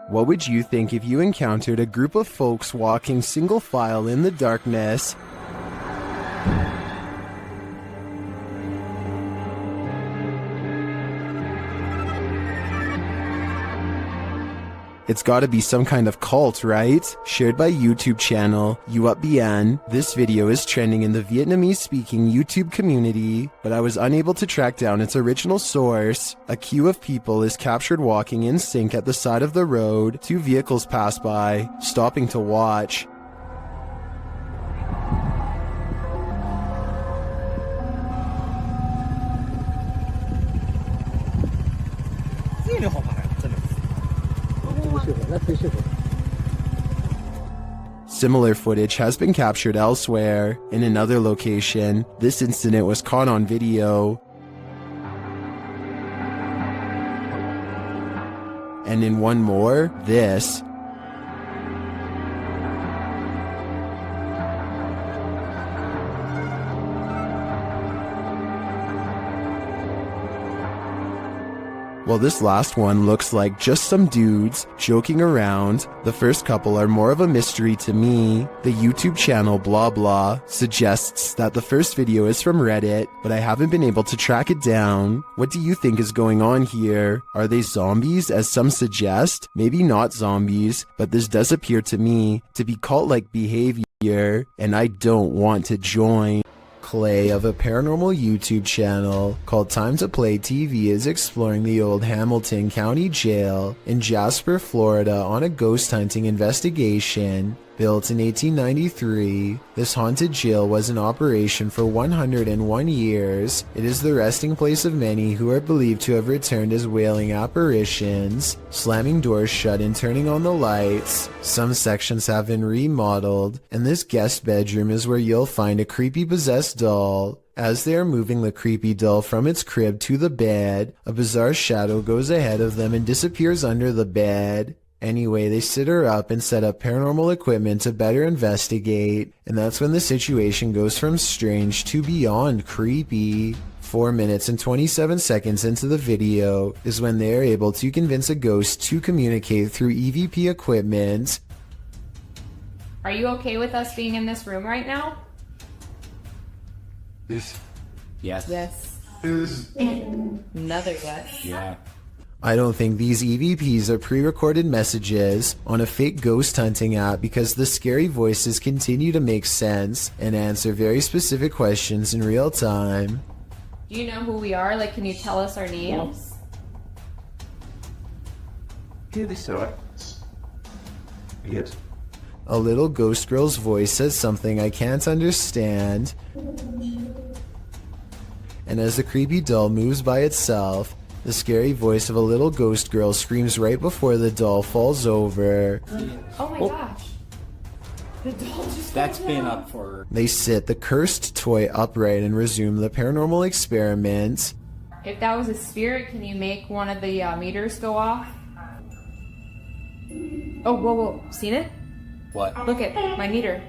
What would you think if you encountered a group of folks walking single file in the darkness? It's gotta be some kind of cult, right? Shared by YouTube channel UupBN. This video is trending in the Vietnamese-speaking YouTube community, but I was unable to track down its original source. A queue of people is captured walking in sync at the side of the road. Two vehicles pass by, stopping to watch. Similar footage has been captured elsewhere. In another location, this incident was caught on video. And in one more, this. Well, this last one looks like just some dudes joking around. The first couple are more of a mystery to me. The YouTube channel blah blah suggests that the first video is from Reddit, but I haven't been able to track it down. What do you think is going on here? Are they zombies, as some suggest? Maybe not zombies, but this does appear to me to be cult-like behavior, and I don't want to join. Clay of a paranormal YouTube channel called Time to Play TV is exploring the old Hamilton County Jail in Jasper, Florida on a ghost hunting investigation. Built in 1893, this haunted jail was in operation for 101 years. It is the resting place of many who are believed to have returned as wailing apparitions, slamming doors shut and turning on the lights. Some sections have been remodeled, and this guest bedroom is where you'll find a creepy possessed doll. As they are moving the creepy doll from its crib to the bed, a bizarre shadow goes ahead of them and disappears under the bed. Anyway, they sit her up and set up paranormal equipment to better investigate, and that's when the situation goes from strange to beyond creepy. 4 minutes and 27 seconds into the video is when they are able to convince a ghost to communicate through EVP equipment. Are you okay with us being in this room right now? Yes. Yes. Yes. Yes. Another yes. Yeah. I don't think these EVPs are pre-recorded messages on a fake ghost hunting app, because the scary voices continue to make sense and answer very specific questions in real time. Do you know who we are? Like, can you tell us our names? Yes. A little ghost girl's voice says something I can't understand. And as the creepy doll moves by itself, the scary voice of a little ghost girl screams right before the doll falls over. Oh my gosh. The doll just That's fell been down. up for... They sit the cursed toy upright and resume the paranormal experiment. If that was a spirit, can you make one of the meters go off? Oh, whoa. Seen it? What? Look at my meter.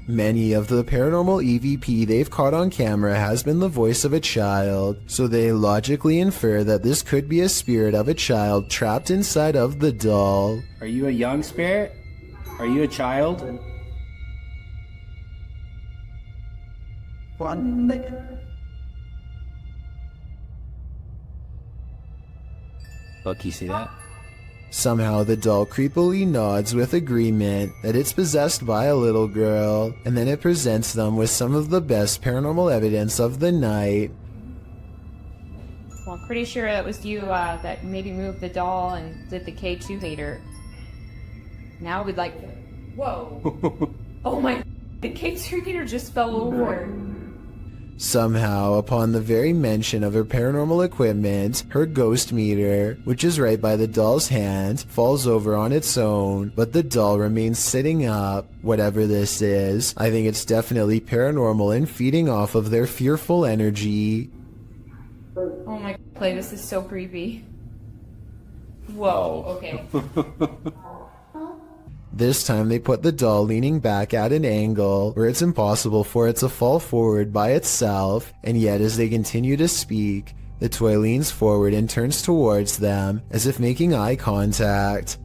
Many of the paranormal EVP they've caught on camera has been the voice of a child, so they logically infer that this could be a spirit of a child trapped inside of the doll. Are you a young spirit? Are you a child? Look, you see that? Somehow the doll creepily nods with agreement that it's possessed by a little girl, and then it presents them with some of the best paranormal evidence of the night. Well, I'm pretty sure that was you that maybe moved the doll and did the K2 hater. Now we'd like... Whoa. Oh my... The K2 hater just fell over. Somehow, upon the very mention of her paranormal equipment, her ghost meter, which is right by the doll's hand, falls over on its own, but the doll remains sitting up. Whatever this is, I think it's definitely paranormal and feeding off of their fearful energy. Oh my... Play, this is so creepy. Whoa, okay. This time they put the doll leaning back at an angle where it's impossible for it to fall forward by itself, and yet as they continue to speak, The toy leans forward and turns towards them, as if making eye contact.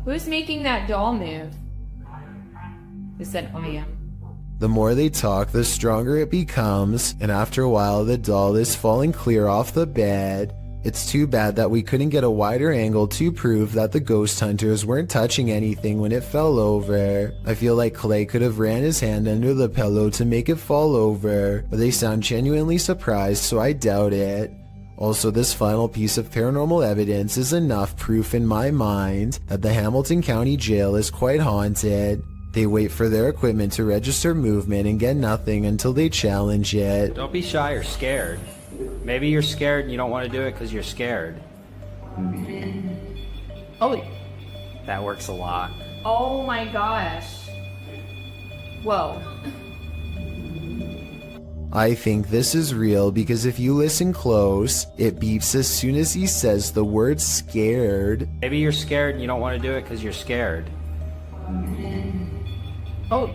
Who's making that doll move? Who said, oh yeah. The more they talk, the stronger it becomes, and after a while the doll is falling clear off the bed. It's too bad that we couldn't get a wider angle to prove that the ghost hunters weren't touching anything when it fell over. I feel like Clay could have ran his hand under the pillow to make it fall over, but they sound genuinely surprised, so I doubt it. Also, this final piece of paranormal evidence is enough proof in my mind that the Hamilton County Jail is quite haunted. They wait for their equipment to register movement and get nothing until they challenge it. Don't be shy or scared. Maybe you're scared and you don't want to do it because you're scared. Oh, That works a lot. oh my gosh. Whoa. I think this is real because if you listen close, it beeps as soon as he says the word scared. Maybe you're scared and you don't want to do it because you're scared. Oh,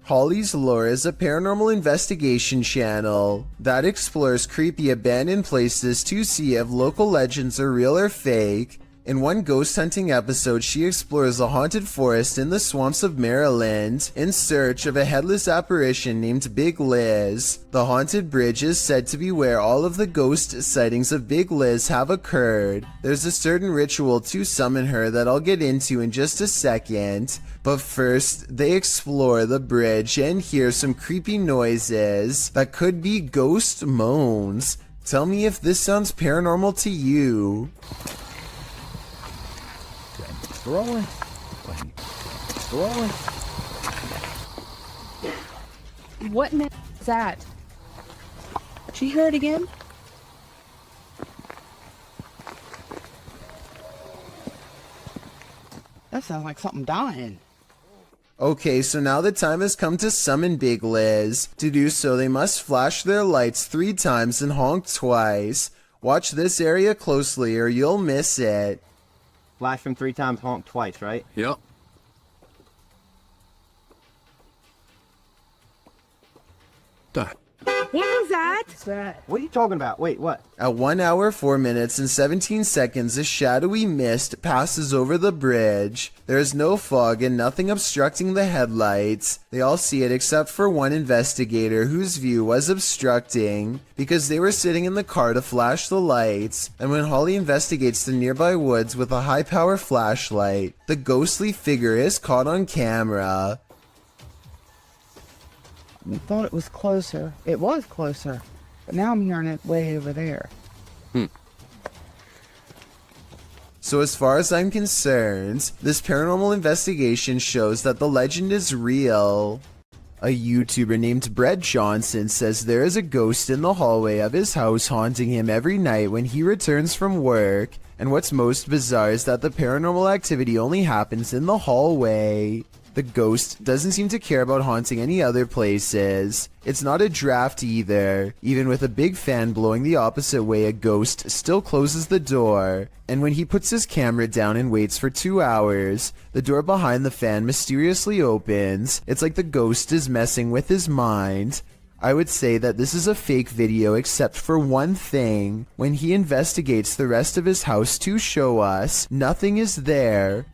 Holly's Lore is a paranormal investigation channel that explores creepy abandoned places to see if local legends are real or fake. In one ghost hunting episode, she explores a haunted forest in the swamps of Maryland in search of a headless apparition named Big Liz. The haunted bridge is said to be where all of the ghost sightings of Big Liz have occurred. There's a certain ritual to summon her that I'll get into in just a second, but first they explore the bridge and hear some creepy noises that could be ghost moans. Tell me if this sounds paranormal to you. Rolling. Rolling. What is that? Did you hear it again? That sounds like something dying. Okay, so now the time has come to summon Big Liz. To do so, they must flash their lights 3 times and honk twice. Watch this area closely or you'll miss it. Flash them 3 times, honk twice, right? Yep. Done. What was that? What's that? What are you talking about? Wait, what? At 1 hour, 4 minutes, and 17 seconds, a shadowy mist passes over the bridge. There is no fog and nothing obstructing the headlights. They all see it except for one investigator whose view was obstructing because they were sitting in the car to flash the lights. And when Holly investigates the nearby woods with a high-power flashlight, the ghostly figure is caught on camera. I thought it was closer. It was closer. But now I'm hearing it way over there. So as far as I'm concerned, this paranormal investigation shows that the legend is real. A YouTuber named Brett Johnson says there is a ghost in the hallway of his house haunting him every night when he returns from work. And what's most bizarre is that the paranormal activity only happens in the hallway. The ghost doesn't seem to care about haunting any other places. It's not a draft either. Even with a big fan blowing the opposite way, a ghost still closes the door. And when he puts his camera down and waits for 2 hours, the door behind the fan mysteriously opens. It's like the ghost is messing with his mind. I would say that this is a fake video except for one thing. When he investigates the rest of his house to show us, nothing is there.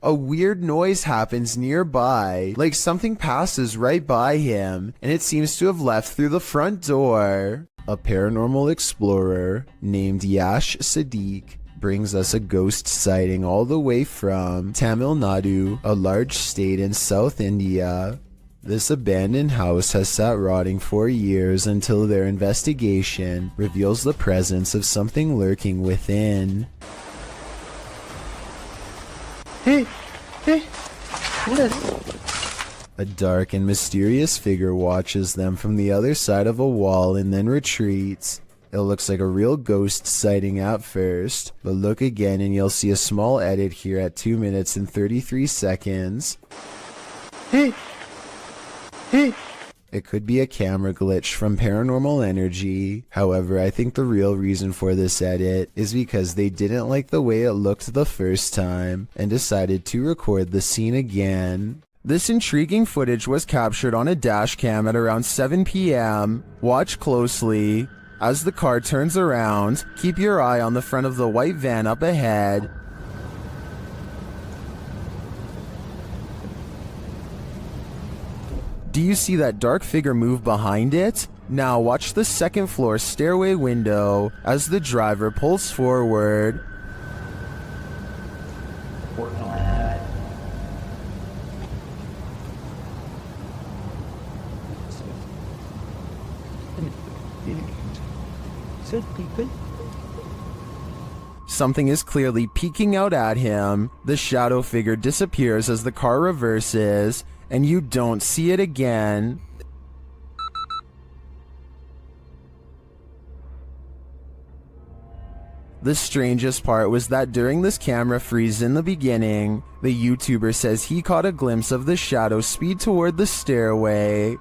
A weird noise happens nearby, like something passes right by him, and it seems to have left through the front door. A paranormal explorer named Yash Sadiq brings us a ghost sighting all the way from Tamil Nadu, a large state in South India. This abandoned house has sat rotting for years until their investigation reveals the presence of something lurking within. Hey, what is it? A dark and mysterious figure watches them from the other side of a wall and then retreats. It looks like a real ghost sighting at first, but look again and you'll see a small edit here at 2 minutes and 33 seconds. Hey. It could be a camera glitch from Paranormal Energy. However, I think the real reason for this edit is because they didn't like the way it looked the first time and decided to record the scene again. This intriguing footage was captured on a dash cam at around 7 p.m. Watch closely. As the car turns around, keep your eye on the front of the white van up ahead. Do you see that dark figure move behind it? Now watch the second floor stairway window as the driver pulls forward. Something is clearly peeking out at him. The shadow figure disappears as the car reverses, and you don't see it again. The strangest part was that during this camera freeze in the beginning, the YouTuber says he caught a glimpse of the shadow speed toward the stairway.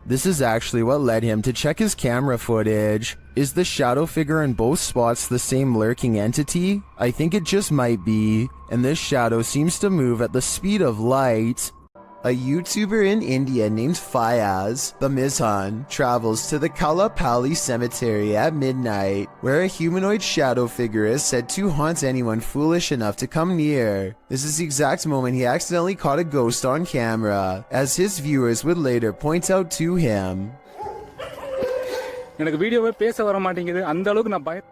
This is actually what led him to check his camera footage. Is the shadow figure in both spots the same lurking entity? I think it just might be, and this shadow seems to move at the speed of light. A YouTuber in India named Fayaz, the Mizhan, travels to the Kalapali cemetery at midnight, where a humanoid shadow figure is said to haunt anyone foolish enough to come near. This is the exact moment he accidentally caught a ghost on camera, as his viewers would later point out to him.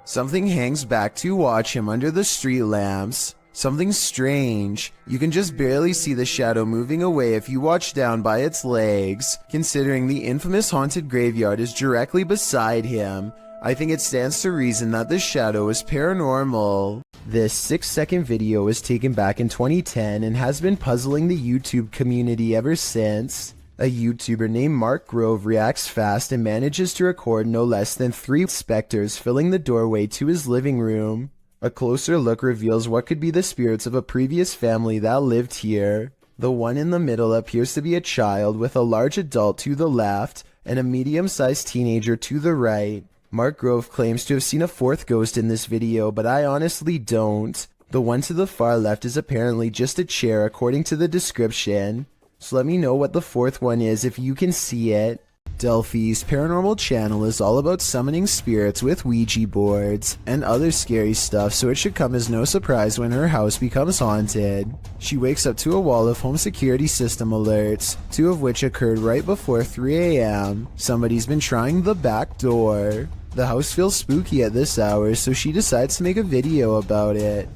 Something hangs back to watch him under the street lamps. Something strange. You can just barely see the shadow moving away if you watch down by its legs. Considering the infamous haunted graveyard is directly beside him, I think it stands to reason that this shadow is paranormal. This 6-second video was taken back in 2010 and has been puzzling the YouTube community ever since. A YouTuber named Mark Grove reacts fast and manages to record no less than 3 specters filling the doorway to his living room. A closer look reveals what could be the spirits of a previous family that lived here. The one in the middle appears to be a child with a large adult to the left and a medium-sized teenager to the right. Mark Grove claims to have seen a 4th ghost in this video, but I honestly don't. The one to the far left is apparently just a chair according to the description. So let me know what the 4th one is if you can see it. Delphi's paranormal channel is all about summoning spirits with Ouija boards and other scary stuff, so it should come as no surprise when her house becomes haunted. She wakes up to a wall of home security system alerts, 2 of which occurred right before 3 a.m. Somebody's been trying the back door. The house feels spooky at this hour, so she decides to make a video about it.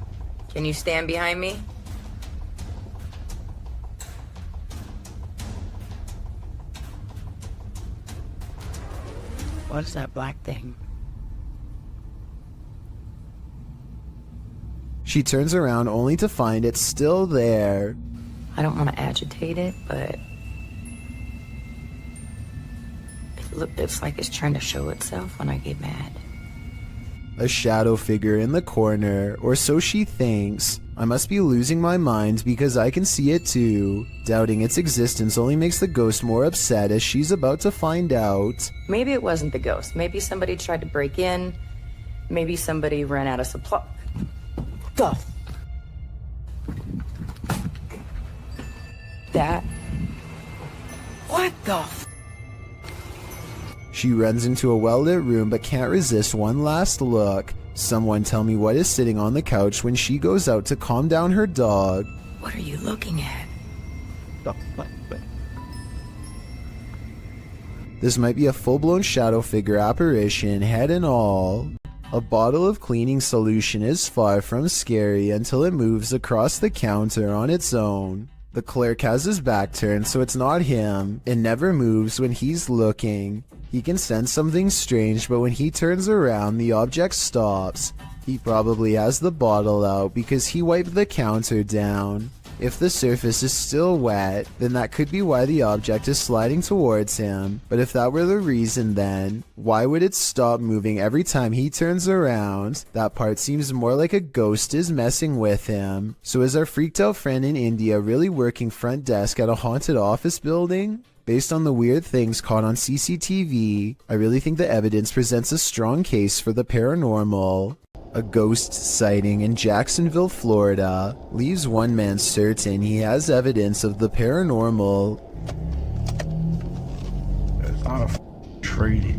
Can you stand behind me? What's that black thing? She turns around only to find it's still there. I don't want to agitate it, but it's like it's trying to show itself when I get mad. A shadow figure in the corner, or so she thinks. I must be losing my mind because I can see it too. Doubting its existence only makes the ghost more upset as she's about to find out. Maybe it wasn't the ghost. Maybe somebody tried to break in. Maybe somebody ran out of supply. That. What the? She runs into a well-lit room but can't resist one last look. Someone tell me what is sitting on the couch when she goes out to calm down her dog. What are you looking at? This might be a full-blown shadow figure apparition, head and all. A bottle of cleaning solution is far from scary until it moves across the counter on its own. The clerk has his back turned, so it's not him. It never moves when he's looking. He can sense something strange, but when he turns around, the object stops. He probably has the bottle out because he wiped the counter down. If the surface is still wet, then that could be why the object is sliding towards him. But if that were the reason, then why would it stop moving every time he turns around? That part seems more like a ghost is messing with him. So is our freaked out friend in India really working front desk at a haunted office building? Based on the weird things caught on CCTV, I really think the evidence presents a strong case for the paranormal. A ghost sighting in Jacksonville, Florida, leaves one man certain he has evidence of the paranormal. It's not a tree.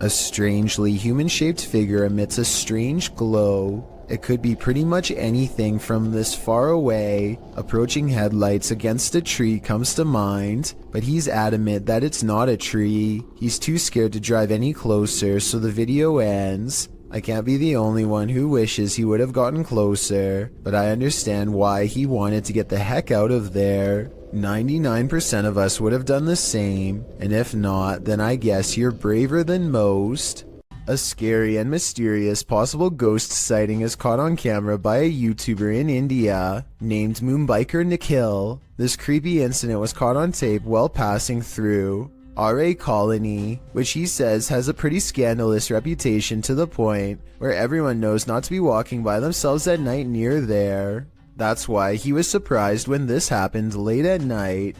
A strangely human-shaped figure emits a strange glow. It could be pretty much anything from this far away. Approaching headlights against a tree comes to mind, but he's adamant that it's not a tree. He's too scared to drive any closer, so the video ends. I can't be the only one who wishes he would have gotten closer, but I understand why he wanted to get the heck out of there. 99% of us would have done the same, and if not, then I guess you're braver than most. A scary and mysterious possible ghost sighting is caught on camera by a YouTuber in India named Moombiker Nikhil. This creepy incident was caught on tape while passing through RA Colony, which he says has a pretty scandalous reputation to the point where everyone knows not to be walking by themselves at night near there. That's why he was surprised when this happened late at night.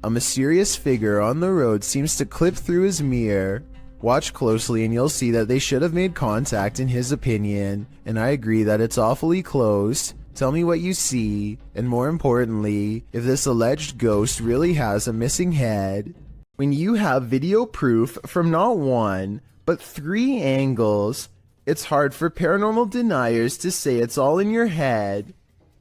A mysterious figure on the road seems to clip through his mirror. Watch closely and you'll see that they should have made contact in his opinion, and I agree that it's awfully close. Tell me what you see, and more importantly, if this alleged ghost really has a missing head. When you have video proof from not one, but 3 angles, it's hard for paranormal deniers to say it's all in your head.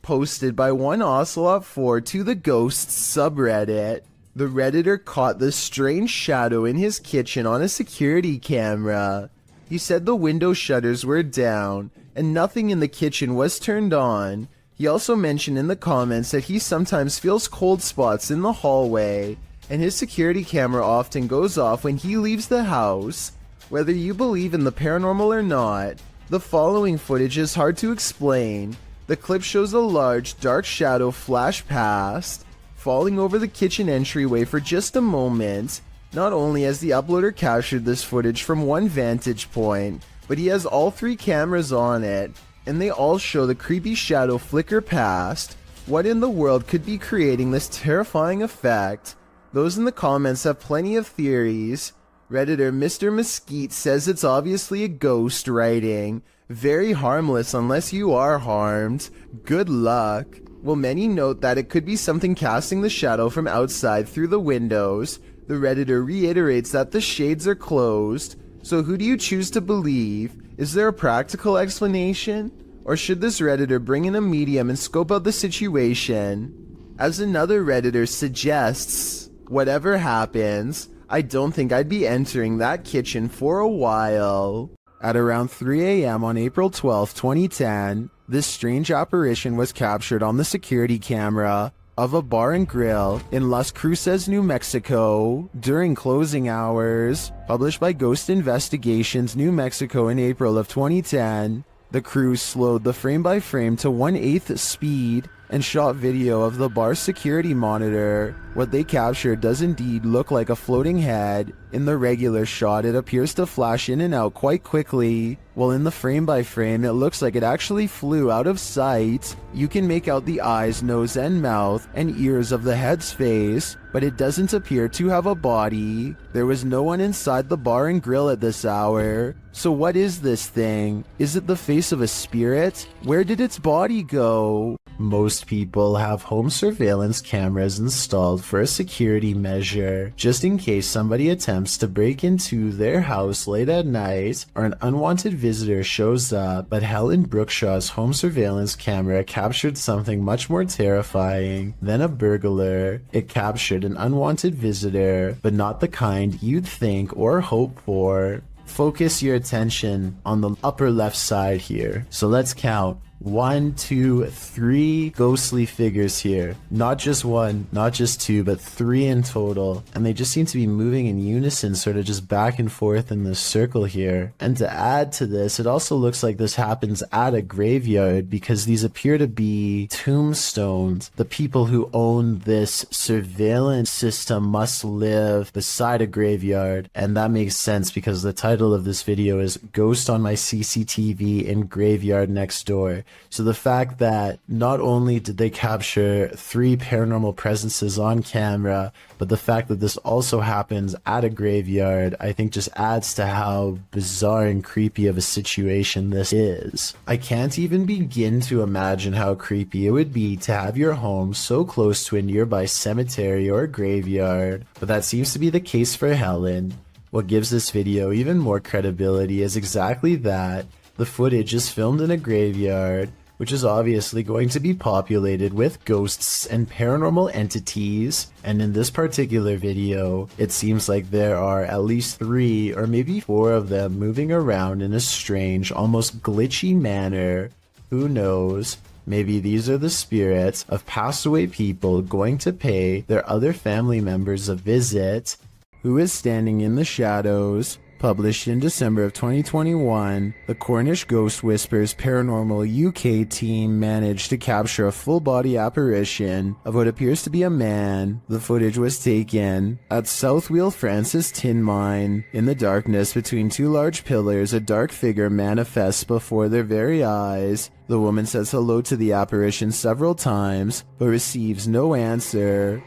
Posted by one Ocelot 4 to the Ghosts subreddit. The Redditor caught the strange shadow in his kitchen on a security camera. He said the window shutters were down and nothing in the kitchen was turned on. He also mentioned in the comments that he sometimes feels cold spots in the hallway, and his security camera often goes off when he leaves the house. Whether you believe in the paranormal or not, the following footage is hard to explain. The clip shows a large, dark shadow flash past, falling over the kitchen entryway for just a moment. Not only has the uploader captured this footage from one vantage point, but he has all 3 cameras on it, and they all show the creepy shadow flicker past. What in the world could be creating this terrifying effect? Those in the comments have plenty of theories. Redditor Mr. Mesquite says it's obviously a ghost writing. Very harmless unless you are harmed. Good luck. Well, many note that it could be something casting the shadow from outside through the windows. The Redditor reiterates that the shades are closed. So who do you choose to believe? Is there a practical explanation? Or should this Redditor bring in a medium and scope out the situation? As another Redditor suggests, whatever happens, I don't think I'd be entering that kitchen for a while. At around 3 a.m. on April 12, 2010, this strange apparition was captured on the security camera of a bar and grill in Las Cruces, New Mexico during closing hours. Published by Ghost Investigations New Mexico in April of 2010, the crew slowed the frame-by-frame to 1/8 speed and shot video of the bar's security monitor. What they captured does indeed look like a floating head. In the regular shot, it appears to flash in and out quite quickly, while in the frame-by-frame, it looks like it actually flew out of sight. You can make out the eyes, nose, and mouth, and ears of the head's face, but it doesn't appear to have a body. There was no one inside the bar and grill at this hour. So what is this thing? Is it the face of a spirit? Where did its body go? Most people have home surveillance cameras installed for a security measure, just in case somebody attempts to break into their house late at night or an unwanted visitor shows up. But Helen Brookshaw's home surveillance camera captured something much more terrifying than a burglar. It captured an unwanted visitor, but not the kind you'd think or hope for. Focus your attention on the upper left side here. So let's count. 1, 2, 3 ghostly figures here. Not just one, not just two, but 3 in total. And they just seem to be moving in unison, sort of just back and forth in this circle here. And to add to this, it also looks like this happens at a graveyard because these appear to be tombstones. The people who own this surveillance system must live beside a graveyard. And that makes sense because the title of this video is Ghost on My CCTV in Graveyard Next Door. So the fact that not only did they capture 3 paranormal presences on camera, but the fact that this also happens at a graveyard, I think just adds to how bizarre and creepy of a situation this is. I can't even begin to imagine how creepy it would be to have your home so close to a nearby cemetery or graveyard, but that seems to be the case for Helen. What gives this video even more credibility is exactly that. The footage is filmed in a graveyard, which is obviously going to be populated with ghosts and paranormal entities, and in this particular video, it seems like there are at least 3 or maybe 4 of them moving around in a strange, almost glitchy manner. Who knows? Maybe these are the spirits of passed away people going to pay their other family members a visit. Who is Standing in the Shadows? Published in December of 2021, the Cornish Ghost Whispers Paranormal UK team managed to capture a full-body apparition of what appears to be a man. The footage was taken at South Wheel Francis Tin Mine. In the darkness between 2 large pillars, a dark figure manifests before their very eyes. The woman says hello to the apparition several times, but receives no answer.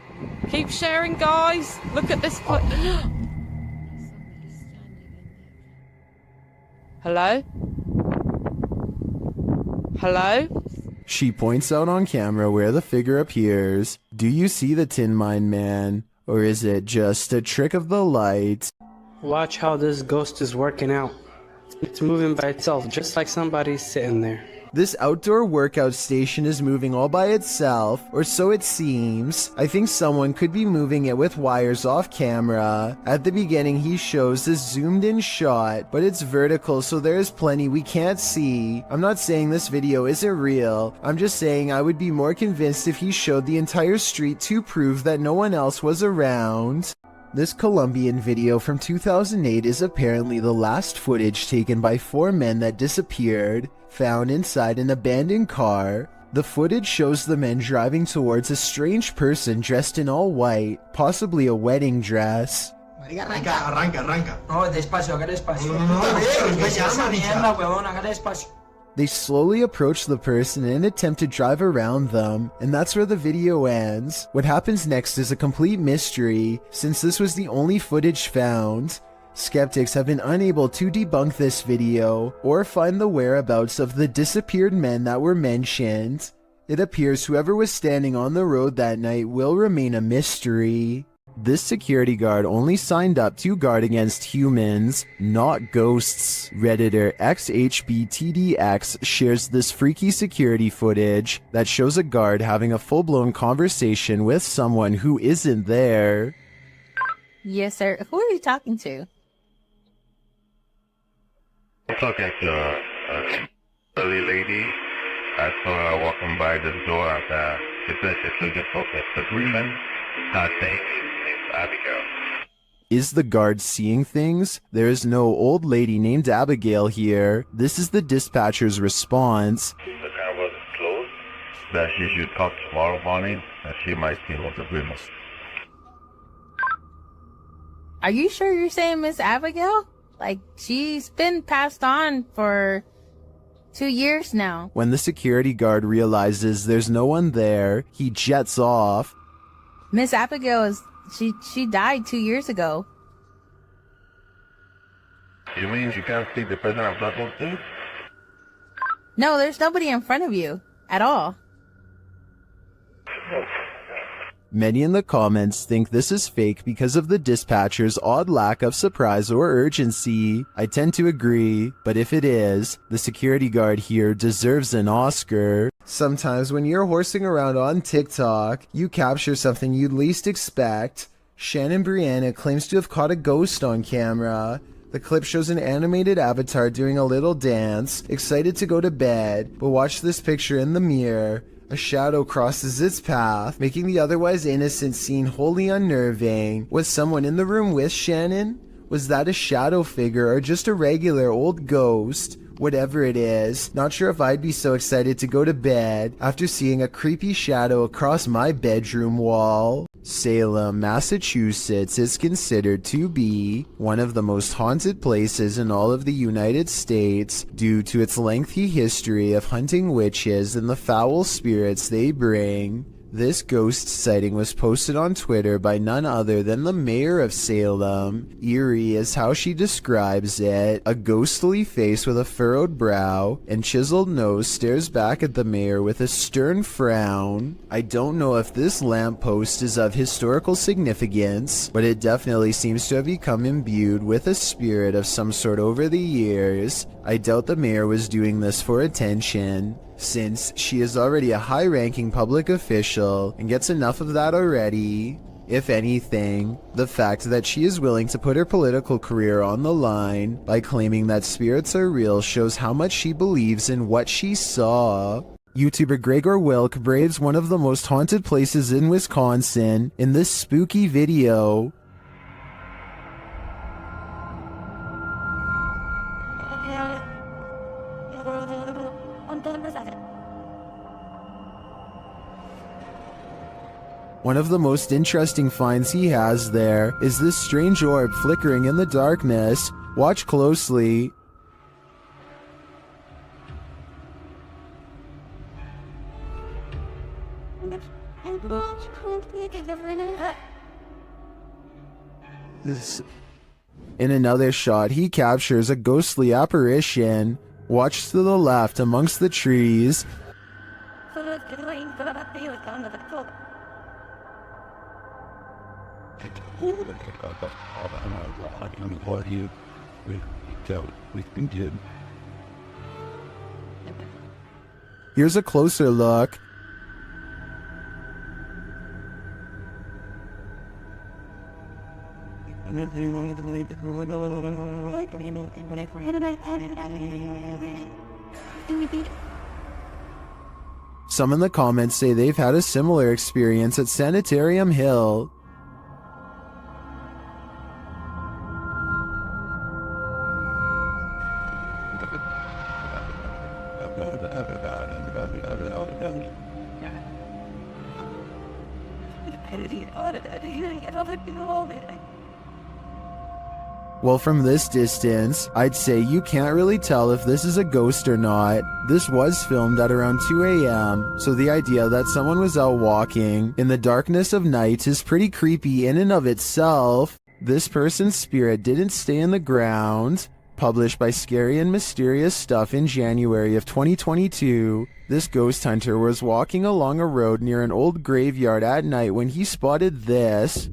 Keep sharing, guys. Look at this. Hello? Hello? She points out on camera where the figure appears. Do you see the Tin Mine Man? Or is it just a trick of the light? Watch how this ghost is working out. It's moving by itself, just like somebody's sitting there. This outdoor workout station is moving all by itself, or so it seems. I think someone could be moving it with wires off camera. At the beginning he shows this zoomed in shot, but it's vertical so there's plenty we can't see. I'm not saying this video isn't real, I'm just saying I would be more convinced if he showed the entire street to prove that no one else was around. This Colombian video from 2008 is apparently the last footage taken by 4 men that disappeared, found inside an abandoned car. The footage shows the men driving towards a strange person dressed in all white, possibly a wedding dress. Arranca. No, despacio, haga despacio. Esa mierda, huevón, haga despacio. They slowly approach the person and attempt to drive around them, and that's where the video ends. What happens next is a complete mystery, since this was the only footage found. Skeptics have been unable to debunk this video, or find the whereabouts of the disappeared men that were mentioned. It appears whoever was standing on the road that night will remain a mystery. This security guard only signed up to guard against humans, not ghosts. Redditor XHBTDX shares this freaky security footage that shows a guard having a full-blown conversation with someone who isn't there. Yes, sir. Who are you talking to? I'm talking to a early lady. I saw her walking by the door and she said she's looking for the agreement. I think it's Abigail. Is the guard seeing things? There is no old lady named Abigail here. This is the dispatcher's response. The car was closed. That she should talk tomorrow morning and she might see what agreement. Are you sure you're saying Miss Abigail? Like, she's been passed on for 2 years now. When the security guard realizes there's no one there, he jets off. Miss Abigail is, she died 2 years ago. You mean you can't see the person I'm talking to? No, there's nobody in front of you at all. Many in the comments think this is fake because of the dispatcher's odd lack of surprise or urgency. I tend to agree, but if it is, the security guard here deserves an Oscar. Sometimes when you're horsing around on TikTok, you capture something you'd least expect. Shannon Brianna claims to have caught a ghost on camera. The clip shows an animated avatar doing a little dance, excited to go to bed, but watch this picture in the mirror. A shadow crosses its path, making the otherwise innocent scene wholly unnerving. Was someone in the room with Shannon? Was that a shadow figure or just a regular old ghost? Whatever it is, not sure if I'd be so excited to go to bed after seeing a creepy shadow across my bedroom wall. Salem, Massachusetts is considered to be one of the most haunted places in all of the United States due to its lengthy history of hunting witches and the foul spirits they bring. This ghost sighting was posted on Twitter by none other than the mayor of Salem. Eerie is how she describes it. A ghostly face with a furrowed brow and chiseled nose stares back at the mayor with a stern frown. I don't know if this lamppost is of historical significance, but it definitely seems to have become imbued with a spirit of some sort over the years. I doubt the mayor was doing this for attention, since she is already a high-ranking public official and gets enough of that already. If anything, the fact that she is willing to put her political career on the line by claiming that spirits are real shows how much she believes in what she saw. YouTuber Gregor Wilk braves one of the most haunted places in Wisconsin in this spooky video. One of the most interesting finds he has there is this strange orb flickering in the darkness. Watch closely. In another shot, he captures a ghostly apparition. Watch to the left amongst the trees. Here's a closer look. Some in the comments say they've had a similar experience at Sanitarium Hill. Well, from this distance, I'd say you can't really tell if this is a ghost or not. This was filmed at around 2 a.m., so the idea that someone was out walking in the darkness of night is pretty creepy in and of itself. This person's spirit didn't stay in the ground. Published by Scary and Mysterious Stuff in January of 2022, this ghost hunter was walking along a road near an old graveyard at night when he spotted this.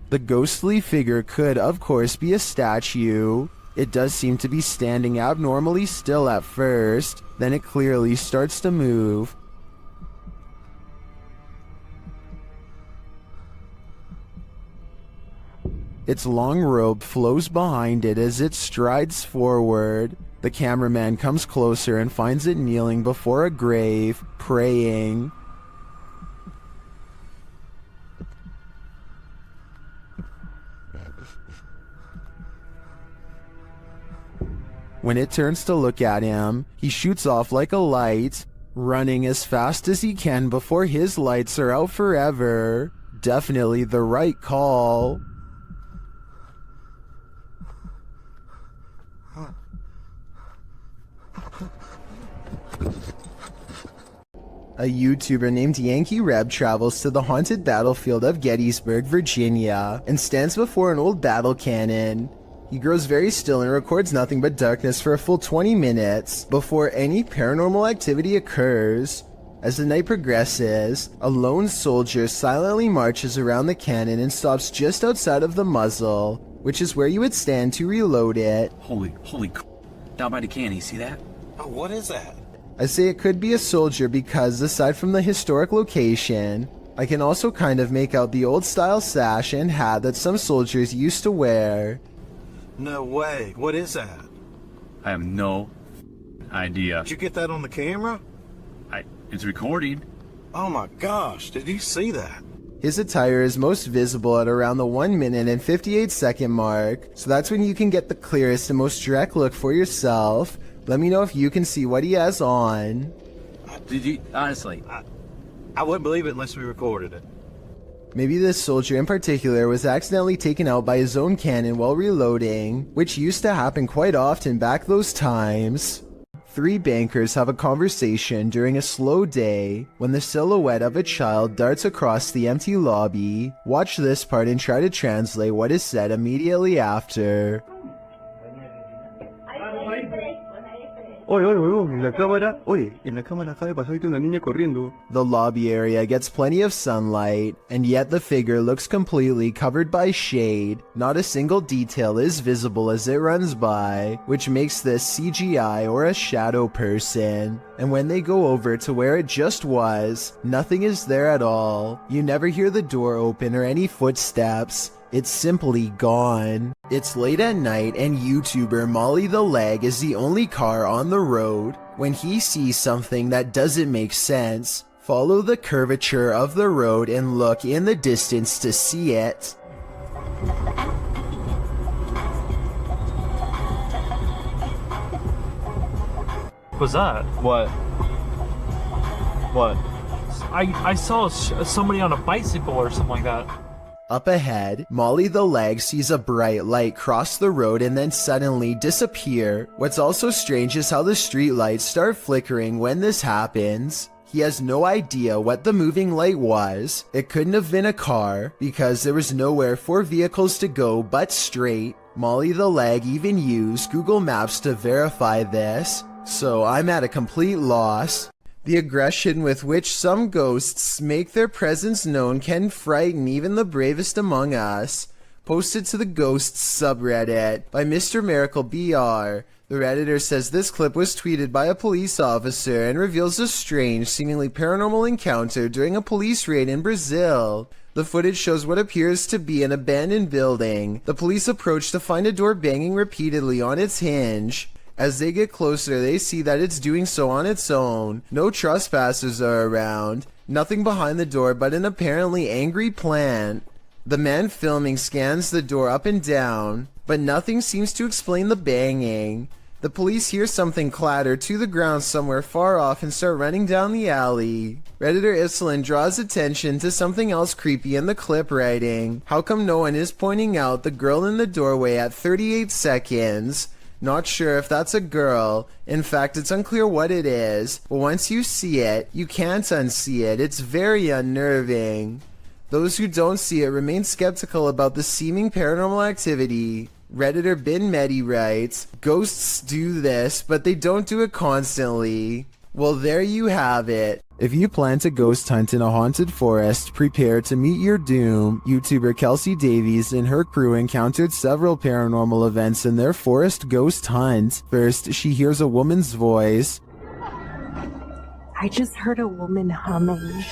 The ghostly figure could, of course, be a statue. It does seem to be standing abnormally still at first, then it clearly starts to move. Its long robe flows behind it as it strides forward. The cameraman comes closer and finds it kneeling before a grave, praying. When it turns to look at him, he shoots off like a light, running as fast as he can before his lights are out forever. Definitely the right call. A YouTuber named Yankee Reb travels to the haunted battlefield of Gettysburg, Virginia, and stands before an old battle cannon. He grows very still and records nothing but darkness for a full 20 minutes before any paranormal activity occurs. As the night progresses, a lone soldier silently marches around the cannon and stops just outside of the muzzle, which is where you would stand to reload it. Holy down by the canny. See that? Oh, what is that? I say it could be a soldier because, aside from the historic location, I can also kind of make out the old style sash and hat that some soldiers used to wear. No way. What is that? I have no idea. Did you get that on the camera? It's recording. Oh my gosh, did you see that? His attire is most visible at around the 1 minute and 58-second mark, so that's when you can get the clearest and most direct look for yourself. Let me know if you can see what he has on. Did you? Honestly. I wouldn't believe it unless we recorded it. Maybe this soldier in particular was accidentally taken out by his own cannon while reloading, which used to happen quite often back those times. 3 bankers have a conversation during a slow day when the silhouette of a child darts across the empty lobby. Watch this part and try to translate what is said immediately after. The lobby area gets plenty of sunlight, and yet the figure looks completely covered by shade. Not a single detail is visible as it runs by, which makes this CGI or a shadow person. And when they go over to where it just was, nothing is there at all. You never hear the door open or any footsteps. It's simply gone. It's late at night and YouTuber Molly the Leg is the only car on the road. When he sees something that doesn't make sense, follow the curvature of the road and look in the distance to see it. Was that? What? What? I saw somebody on a bicycle or something like that. Up ahead, Molly the Leg sees a bright light cross the road and then suddenly disappear. What's also strange is how the street lights start flickering when this happens. He has no idea what the moving light was. It couldn't have been a car because there was nowhere for vehicles to go but straight. Molly the Leg even used Google Maps to verify this, so I'm at a complete loss. The aggression with which some ghosts make their presence known can frighten even the bravest among us. Posted to the Ghosts subreddit by Mr. Miracle BR. The Redditor says this clip was tweeted by a police officer and reveals a strange, seemingly paranormal encounter during a police raid in Brazil. The footage shows what appears to be an abandoned building. The police approach to find a door banging repeatedly on its hinge. As they get closer, they see that it's doing so on its own. No trespassers are around. Nothing behind the door but an apparently angry plant. The man filming scans the door up and down, but nothing seems to explain the banging. The police hear something clatter to the ground somewhere far off and start running down the alley. Redditor Islin draws attention to something else creepy in the clip, writing, "How come no one is pointing out the girl in the doorway at 38 seconds? Not sure if that's a girl. In fact, it's unclear what it is. But once you see it, you can't unsee it. It's very unnerving." Those who don't see it remain skeptical about the seeming paranormal activity. Redditor Bin Medi writes, "Ghosts do this, but they don't do it constantly." Well, there you have it. If you plan to ghost hunt in a haunted forest, prepare to meet your doom. YouTuber Kelsey Davies and her crew encountered several paranormal events in their forest ghost hunt. First, she hears a woman's voice. I just heard a woman humming.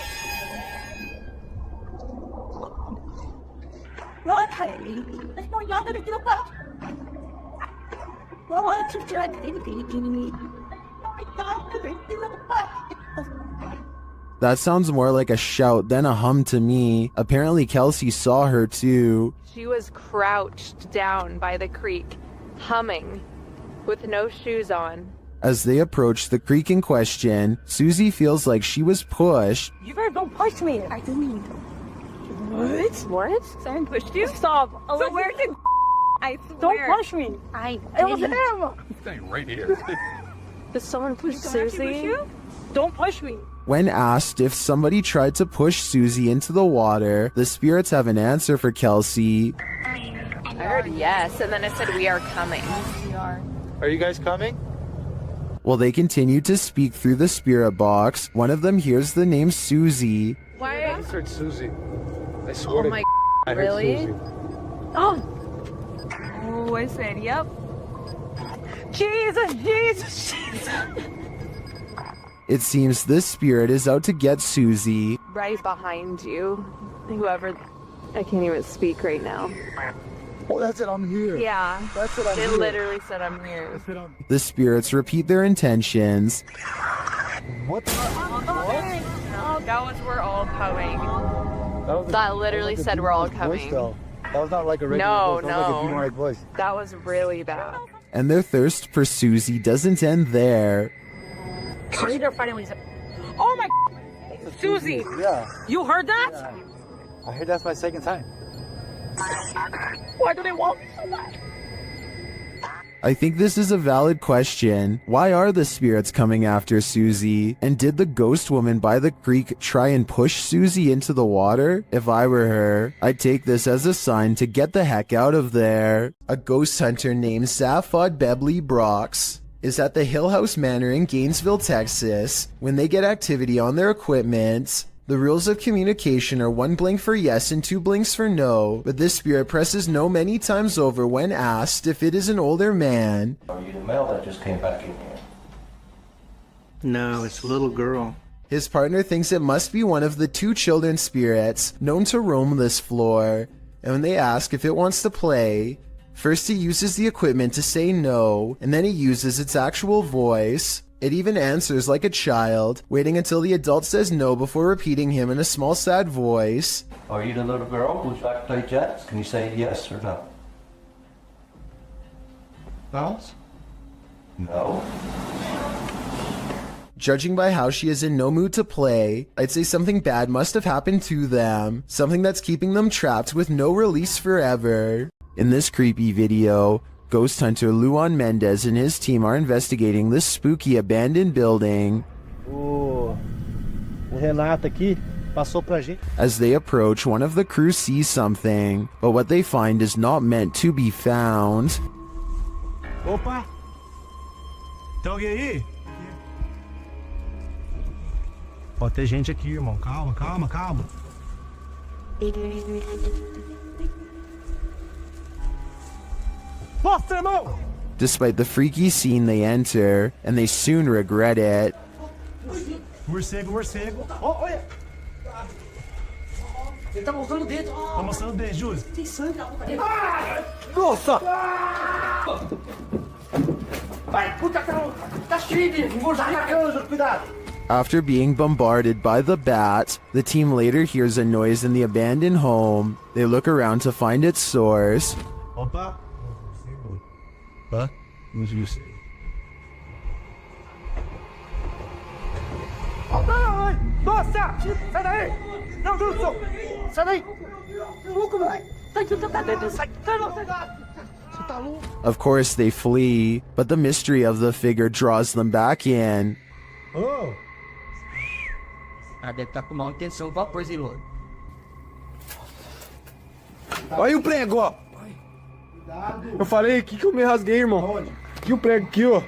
That sounds more like a shout than a hum to me. Apparently Kelsey saw her too. She was crouched down by the creek, humming, with no shoes on. As they approach the creek in question, Susie feels like she was pushed. You better don't push me. I didn't. What? What? Someone pushed you? Stop. So where did I swear. Don't push me. It was him. He's staying right here. Did someone push Susie? Push you? Don't push me. When asked if somebody tried to push Susie into the water, the spirits have an answer for Kelsey. I heard yes, and then it said we are coming. We are. Are you guys coming? While they continue to speak through the spirit box, one of them hears the name Susie. Why? I just heard Susie. I swear Oh my I really? heard Susie. Oh. Oh, I said, yep. Jesus, Jesus, Jesus. It seems this spirit is out to get Susie. Right behind you. Whoever. I can't even speak right now. Oh, that's it. I'm here. Yeah. That's it. I'm It here. literally said I'm here. The spirits repeat their intentions. What the? That was we're all coming. That That literally said we're all coming. That was not like a regular No, voice. That was like a no. demonic voice. That was really bad. And their thirst for Susie doesn't end there. They're fighting when he said, oh my Susie, Yeah. you heard that? Yeah. I heard that's my second time. Why do they want me so much? I think this is a valid question. Why are the spirits coming after Susie? And did the ghost woman by the creek try and push Susie into the water? If I were her, I'd take this as a sign to get the heck out of there. A ghost hunter named Zaphod Bebley Brox is at the Hill House Manor in Gainesville, Texas. When they get activity on their equipment, the rules of communication are 1 blink for yes and 2 blinks for no, but this spirit presses no many times over when asked if it is an older man. Are you the male that just came back in here? No, it's a little girl. His partner thinks it must be one of the 2 children spirits known to roam this floor, and when they ask if it wants to play, first he uses the equipment to say no, and then he uses its actual voice. It even answers like a child, waiting until the adult says no before repeating him in a small sad voice. Are you the little girl who's back to play jets? Can you say yes or no? No. Judging by how she is in no mood to play, I'd say something bad must have happened to them, something that's keeping them trapped with no release forever. In this creepy video, ghost hunter Luan Mendez and his team are investigating this spooky abandoned building. O Renato aqui passou pra gente. As they approach, one of the crew sees something, but what they find is not meant to be found. Opa! Tem alguém aí? Pode ter gente aqui, irmão. Calma, calma, calma. Nossa, irmão! Despite the freaky scene they enter, and they soon regret it. Morcego, morcego. Oh, olha! Ele tá mostrando o dedo. Tá mostrando o dedo, Júlio. Tem sangue na roupa dele. Nossa! Vai, puta, tá cheio de engordar na cama, cuidado. After being bombarded by the bat, the team later hears a noise in the abandoned home. They look around to find its source. Opa! Hã? Não viu. Nossa! Sai daí! Não, Wilson! Sai daí! Louco, moleque! Tá aqui, tá dentro. Sai, não, sai daí! Você tá louco? Of course they flee, but the mystery of the figure draws them back in. Oh! Ah, deve estar com má intenção, vapor, Zilô. Olha o prego, ó! Eu falei aqui que eu me rasguei, irmão. Aqui o prego, aqui, ó.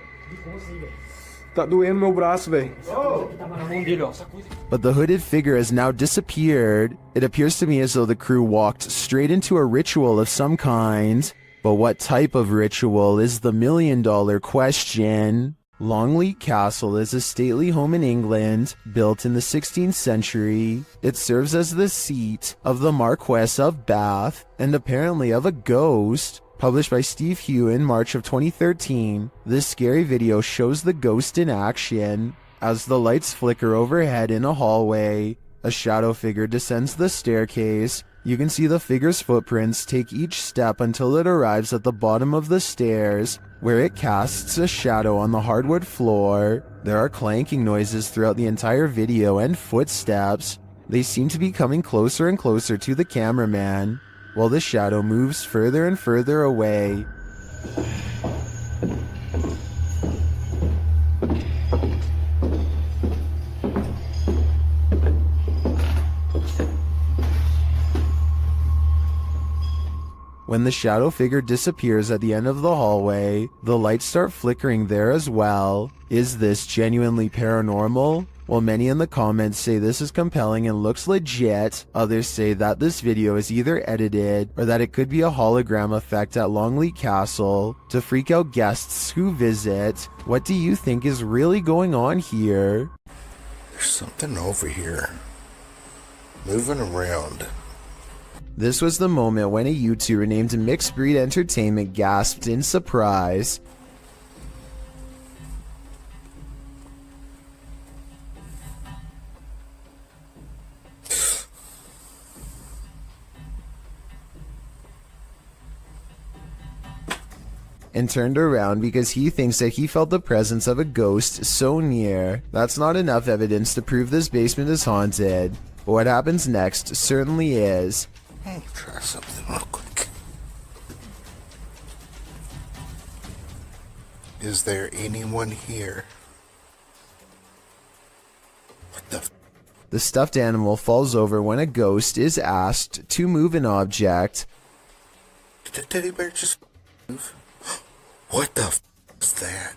Tá doendo meu braço, velho. But the hooded figure has now disappeared. It appears to me as though the crew walked straight into a ritual of some kind. But what type of ritual is the million-dollar question? Longleat Castle is a stately home in England, built in the 16th century. It serves as the seat of the Marquess of Bath, and apparently of a ghost. Published by Steve Hugh in March of 2013, this scary video shows the ghost in action. As the lights flicker overhead in a hallway, a shadow figure descends the staircase. You can see the figure's footprints take each step until it arrives at the bottom of the stairs, where it casts a shadow on the hardwood floor. There are clanking noises throughout the entire video and footsteps. They seem to be coming closer and closer to the cameraman, while the shadow moves further and further away. When the shadow figure disappears at the end of the hallway, the lights start flickering there as well. Is this genuinely paranormal? While many in the comments say this is compelling and looks legit, others say that this video is either edited or that it could be a hologram effect at Longleat Castle to freak out guests who visit. What do you think is really going on here? There's something over here. Moving around. This was the moment when a YouTuber named Mixed Breed Entertainment gasped in surprise. And turned around because he thinks that he felt the presence of a ghost so near. That's not enough evidence to prove this basement is haunted. But what happens next certainly is. Hey, try something real quick. Is there anyone here? What the The stuffed animal falls over when a ghost is asked to move an object. Did the teddy bear just move? What the is that?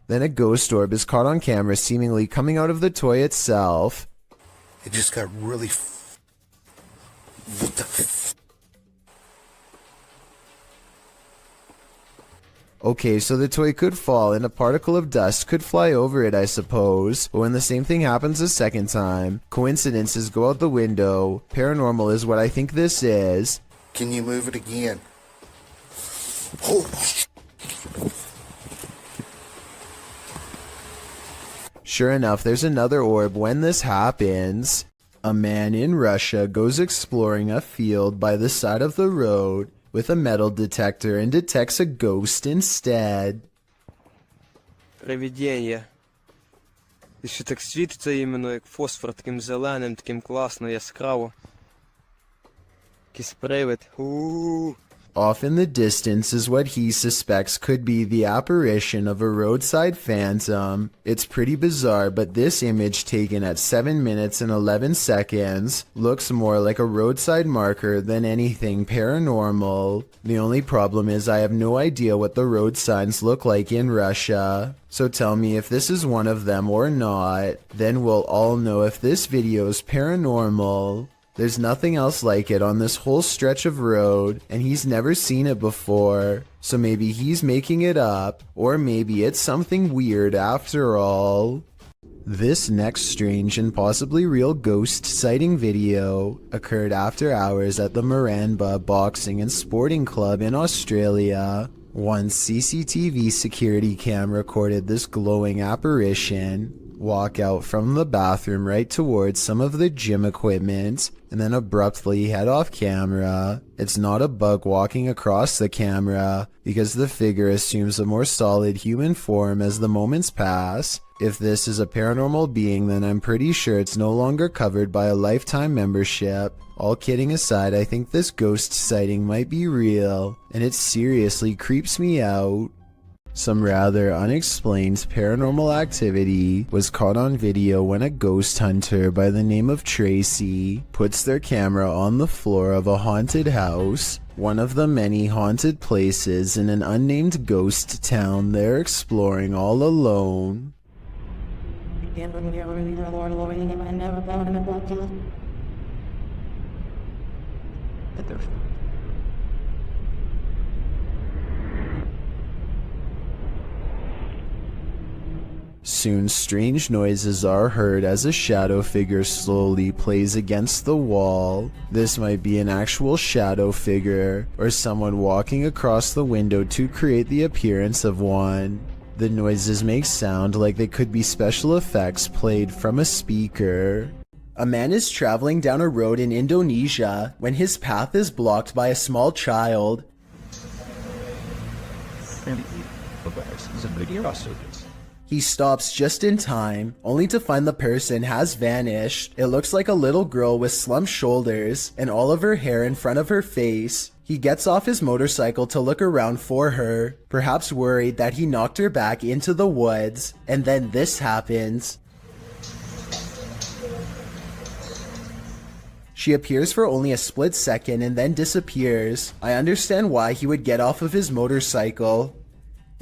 Then a ghost orb is caught on camera seemingly coming out of the toy itself. It just got really what the Okay, so the toy could fall and a particle of dust could fly over it, I suppose. But when the same thing happens a second time, coincidences go out the window. Paranormal is what I think this is. Can you move it again? Oh. Sure enough, there's another orb when this happens. A man in Russia goes exploring a field by the side of the road with a metal detector and detects a ghost instead. Привидіння. І що так світиться іменно як фосфор, таким зеленим, таким класно, яскраво. Якийсь привид. Off in the distance is what he suspects could be the apparition of a roadside phantom. It's pretty bizarre, but this image taken at 7 minutes and 11 seconds looks more like a roadside marker than anything paranormal. The only problem is I have no idea what the road signs look like in Russia. So tell me if this is one of them or not, then we'll all know if this video is paranormal. There's nothing else like it on this whole stretch of road, and he's never seen it before. So maybe he's making it up, or maybe it's something weird after all. This next strange and possibly real ghost sighting video occurred after hours at the Miranda Boxing and Sporting Club in Australia. One CCTV security cam recorded this glowing apparition walk out from the bathroom right towards some of the gym equipment and then abruptly head off camera. It's not a bug walking across the camera because the figure assumes a more solid human form as the moments pass. If this is a paranormal being, then I'm pretty sure it's no longer covered by a lifetime membership. All kidding aside, I think this ghost sighting might be real, and it seriously creeps me out. Some rather unexplained paranormal activity was caught on video when a ghost hunter by the name of Tracy puts their camera on the floor of a haunted house, one of the many haunted places in an unnamed ghost town they're exploring all alone. Soon strange noises are heard as a shadow figure slowly plays against the wall. This might be an actual shadow figure, or someone walking across the window to create the appearance of one. The noises make sound like they could be special effects played from a speaker. A man is traveling down a road in Indonesia when his path is blocked by a small child. He stops just in time, only to find the person has vanished. It looks like a little girl with slumped shoulders and all of her hair in front of her face. He gets off his motorcycle to look around for her, perhaps worried that he knocked her back into the woods, and then this happens. She appears for only a split second and then disappears. I understand why he would get off of his motorcycle.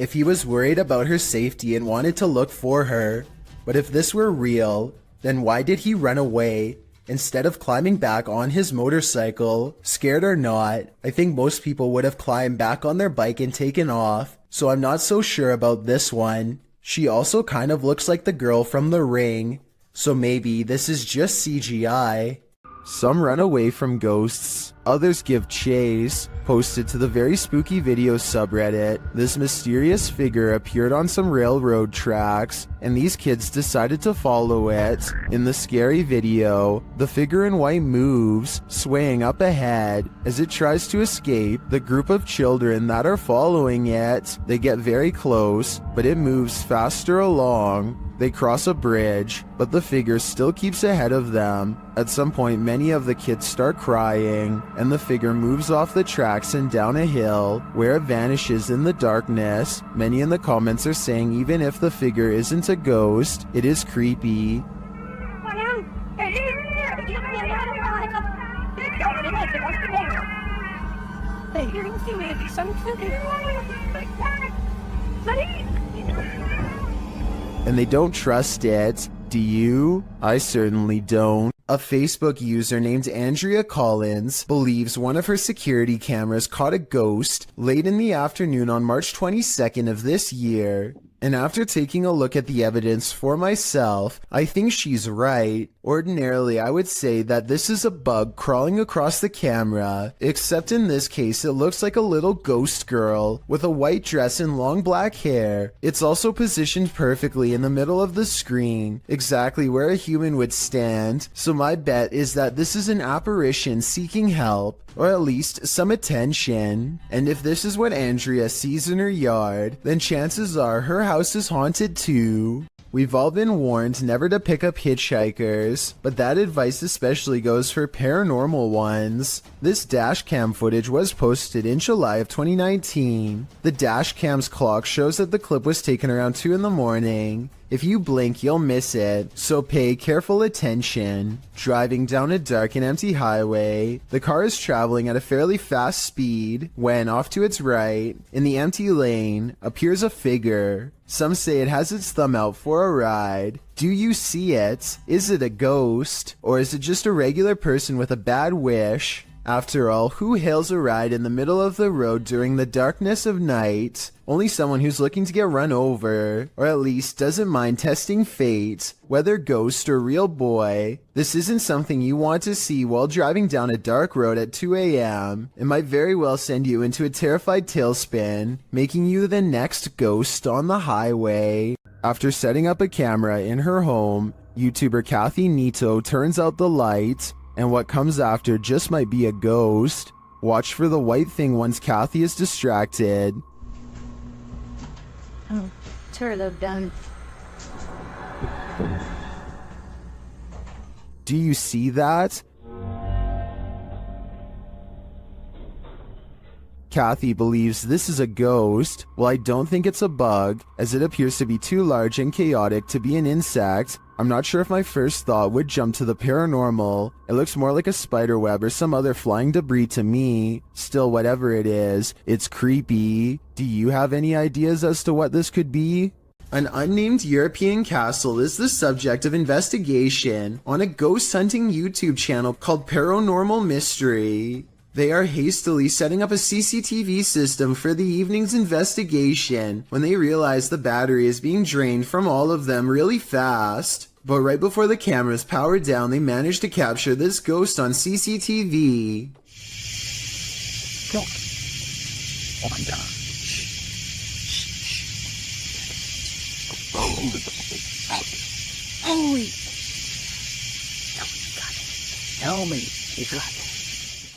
If he was worried about her safety and wanted to look for her. But if this were real, Then why did he run away instead of climbing back on his motorcycle? Scared or not, I think most people would have climbed back on their bike and taken off, so I'm not so sure about this one. She also kind of looks like the girl from The Ring, so maybe this is just CGI. Some run away from ghosts, others give chase. Posted to the Very Spooky Videos subreddit, this mysterious figure appeared on some railroad tracks, and these kids decided to follow it. In the scary video, the figure in white moves, swaying up ahead. As it tries to escape, the group of children that are following it, they get very close, but it moves faster along. They cross a bridge, but the figure still keeps ahead of them. At some point, many of the kids start crying, and the figure moves off the tracks and down a hill, where it vanishes in the darkness. Many in the comments are saying even if the figure isn't a ghost, it is creepy. And they don't trust it. Do you? I certainly don't. A Facebook user named Andrea Collins believes one of her security cameras caught a ghost late in the afternoon on March 22nd of this year. And after taking a look at the evidence for myself, I think she's right. Ordinarily, I would say that this is a bug crawling across the camera, except in this case it looks like a little ghost girl with a white dress and long black hair. It's also positioned perfectly in the middle of the screen, exactly where a human would stand, so my bet is that this is an apparition seeking help, or at least some attention. And if this is what Andrea sees in her yard, then chances are her house is haunted too. We've all been warned never to pick up hitchhikers, but that advice especially goes for paranormal ones. This dash cam footage was posted in July of 2019. The dash cam's clock shows that the clip was taken around 2 in the morning. If you blink, you'll miss it, so pay careful attention. Driving down a dark and empty highway, the car is traveling at a fairly fast speed when, off to its right, in the empty lane, appears a figure. Some say it has its thumb out for a ride. Do you see it? Is it a ghost? Or is it just a regular person with a bad wish? After all, who hails a ride in the middle of the road during the darkness of night? Only someone who's looking to get run over, or at least doesn't mind testing fate, whether ghost or real boy. This isn't something you want to see while driving down a dark road at 2 a.m. It might very well send you into a terrified tailspin, making you the next ghost on the highway. After setting up a camera in her home, YouTuber Kathy Nito turns out the light, and what comes after just might be a ghost. Watch for the white thing once Kathy is distracted. Oh, turtle done. Do you see that? Kathy believes this is a ghost. Well, I don't think it's a bug, as it appears to be too large and chaotic to be an insect. I'm not sure if my first thought would jump to the paranormal. It looks more like a spider web or some other flying debris to me. Still, whatever it is, it's creepy. Do you have any ideas as to what this could be? An unnamed European castle is the subject of investigation on a ghost hunting YouTube channel called Paranormal Mystery. They are hastily setting up a CCTV system for the evening's investigation when they realize the battery is being drained from all of them really fast. But right before the cameras power down, they manage to capture this ghost on CCTV. Holy! Tell me.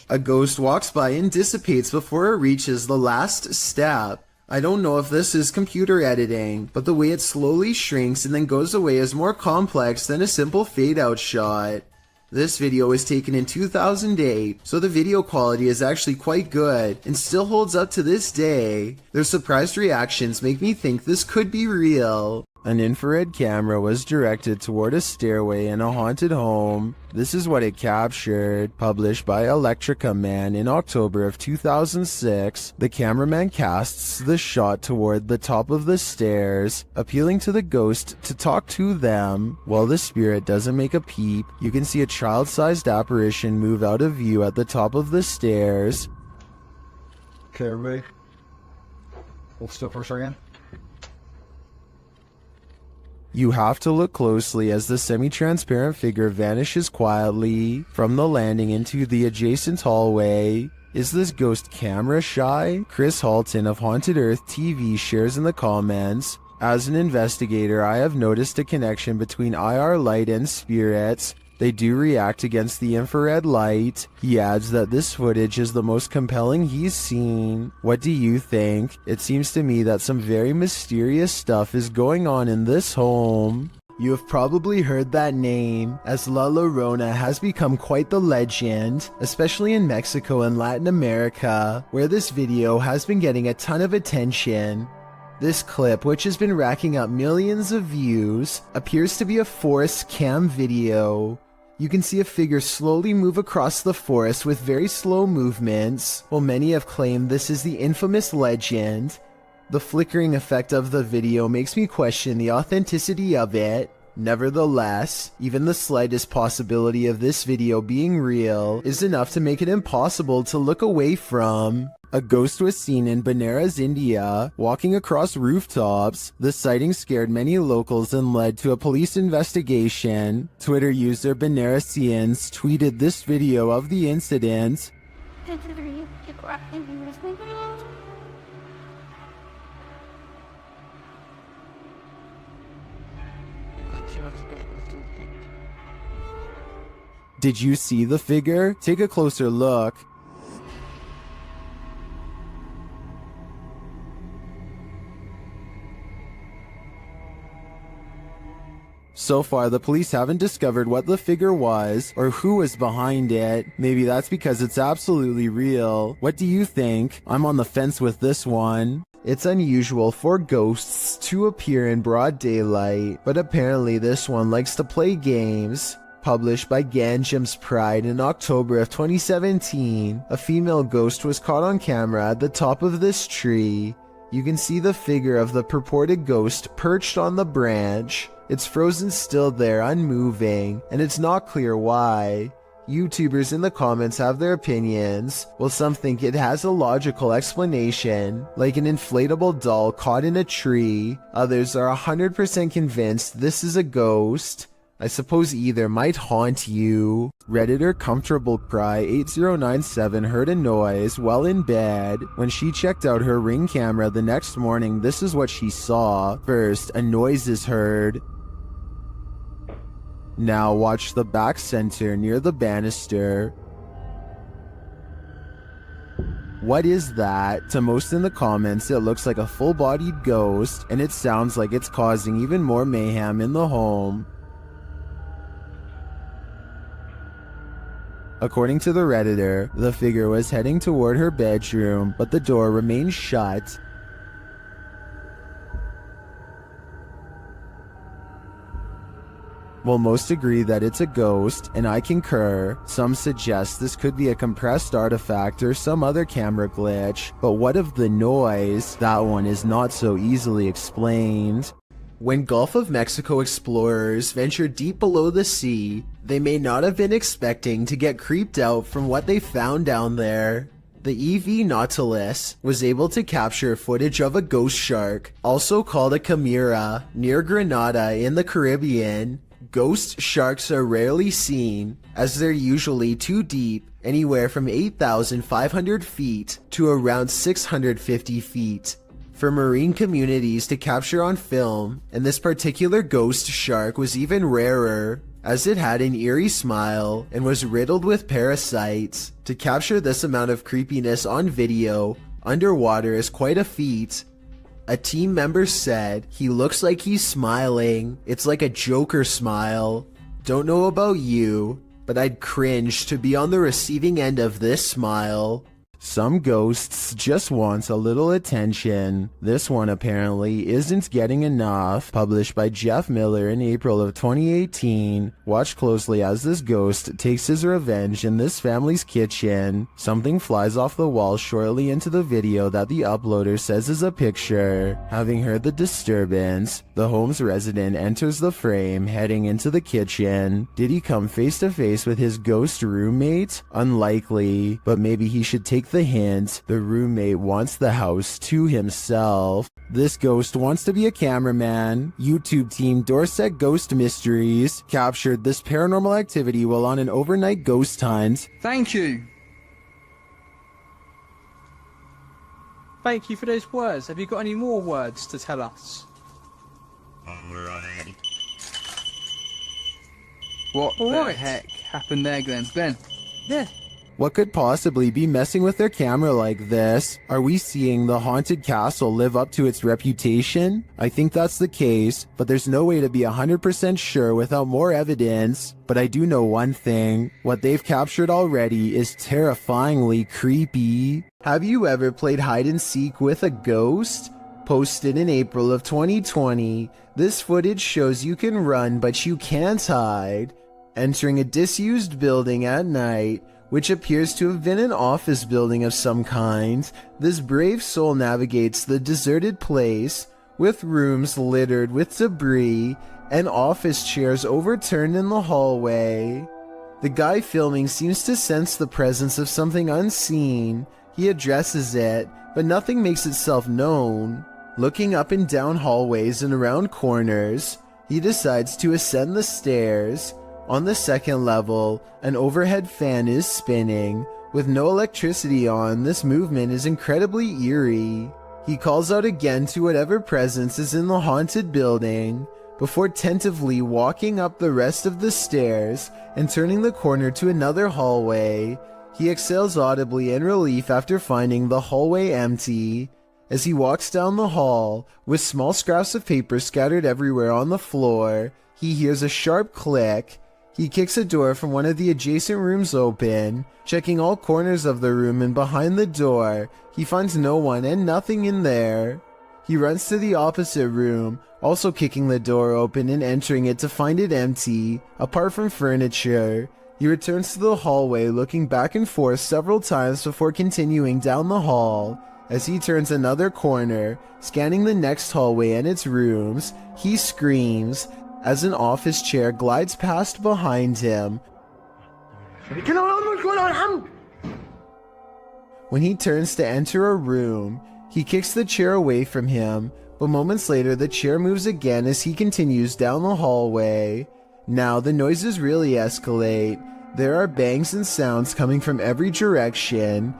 A ghost walks by and dissipates before it reaches the last step. I don't know if this is computer editing, but the way it slowly shrinks and then goes away is more complex than a simple fade-out shot. This video was taken in 2008, so the video quality is actually quite good and still holds up to this day. Their surprised reactions make me think this could be real. An infrared camera was directed toward a stairway in a haunted home. This is what it captured, published by Electrica Man in October of 2006. The cameraman casts the shot toward the top of the stairs, appealing to the ghost to talk to them. While the spirit doesn't make a peep, you can see a child-sized apparition move out of view at the top of the stairs. Okay, everybody. Hold still for a second. You have to look closely as the semi-transparent figure vanishes quietly from the landing into the adjacent hallway. Is this ghost camera shy? Chris Halton of Haunted Earth TV shares in the comments, as an investigator, I have noticed a connection between IR light and spirits. They do react against the infrared light. He adds that this footage is the most compelling he's seen. What do you think? It seems to me that some very mysterious stuff is going on in this home. You have probably heard that name, as La Llorona has become quite the legend, especially in Mexico and Latin America, where this video has been getting a ton of attention. This clip, which has been racking up millions of views, appears to be a forest cam video. You can see a figure slowly move across the forest with very slow movements, while many have claimed this is the infamous legend. The flickering effect of the video makes me question the authenticity of it. Nevertheless, even the slightest possibility of this video being real is enough to make it impossible to look away from. A ghost was seen in Benares, India, walking across rooftops. The sighting scared many locals and led to a police investigation. Twitter user Benaresians tweeted this video of the incident. Did you see the figure? Take a closer look. So far, the police haven't discovered what the figure was or who was behind it. Maybe that's because it's absolutely real. What do you think? I'm on the fence with this one. It's unusual for ghosts to appear in broad daylight, but apparently this one likes to play games. Published by Ganjam's Pride in October of 2017, a female ghost was caught on camera at the top of this tree. You can see the figure of the purported ghost perched on the branch. It's frozen still there, unmoving, and it's not clear why. YouTubers in the comments have their opinions, while some think it has a logical explanation, like an inflatable doll caught in a tree. Others are 100% convinced this is a ghost. I suppose either might haunt you. Redditor Comfortable Cry 8097 heard a noise while in bed. When she checked out her Ring camera the next morning, this is what she saw. First, a noise is heard. Now watch the back center near the banister. What is that? To most in the comments, it looks like a full-bodied ghost, and it sounds like it's causing even more mayhem in the home. According to the Redditor, the figure was heading toward her bedroom, but the door remained shut. While most agree that it's a ghost, and I concur, some suggest this could be a compressed artifact or some other camera glitch. But what of the noise? That one is not so easily explained. When Gulf of Mexico explorers ventured deep below the sea, they may not have been expecting to get creeped out from what they found down there. The EV Nautilus was able to capture footage of a ghost shark, also called a chimera, near Grenada in the Caribbean. Ghost sharks are rarely seen, as they're usually too deep, anywhere from 8,500 feet to around 650 feet. For marine communities to capture on film, and this particular ghost shark was even rarer, as it had an eerie smile and was riddled with parasites. To capture this amount of creepiness on video, underwater is quite a feat. A team member said, "He looks like he's smiling. It's like a Joker smile. Don't know about you, but I'd cringe to be on the receiving end of this smile." Some ghosts just want a little attention. This one apparently isn't getting enough. Published by Jeff Miller in April of 2018. Watch closely as this ghost takes his revenge in this family's kitchen. Something flies off the wall shortly into the video that the uploader says is a picture. Having heard the disturbance, the home's resident enters the frame, heading into the kitchen. Did he come face to face with his ghost roommate? Unlikely, but maybe he should take the hint. The roommate wants the house to himself. This ghost wants to be a cameraman. YouTube team Dorset Ghost Mysteries captured this paranormal activity while on an overnight ghost hunt. Thank you. Thank you for those words. Have you got any more words to tell us? What the heck happened there, Glenn? Glenn? Yeah. What could possibly be messing with their camera like this? Are we seeing the haunted castle live up to its reputation? I think that's the case, but there's no way to be 100% sure without more evidence. But I do know one thing. What they've captured already is terrifyingly creepy. Have you ever played hide and seek with a ghost? Posted in April of 2020, this footage shows you can run but you can't hide. Entering a disused building at night, which appears to have been an office building of some kind, this brave soul navigates the deserted place, with rooms littered with debris and office chairs overturned in the hallway. The guy filming seems to sense the presence of something unseen. He addresses it, but nothing makes itself known. Looking up and down hallways and around corners, he decides to ascend the stairs. On the second level, an overhead fan is spinning. With no electricity on, this movement is incredibly eerie. He calls out again to whatever presence is in the haunted building, before tentatively walking up the rest of the stairs and turning the corner to another hallway. He exhales audibly in relief after finding the hallway empty. As he walks down the hall, with small scraps of paper scattered everywhere on the floor, he hears a sharp click. He kicks a door from one of the adjacent rooms open. Checking all corners of the room and behind the door, he finds no one and nothing in there. He runs to the opposite room, also kicking the door open and entering it to find it empty, apart from furniture. He returns to the hallway, looking back and forth several times before continuing down the hall. As he turns another corner, scanning the next hallway and its rooms, he screams as an office chair glides past behind him. When he turns to enter a room, he kicks the chair away from him, but moments later the chair moves again as he continues down the hallway. Now the noises really escalate. There are bangs and sounds coming from every direction.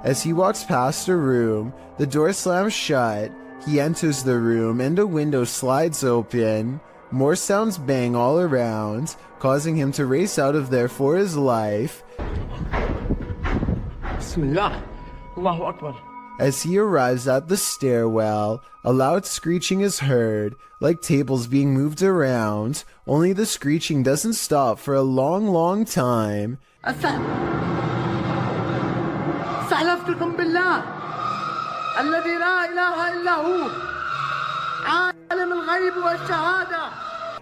As he walks past a room, the door slams shut. He enters the room and a window slides open. More sounds bang all around, causing him to race out of there for his life. Bismillah. Allahu Akbar. As he arrives at the stairwell, a loud screeching is heard, like tables being moved around, only the screeching doesn't stop for a long time. استحلفتكم بالله الذي لا إله إلا هو عالم الغيب والشهادة.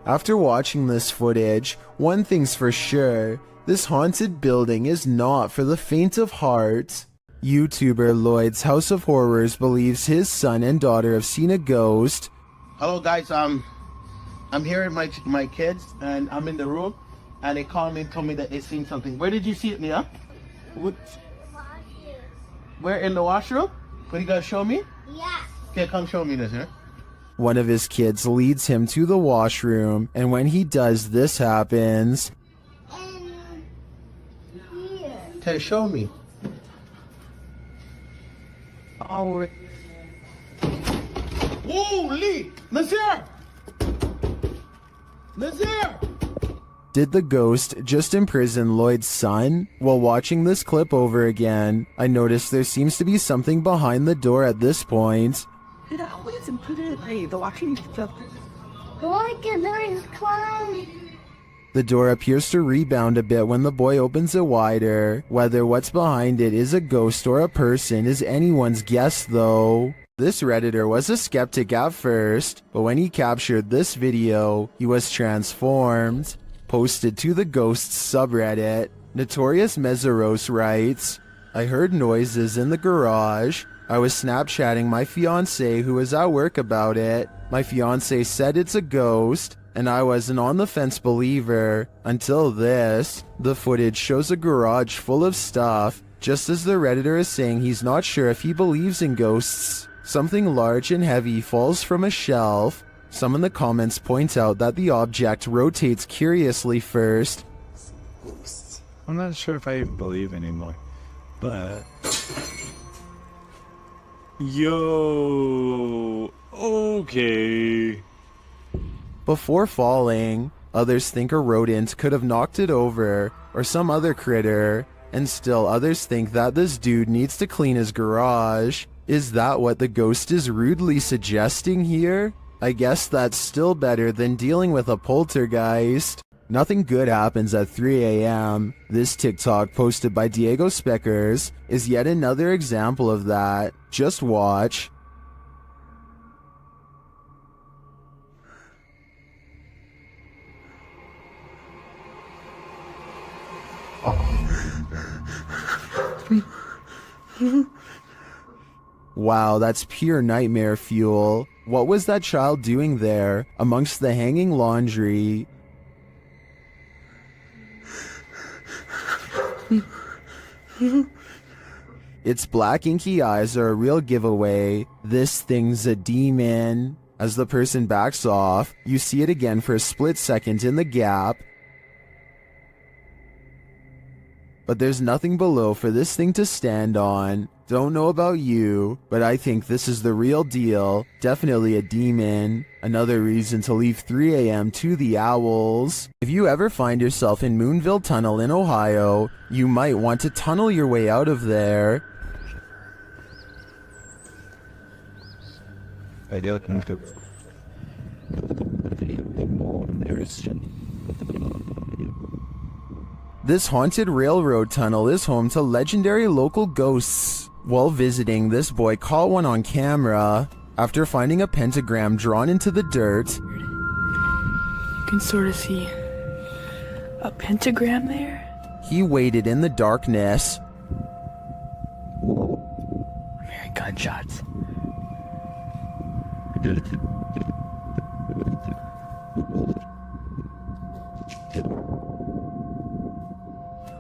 After watching this footage, one thing's for sure, this haunted building is not for the faint of heart. YouTuber Lloyd's House of Horrors believes his son and daughter have seen a ghost. Hello guys, I'm here with my kids and I'm in the room and they called me and told me that they seen something. Where did you see it, Nia? What? Where, in the washroom? What, you gotta show me? Yeah. Okay, come show me this, huh? One of his kids leads him to the washroom, and when he does, this happens. Okay, show me. Oh. Holy! Nazir! Nazir! Did the ghost just imprison Lloyd's son? While watching this clip over again, I noticed there seems to be something behind the door at this point. Look at there's clown. The door appears to rebound a bit when the boy opens it wider. Whether what's behind it is a ghost or a person is anyone's guess though. This Redditor was a skeptic at first, but when he captured this video, he was transformed. Posted to the Ghosts subreddit, Notorious Meseros writes, I heard noises in the garage. I was Snapchatting my fiancé who was at work about it. My fiancé said it's a ghost, and I was an on-the-fence believer until this. The footage shows a garage full of stuff, just as the Redditor is saying he's not sure if he believes in ghosts. Something large and heavy falls from a shelf. Some in the comments point out that the object rotates curiously first. I'm not sure if I believe anymore, but... Yo... Okay... Before falling, others think a rodent could have knocked it over, or some other critter, and still others think that this dude needs to clean his garage. Is that what the ghost is rudely suggesting here? I guess that's still better than dealing with a poltergeist. Nothing good happens at 3 a.m. This TikTok posted by Diego Speckers is yet another example of that. Just watch. Wow, that's pure nightmare fuel. What was that child doing there, amongst the hanging laundry? Its black inky eyes are a real giveaway. This thing's a demon. As the person backs off, you see it again for a split second in the gap. But there's nothing below for this thing to stand on. Don't know about you, but I think this is the real deal. Definitely a demon. Another reason to leave 3 a.m. to the owls. If you ever find yourself in Moonville Tunnel in Ohio, you might want to tunnel your way out of there. I don't think This haunted railroad tunnel is home to legendary local ghosts. While visiting, this boy caught one on camera. After finding a pentagram drawn into the dirt, You can sort of see a pentagram there. he waited in the darkness. I'm hearing gunshots.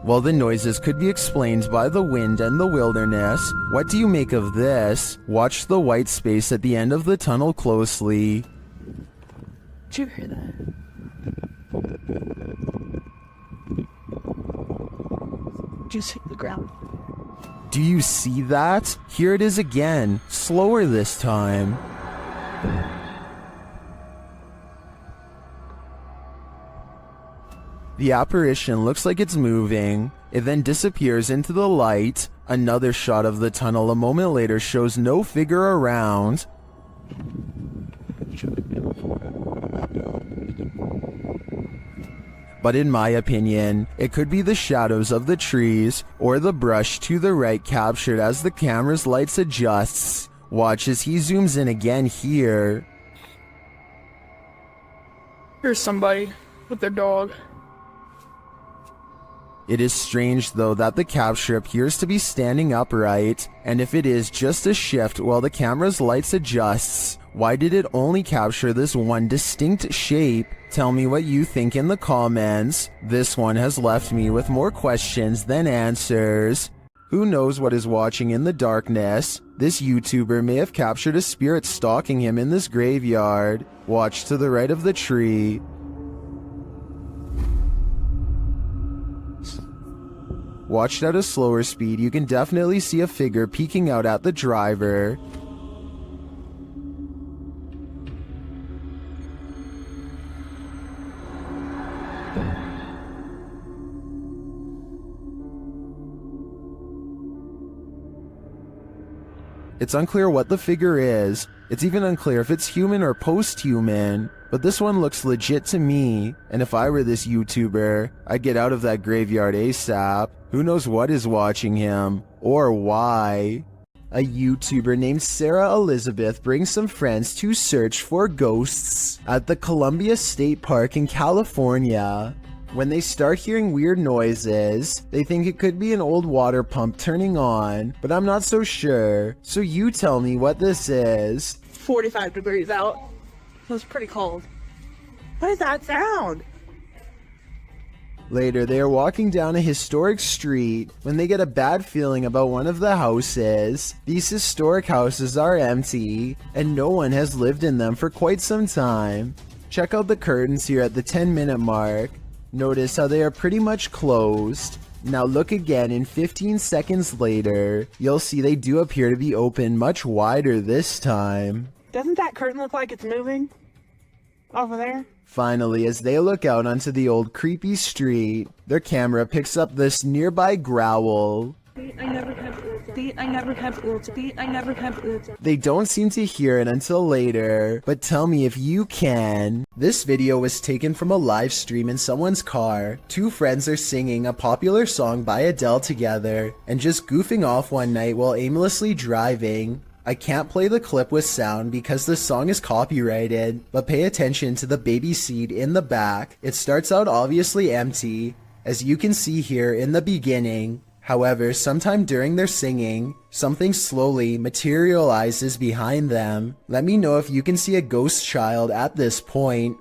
While the noises could be explained by the wind and the wilderness, what do you make of this? Watch the white space at the end of the tunnel closely. Did you hear that? Just hit the ground. Do you see that? Here it is again, slower this time. The apparition looks like it's moving. It then disappears into the light. Another shot of the tunnel a moment later shows no figure around. But in my opinion, it could be the shadows of the trees or the brush to the right captured as the camera's lights adjusts. Watch as he zooms in again here. Here's somebody with their dog. It is strange though that the capture appears to be standing upright, and if it is just a shift while the camera's lights adjusts, why did it only capture this one distinct shape? Tell me what you think in the comments. This one has left me with more questions than answers. Who knows what is watching in the darkness? This YouTuber may have captured a spirit stalking him in this graveyard. Watch to the right of the tree. Watched at a slower speed, you can definitely see a figure peeking out at the driver. It's unclear what the figure is. It's even unclear if it's human or post-human, but this one looks legit to me, and if I were this YouTuber, I'd get out of that graveyard ASAP. Who knows what is watching him, or why? A YouTuber named Sarah Elizabeth brings some friends to search for ghosts at the Columbia State Park in California. When they start hearing weird noises, they think it could be an old water pump turning on, but I'm not so sure. So you tell me what this is. 45 degrees out. So it's pretty cold. What is that sound? Later, they are walking down a historic street when they get a bad feeling about one of the houses. These historic houses are empty, and no one has lived in them for quite some time. Check out the curtains here at the 10-minute mark. Notice how they are pretty much closed. Now look again and 15 seconds later, you'll see they do appear to be open much wider this time. Doesn't that curtain look like it's moving? Over there? Finally, as they look out onto the old creepy street, their camera picks up this nearby growl. They don't seem to hear it until later, but tell me if you can. This video was taken from a live stream in someone's car. Two friends are singing a popular song by Adele together and just goofing off one night while aimlessly driving. I can't play the clip with sound because the song is copyrighted, but pay attention to the baby seat in the back. It starts out obviously empty, as you can see here in the beginning. However, sometime during their singing, something slowly materializes behind them. Let me know if you can see a ghost child at this point.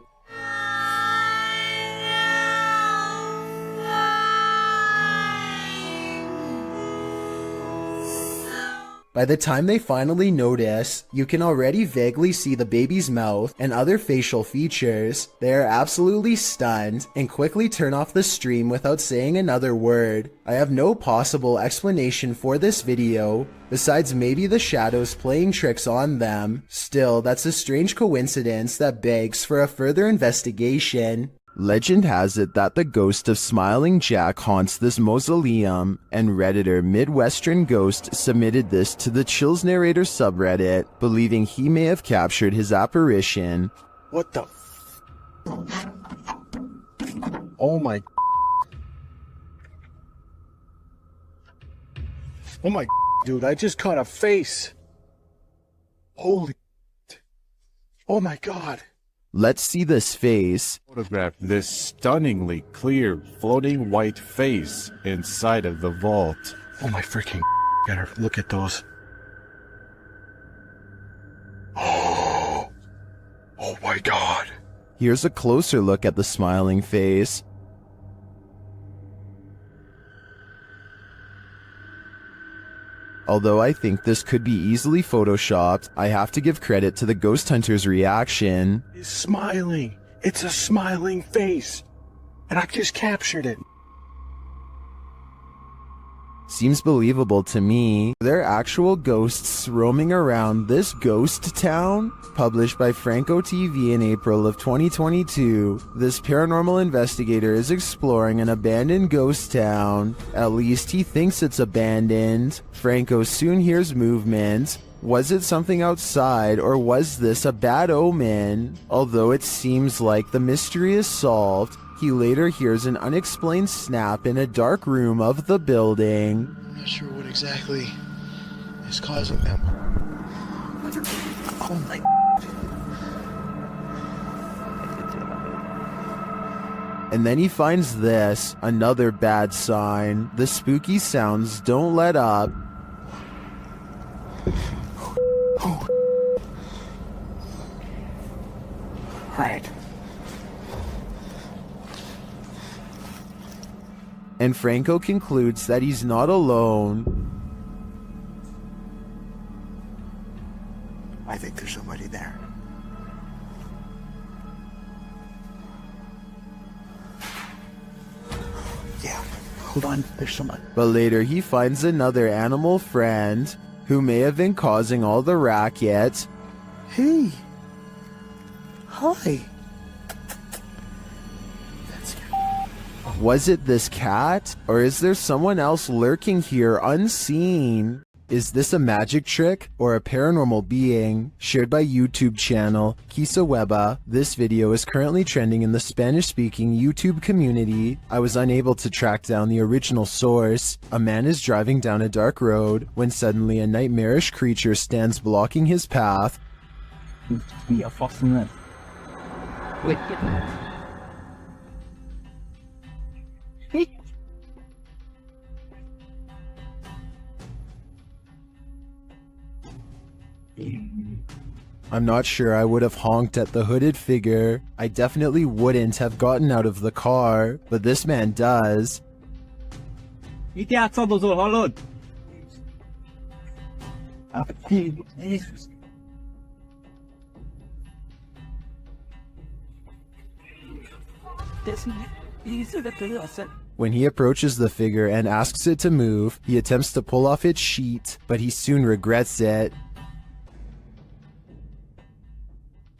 By the time they finally notice, you can already vaguely see the baby's mouth and other facial features. They are absolutely stunned and quickly turn off the stream without saying another word. I have no possible explanation for this video, besides maybe the shadows playing tricks on them. Still, that's a strange coincidence that begs for a further investigation. Legend has it that the ghost of Smiling Jack haunts this mausoleum, and Redditor Midwestern Ghost submitted this to the Chills Narrator subreddit, believing he may have captured his apparition. What the Oh my Oh my dude, I just caught a face. Holy Oh my god. Let's see this face. Photograph this stunningly clear floating white face inside of the vault. Oh my freaking gotta look at those. Oh my god. Here's a closer look at the smiling face. Although I think this could be easily photoshopped, I have to give credit to the ghost hunter's reaction. It's smiling. It's a smiling face. And I just captured it. Seems believable to me. There are actual ghosts roaming around this ghost town? Published by Franco TV in April of 2022, this paranormal investigator is exploring an abandoned ghost town. At least he thinks it's abandoned. Franco soon hears movement. Was it something outside, or was this a bad omen? Although it seems like the mystery is solved, he later hears an unexplained snap in a dark room of the building. I'm not sure what exactly is causing them. Oh my... And then he finds this, another bad sign. The spooky sounds don't let up. Right. And Franco concludes that he's not alone. I think there's somebody there. Yeah, hold on, there's someone. But later he finds another animal friend who may have been causing all the racket. Hey. Hi. Was it this cat? Or is there someone else lurking here unseen? Is this a magic trick or a paranormal being? Shared by YouTube channel Kisaweba, this video is currently trending in the Spanish-speaking YouTube community. I was unable to track down the original source. A man is driving down a dark road when suddenly a nightmarish creature stands blocking his path. Be a fucking Wait, I'm not sure I would have honked at the hooded figure. I definitely wouldn't have gotten out of the car, but this man does. When he approaches the figure and asks it to move, he attempts to pull off its sheet, but he soon regrets it.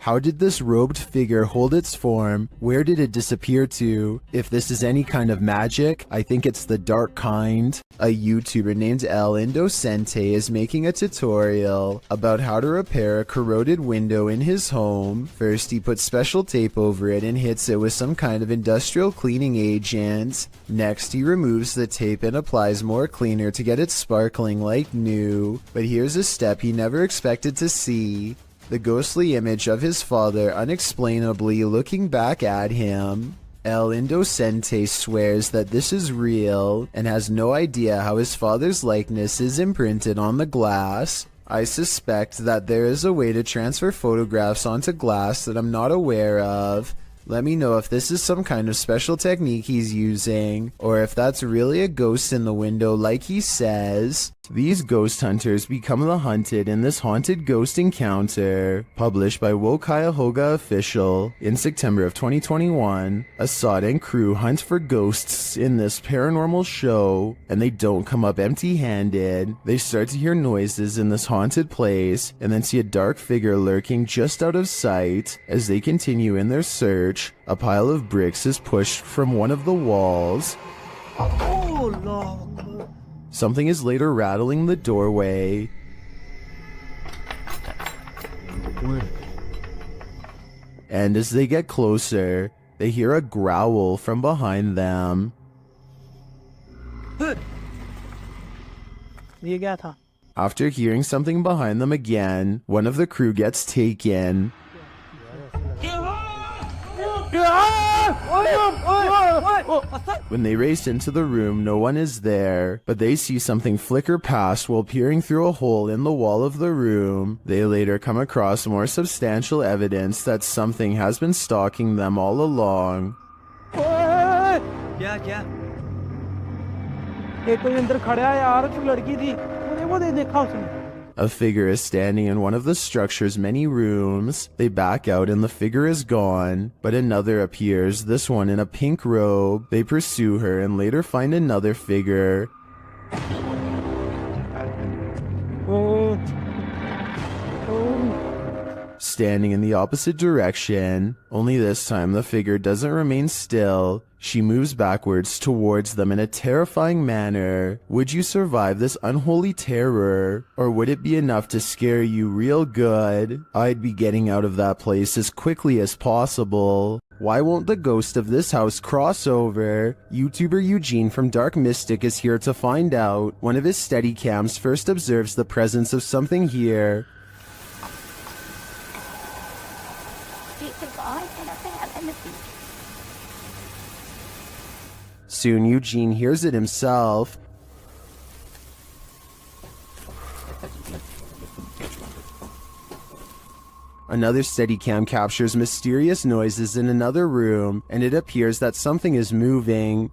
How did this robed figure hold its form? Where did it disappear to? If this is any kind of magic, I think it's the dark kind. A YouTuber named El Indocente is making a tutorial about how to repair a corroded window in his home. First, he puts special tape over it and hits it with some kind of industrial cleaning agent. Next, he removes the tape and applies more cleaner to get it sparkling like new. But here's a step he never expected to see. The ghostly image of his father unexplainably looking back at him. El Indocente swears that this is real and has no idea how his father's likeness is imprinted on the glass. I suspect that there is a way to transfer photographs onto glass that I'm not aware of. Let me know if this is some kind of special technique he's using, or if that's really a ghost in the window like he says. These ghost hunters become the hunted in this haunted ghost encounter. Published by Cuyahoga Official in September of 2021, Assad and crew hunt for ghosts in this paranormal show, and they don't come up empty-handed. They start to hear noises in this haunted place, and then see a dark figure lurking just out of sight. As they continue in their search, a pile of bricks is pushed from one of the walls. Oh, Lord. Something is later rattling the doorway. And as they get closer, they hear a growl from behind them. After hearing something behind them again, one of the crew gets taken. When they race into the room, no one is there, but they see something flicker past while peering through a hole in the wall of the room. They later come across more substantial evidence that something has been stalking them all along. A figure is standing in one of the structure's many rooms. They back out and the figure is gone, but another appears, this one in a pink robe. They pursue her and later find another figure. Standing in the opposite direction, only this time the figure doesn't remain still. She moves backwards towards them in a terrifying manner. Would you survive this unholy terror? Or would it be enough to scare you real good? I'd be getting out of that place as quickly as possible. Why won't the ghost of this house cross over? YouTuber Eugene from Dark Mystic is here to find out. One of his Steadicams first observes the presence of something here. Soon Eugene hears it himself. Another Steadicam captures mysterious noises in another room, and it appears that something is moving.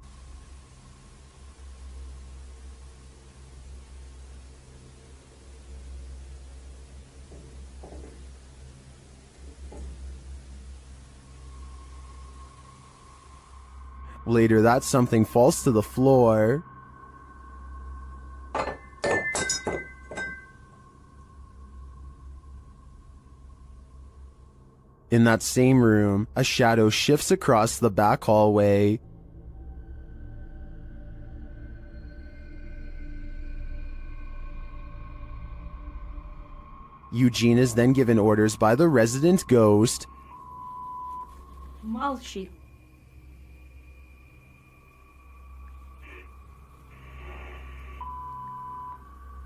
Later, that something falls to the floor. In that same room, a shadow shifts across the back hallway. Eugene is then given orders by the resident ghost Malshi.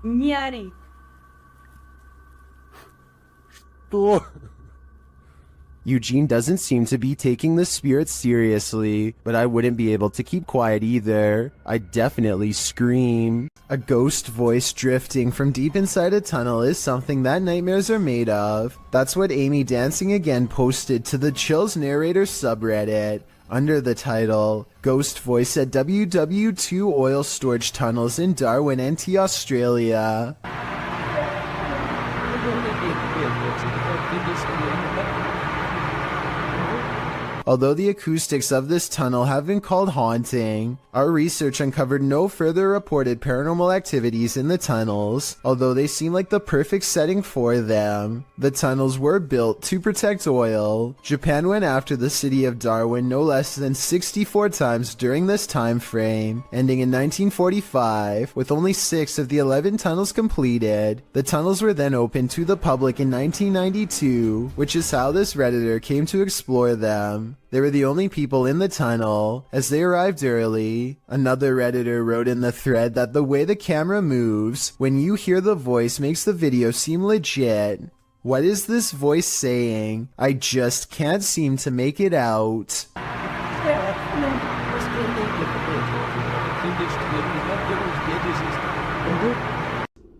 Nyari. Eugene doesn't seem to be taking the spirit seriously, but I wouldn't be able to keep quiet either. I'd definitely scream. A ghost voice drifting from deep inside a tunnel is something that nightmares are made of. That's what Amy Dancing Again posted to the Chills Narrator subreddit under the title, Ghost Voice at WW2 Oil Storage Tunnels in Darwin, NT, Australia. Although the acoustics of this tunnel have been called haunting, our research uncovered no further reported paranormal activities in the tunnels, although they seem like the perfect setting for them. The tunnels were built to protect oil. Japan went after the city of Darwin no less than 64 times during this time frame, ending in 1945, with only 6 of the 11 tunnels completed. The tunnels were then opened to the public in 1992, which is how this Redditor came to explore them. They were the only people in the tunnel, as they arrived early. Another Redditor wrote in the thread that the way the camera moves when you hear the voice makes the video seem legit. What is this voice saying? I just can't seem to make it out.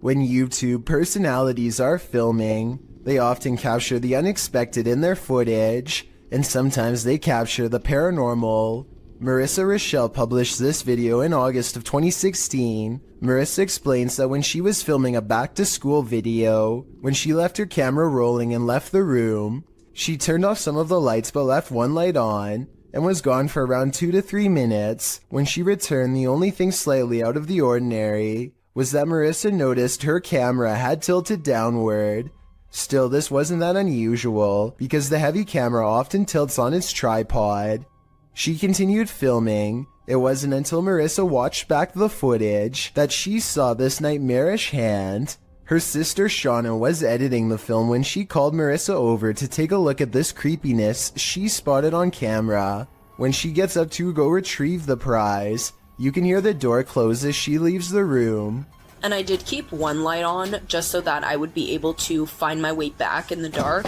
When YouTube personalities are filming, they often capture the unexpected in their footage, and sometimes they capture the paranormal. Marissa Rochelle published this video in August of 2016. Marissa explains that when she was filming a back-to-school video, when she left her camera rolling and left the room, she turned off some of the lights but left one light on, and was gone for around 2 to 3 minutes. When she returned, the only thing slightly out of the ordinary was that Marissa noticed her camera had tilted downward. Still, this wasn't that unusual, because the heavy camera often tilts on its tripod. She continued filming. It wasn't until Marissa watched back the footage that she saw this nightmarish hand. Her sister Shauna was editing the film when she called Marissa over to take a look at this creepiness she spotted on camera. When she gets up to go retrieve the prize, you can hear the door close as she leaves the room. And I did keep one light on just so that I would be able to find my way back in the dark.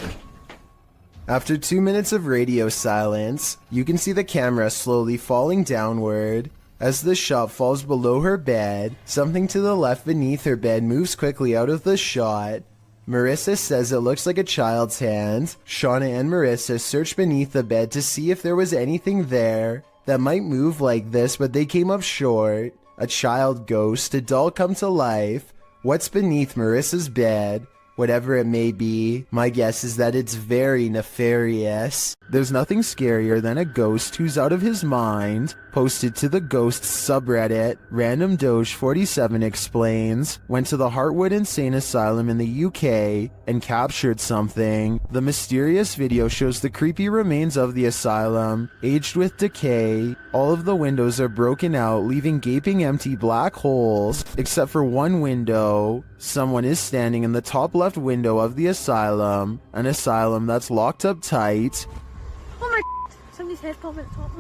After 2 minutes of radio silence, you can see the camera slowly falling downward. As the shot falls below her bed, something to the left beneath her bed moves quickly out of the shot. Marissa says it looks like a child's hand. Shauna and Marissa searched beneath the bed to see if there was anything there that might move like this, but they came up short. A child ghost, a doll come to life. What's beneath Marissa's bed? Whatever it may be, my guess is that it's very nefarious. There's nothing scarier than a ghost who's out of his mind. Posted to the Ghosts subreddit, Random Doge 47 explains, went to the Heartwood Insane Asylum in the UK and captured something. The mysterious video shows the creepy remains of the asylum, aged with decay. All of the windows are broken out, leaving gaping empty black holes, except for one window. Someone is standing in the top left window of the asylum, an asylum that's locked up tight. Oh my, somebody's head popped at the top.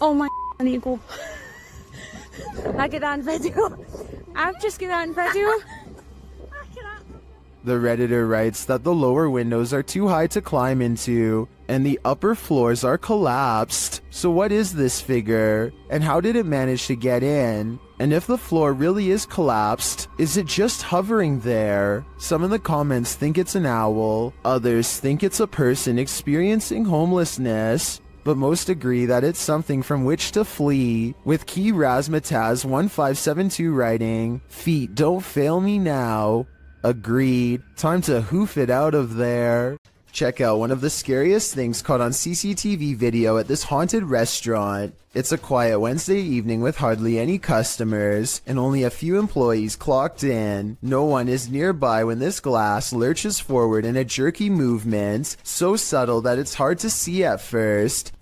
Oh my, I need to go. I get that in video. I've just got that in video. The Redditor writes that the lower windows are too high to climb into, and the upper floors are collapsed. So what is this figure? And how did it manage to get in? And if the floor really is collapsed, is it just hovering there? Some in the comments think it's an owl, others think it's a person experiencing homelessness, but most agree that it's something from which to flee, with Key Razmataz 1572 writing, "Feet don't fail me now." Agreed. Time to hoof it out of there. Check out one of the scariest things caught on CCTV video at this haunted restaurant. It's a quiet Wednesday evening with hardly any customers, and only a few employees clocked in. No one is nearby when this glass lurches forward in a jerky movement, so subtle that it's hard to see at first.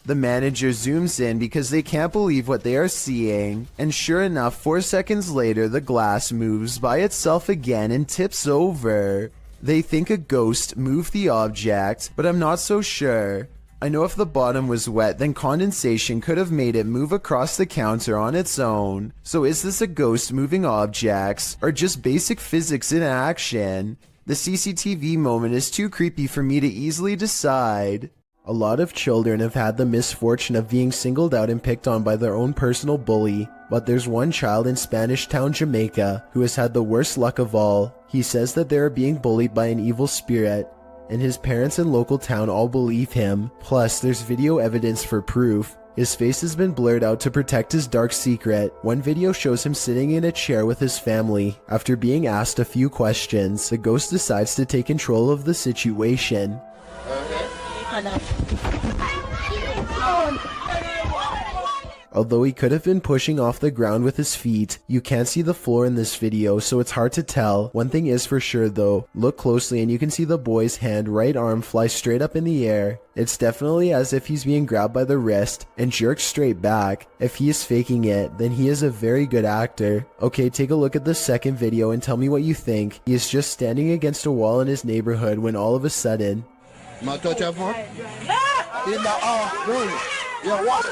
The manager zooms in because they can't believe what they are seeing, and sure enough, 4 seconds later the glass moves by itself again and tips over. They think a ghost moved the object, but I'm not so sure. I know if the bottom was wet, then condensation could have made it move across the counter on its own. So is this a ghost moving objects, or just basic physics in action? The CCTV moment is too creepy for me to easily decide. A lot of children have had the misfortune of being singled out and picked on by their own personal bully, but there's one child in Spanish Town, Jamaica, who has had the worst luck of all. He says that they are being bullied by an evil spirit, and his parents and local town all believe him. Plus, there's video evidence for proof. His face has been blurred out to protect his dark secret. One video shows him sitting in a chair with his family. After being asked a few questions, the ghost decides to take control of the situation. Although he could have been pushing off the ground with his feet, you can't see the floor in this video, so it's hard to tell. One thing is for sure though, look closely and you can see the boy's right arm fly straight up in the air. It's definitely as if he's being grabbed by the wrist and jerked straight back. If he is faking it, then he is a very good actor. Okay, take a look at the second video and tell me what you think. He is just standing against a wall in his neighborhood when all of a sudden... My touch that phone? In the room. Yeah, what?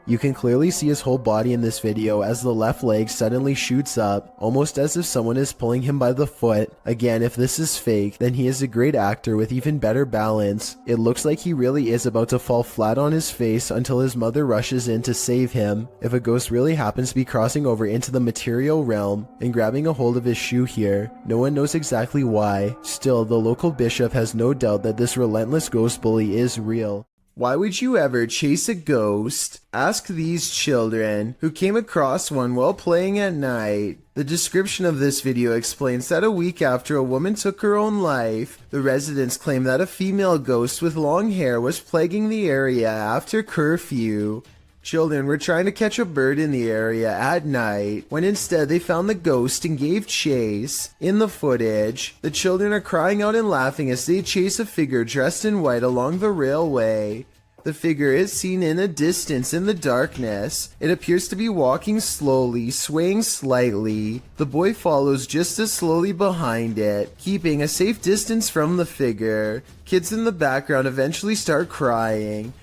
You can clearly see his whole body in this video as the left leg suddenly shoots up, almost as if someone is pulling him by the foot. Again, if this is fake, then he is a great actor with even better balance. It looks like he really is about to fall flat on his face until his mother rushes in to save him. If a ghost really happens to be crossing over into the material realm and grabbing a hold of his shoe here, no one knows exactly why. Still, the local bishop has no doubt that this relentless ghost bully is real. Why would you ever chase a ghost? Ask these children who came across one while playing at night. The description of this video explains that a week after a woman took her own life, the residents claim that a female ghost with long hair was plaguing the area after curfew. Children were trying to catch a bird in the area at night, when instead they found the ghost and gave chase. In the footage, the children are crying out and laughing as they chase a figure dressed in white along the railway. The figure is seen in a distance in the darkness. It appears to be walking slowly, swaying slightly. The boy follows just as slowly behind it, keeping a safe distance from the figure. Kids in the background eventually start crying.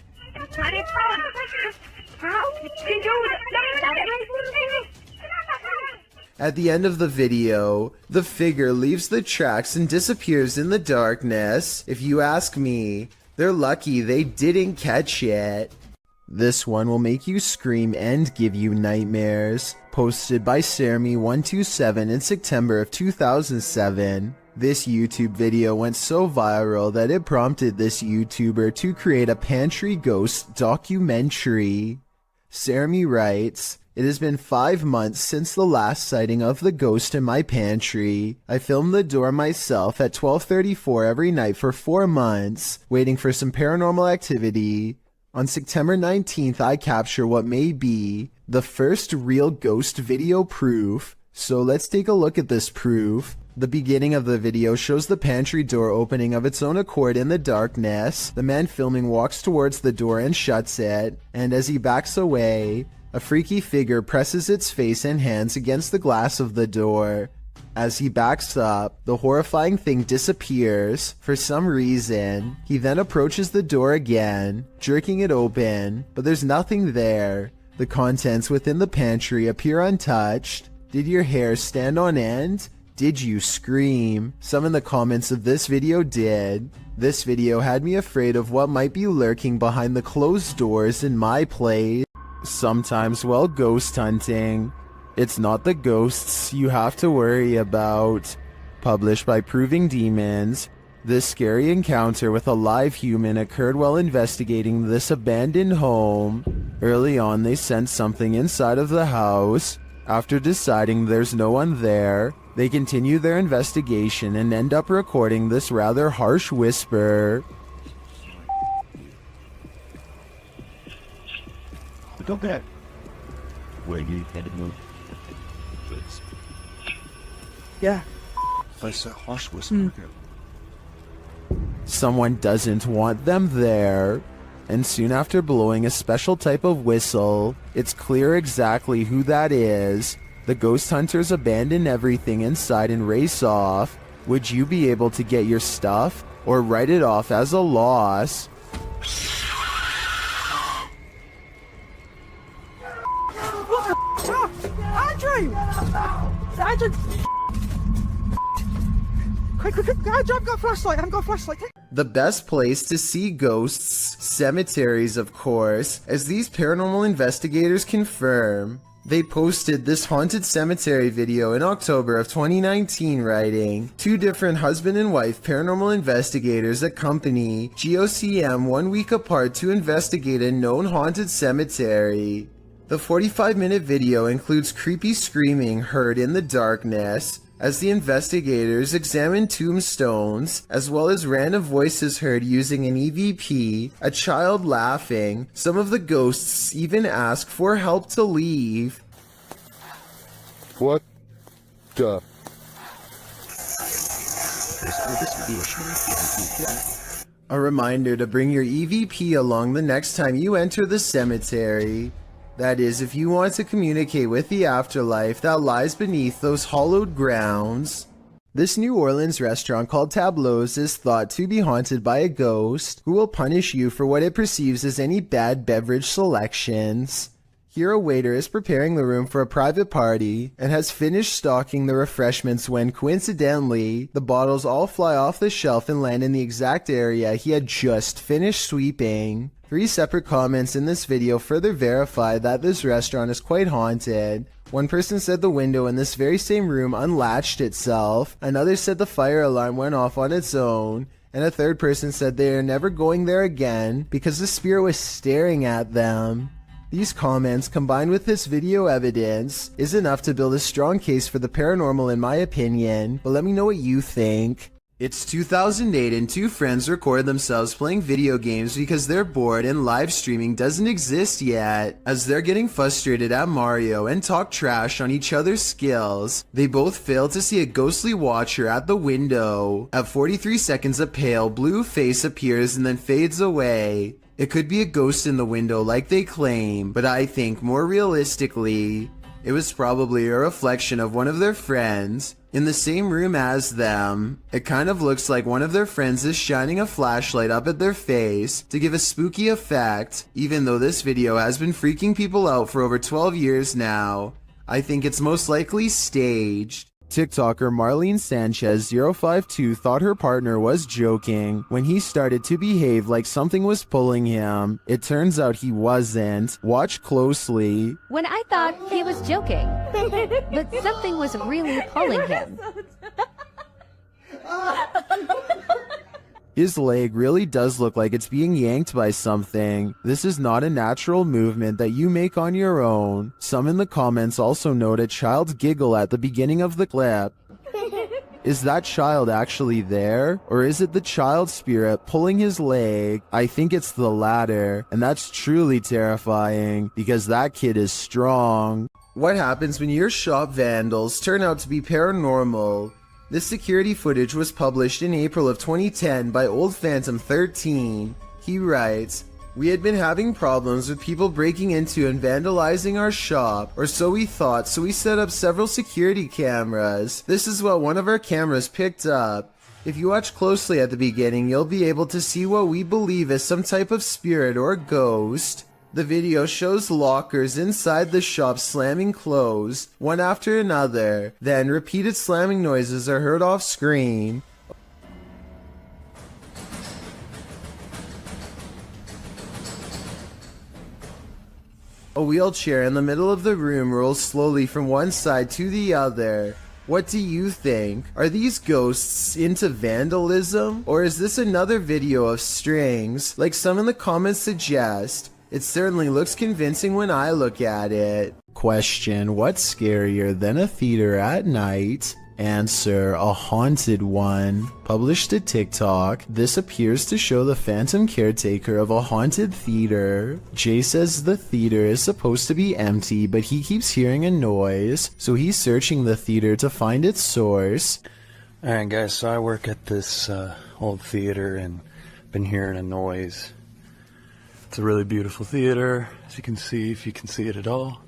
At the end of the video, the figure leaves the tracks and disappears in the darkness. If you ask me, they're lucky they didn't catch it. This one will make you scream and give you nightmares. Posted by Sarmy127 in September of 2007. This YouTube video went so viral that it prompted this YouTuber to create a pantry ghost documentary. Sarmy writes, "It has been 5 months since the last sighting of the ghost in my pantry. I filmed the door myself at 12:34 every night for 4 months, waiting for some paranormal activity. On September 19th, I capture what may be the first real ghost video proof. So let's take a look at this proof. The beginning of the video shows the pantry door opening of its own accord in the darkness. The man filming walks towards the door and shuts it, and as he backs away, a freaky figure presses its face and hands against the glass of the door. As he backs up, the horrifying thing disappears for some reason. He then approaches the door again, jerking it open, but there's nothing there. The contents within the pantry appear untouched. Did your hair stand on end? Did you scream? Some in the comments of this video did. This video had me afraid of what might be lurking behind the closed doors in my place. Sometimes while ghost hunting, it's not the ghosts you have to worry about." Published by Proving Demons. This scary encounter with a live human occurred while investigating this abandoned home. Early on, they sensed something inside of the house. After deciding there's no one there, they continue their investigation and end up recording this rather harsh whisper. Don't get. Where you headed, move? Yeah. That's a harsh whisper. someone doesn't want them there. And soon after blowing a special type of whistle, it's clear exactly who that is. The ghost hunters abandon everything inside and race off. Would you be able to get your stuff or write it off as a loss? Andrew! Andrew! Quick, Andrew, I've got a flashlight, The best place to see ghosts, cemeteries of course, as these paranormal investigators confirm. They posted this haunted cemetery video in October of 2019 writing, 2 different husband and wife paranormal investigators accompany GOCM 1 week apart to investigate a known haunted cemetery. The 45-minute video includes creepy screaming heard in the darkness as the investigators examine tombstones, as well as random voices heard using an EVP, a child laughing. Some of the ghosts even ask for help to leave. What the? A reminder to bring your EVP along the next time you enter the cemetery. That is, if you want to communicate with the afterlife that lies beneath those hallowed grounds. This New Orleans restaurant called Tableau's is thought to be haunted by a ghost who will punish you for what it perceives as any bad beverage selections. Here a waiter is preparing the room for a private party and has finished stocking the refreshments when, coincidentally, the bottles all fly off the shelf and land in the exact area he had just finished sweeping. 3 separate comments in this video further verify that this restaurant is quite haunted. One person said the window in this very same room unlatched itself, another said the fire alarm went off on its own, and a third person said they are never going there again because the spirit was staring at them. These comments, combined with this video evidence, is enough to build a strong case for the paranormal in my opinion, but let me know what you think. It's 2008 and 2 friends record themselves playing video games because they're bored and live streaming doesn't exist yet. As they're getting frustrated at Mario and talk trash on each other's skills, they both fail to see a ghostly watcher at the window. At 43 seconds, a pale blue face appears and then fades away. It could be a ghost in the window like they claim, but I think more realistically, it was probably a reflection of one of their friends in the same room as them. It kind of looks like one of their friends is shining a flashlight up at their face to give a spooky effect, even though this video has been freaking people out for over 12 years now. I think it's most likely staged. TikToker Marlene Sanchez 052 thought her partner was joking when he started to behave like something was pulling him. It turns out he wasn't. Watch closely. When I thought he was joking, but something was really pulling him. His leg really does look like it's being yanked by something. This is not a natural movement that you make on your own. Some in the comments also note a child's giggle at the beginning of the clip. Is that child actually there? Or is it the child spirit pulling his leg? I think it's the latter, and that's truly terrifying because that kid is strong. What happens when your shop vandals turn out to be paranormal? This security footage was published in April of 2010 by Old Phantom 13. He writes, "We had been having problems with people breaking into and vandalizing our shop, or so we thought, so we set up several security cameras. This is what one of our cameras picked up. If you watch closely at the beginning, you'll be able to see what we believe is some type of spirit or ghost." The video shows lockers inside the shop slamming closed, one after another. Then repeated slamming noises are heard off screen. A wheelchair in the middle of the room rolls slowly from one side to the other. What do you think? Are these ghosts into vandalism? Or is this another video of strings, like some in the comments suggest? It certainly looks convincing when I look at it. Question: what's scarier than a theater at night? Answer: a haunted one. Published to TikTok, this appears to show the phantom caretaker of a haunted theater. Jay says the theater is supposed to be empty, but he keeps hearing a noise, so he's searching the theater to find its source. Alright guys, so I work at this old theater and been hearing a noise. It's a really beautiful theater, as you can see, if you can see it at all.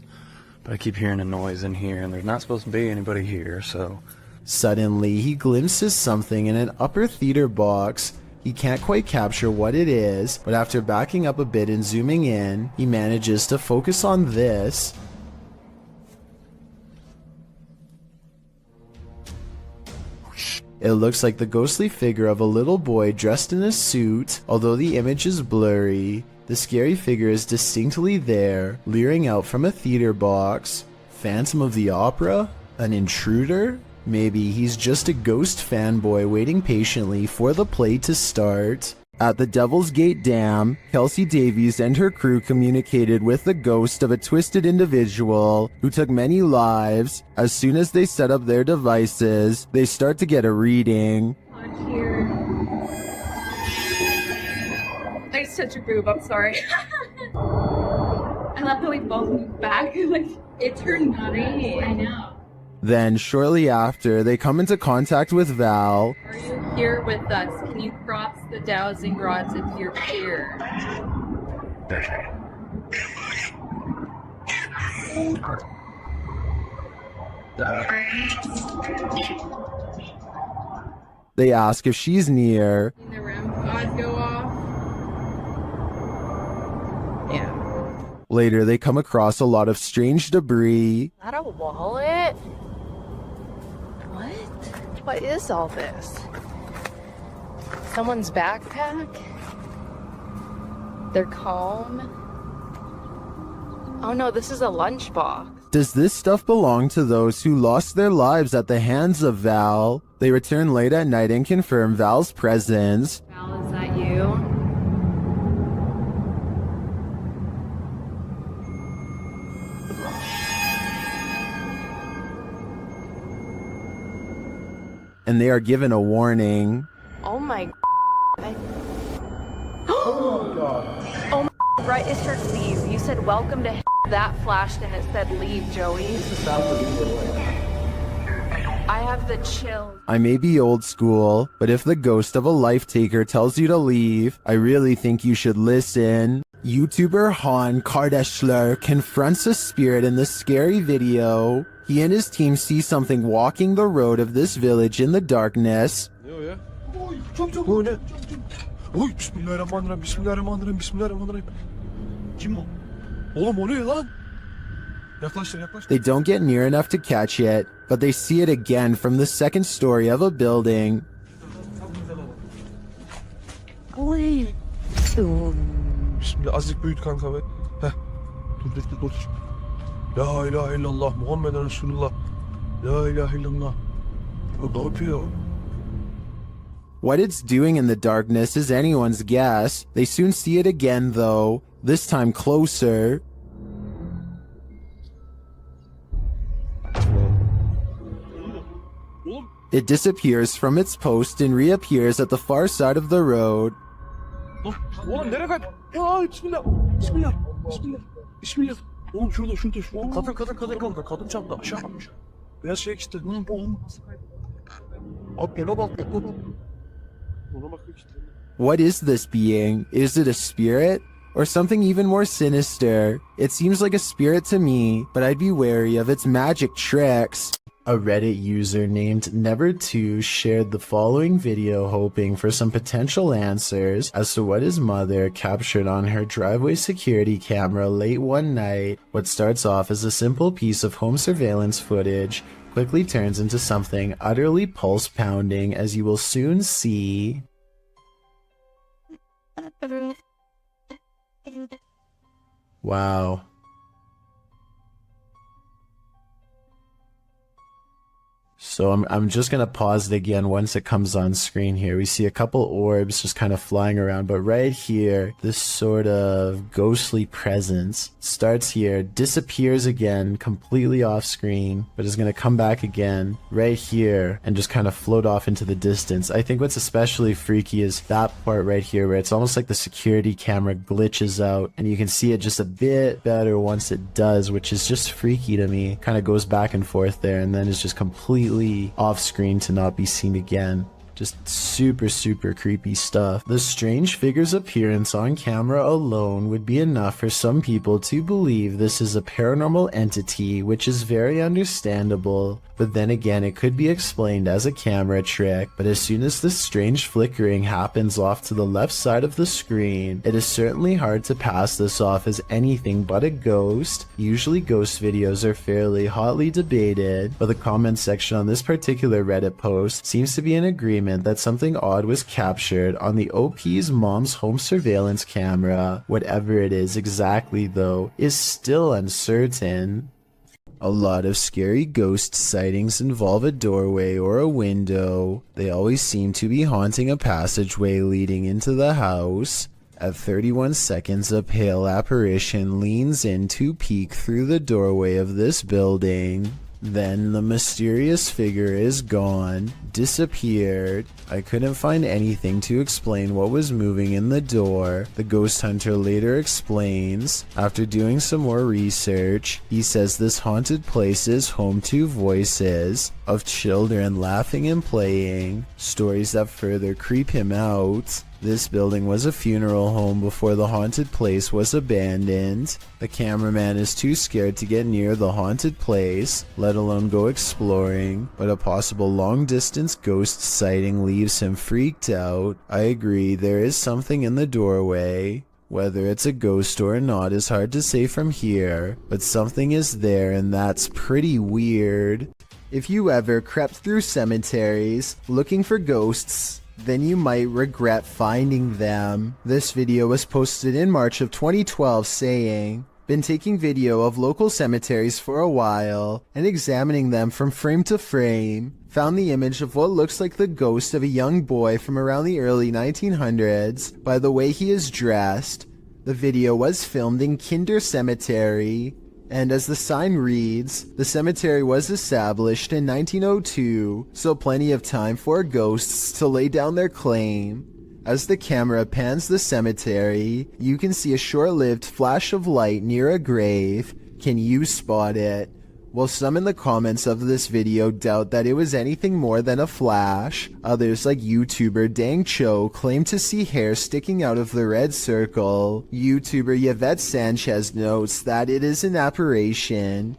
But I keep hearing a noise in here and there's not supposed to be anybody here, so... Suddenly, he glimpses something in an upper theater box. He can't quite capture what it is, but after backing up a bit and zooming in, he manages to focus on this. It looks like the ghostly figure of a little boy dressed in a suit. Although the image is blurry, the scary figure is distinctly there, leering out from a theater box. Phantom of the Opera? An intruder? Maybe he's just a ghost fanboy waiting patiently for the play to start. At the Devil's Gate Dam, Kelsey Davies and her crew communicated with the ghost of a twisted individual who took many lives. As soon as they set up their devices, they start to get a reading. Here. There's such a boob, I'm sorry. I love how we both moved back. Like, it turned green. I know. Then, shortly after, they come into contact with Val. Are you here with us? Can you cross the dowsing rods if you're here? They ask if she's near. The REM pod go off. Yeah. Later, they come across a lot of strange debris. Is that a wallet? What? What is all this? Someone's backpack? Their comb? Oh no, this is a lunchbox. Does this stuff belong to those who lost their lives at the hands of Val? They return late at night and confirm Val's presence. Val, is that you? And they are given a warning. Oh my Oh my god. Oh my right, it said leave. You said welcome to that flashed and it said leave, Joey. I have the chills. I may be old school, but if the ghost of a life taker tells you to leave, I really think you should listen. YouTuber Han Kardashler confronts a spirit in this scary video. He and his team see something walking the road of this village in the darkness. Bu ne? Oy bismillahirrahmanirrahim, bismillahirrahmanirrahim, bismillahirrahmanirrahim. Kim o? Oğlum o ne lan? Yaklaştır, yaklaştır. They don't get near enough to catch it, but they see it again from the second story of a building. Oy. Bismillah, azıcık büyüt kanka be. Heh. Dur. La ilahe illallah, Muhammeden Resulullah. La ilahe illallah. Ne yapıyor? What it's doing in the darkness is anyone's guess. They soon see it again though, this time closer. It disappears from its post and reappears at the far side of the road. Oğlum nereye kayıp? Ya bismillah. Bismillah. Bismillah. Bismillah. Oğlum şurada. Kadın. Kadın çarptı. Aşağı kalmış. Beyaz şey işte. Abi yana bak. Ona bakıyor işte. What is this being? Is it a spirit? Or something even more sinister? It seems like a spirit to me, but I'd be wary of its magic tricks. A Reddit user named Never2 shared the following video hoping for some potential answers as to what his mother captured on her driveway security camera late one night. What starts off as a simple piece of home surveillance footage quickly turns into something utterly pulse-pounding, as you will soon see. Wow. So I'm just going to pause it again once it comes on screen here. We see a couple orbs just kind of flying around, but right here, this sort of ghostly presence starts here, disappears again, completely off screen, but is going to come back again right here and just kind of float off into the distance. I think what's especially freaky is that part right here where it's almost like the security camera glitches out and you can see it just a bit better once it does, which is just freaky to me. Kind of goes back and forth there and then is just completely completely off screen to not be seen again. Just super creepy stuff. The strange figure's appearance on camera alone would be enough for some people to believe this is a paranormal entity, which is very understandable. But then again, it could be explained as a camera trick. But as soon as this strange flickering happens off to the left side of the screen, it is certainly hard to pass this off as anything but a ghost. Usually ghost videos are fairly hotly debated, but the comment section on this particular Reddit post seems to be in agreement that something odd was captured on the OP's mom's home surveillance camera. Whatever it is exactly, though, is still uncertain. A lot of scary ghost sightings involve a doorway or a window. They always seem to be haunting a passageway leading into the house. At 31 seconds, a pale apparition leans in to peek through the doorway of this building. Then the mysterious figure is gone, disappeared. I couldn't find anything to explain what was moving in the door. The ghost hunter later explains, after doing some more research, he says this haunted place is home to voices of children laughing and playing, stories that further creep him out. This building was a funeral home before the haunted place was abandoned. The cameraman is too scared to get near the haunted place, let alone go exploring, but a possible long-distance ghost sighting leaves him freaked out. I agree, there is something in the doorway. Whether it's a ghost or not is hard to say from here, but something is there and that's pretty weird. If you ever crept through cemeteries looking for ghosts, then you might regret finding them. This video was posted in March of 2012 saying, "Been taking video of local cemeteries for a while and examining them from frame to frame. Found the image of what looks like the ghost of a young boy from around the early 1900s by the way he is dressed. The video was filmed in Kinder Cemetery. And as the sign reads, the cemetery was established in 1902, so plenty of time for ghosts to lay down their claim." As the camera pans the cemetery, you can see a short-lived flash of light near a grave. Can you spot it? While some in the comments of this video doubt that it was anything more than a flash, others like YouTuber Dang Cho claim to see hair sticking out of the red circle. YouTuber Yvette Sanchez notes that it is an apparition.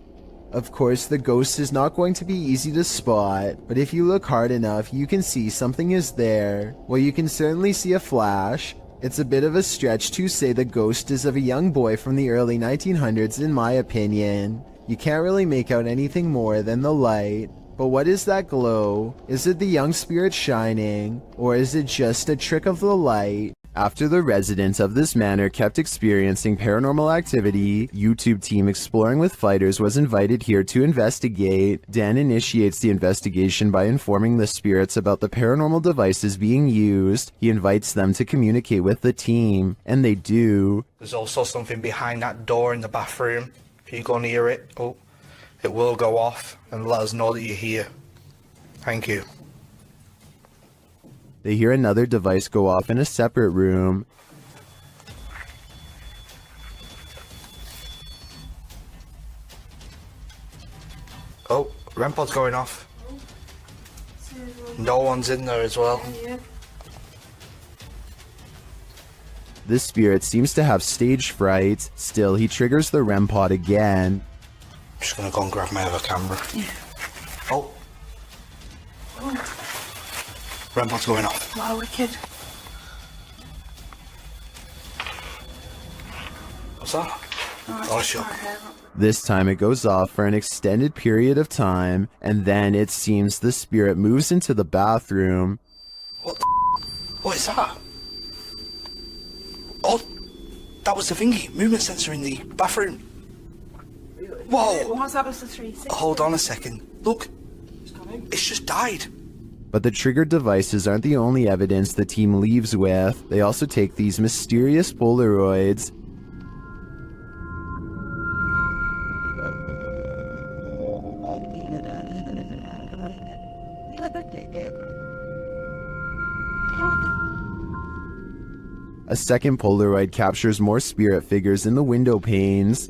Of course, the ghost is not going to be easy to spot, but if you look hard enough, you can see something is there. While you can certainly see a flash, it's a bit of a stretch to say the ghost is of a young boy from the early 1900s in my opinion. You can't really make out anything more than the light. But what is that glow? Is it the young spirit shining? Or is it just a trick of the light? After the residents of this manor kept experiencing paranormal activity, YouTube team Exploring with Fighters was invited here to investigate. Dan initiates the investigation by informing the spirits about the paranormal devices being used. He invites them to communicate with the team, and they do. There's also something behind that door in the bathroom. If you go near it, it will go off and let us know that you're here. Thank you. They hear another device go off in a separate room. Oh, REM pod's going off. No one's in there as well. This spirit seems to have stage fright. Still, he triggers the REM pod again. I'm just gonna go and grab my other camera. Yeah. Oh. REM pod's going off. Wow, wicked. What's that? Oh, sure. This time it goes off for an extended period of time, and then it seems the spirit moves into the bathroom. What the What is that? Oh, that was the thingy, movement sensor in the bathroom. Whoa! What's that was the 360? Hold on a second. Look, it's just died. But the triggered devices aren't the only evidence the team leaves with. They also take these mysterious Polaroids. A second Polaroid captures more spirit figures in the window panes.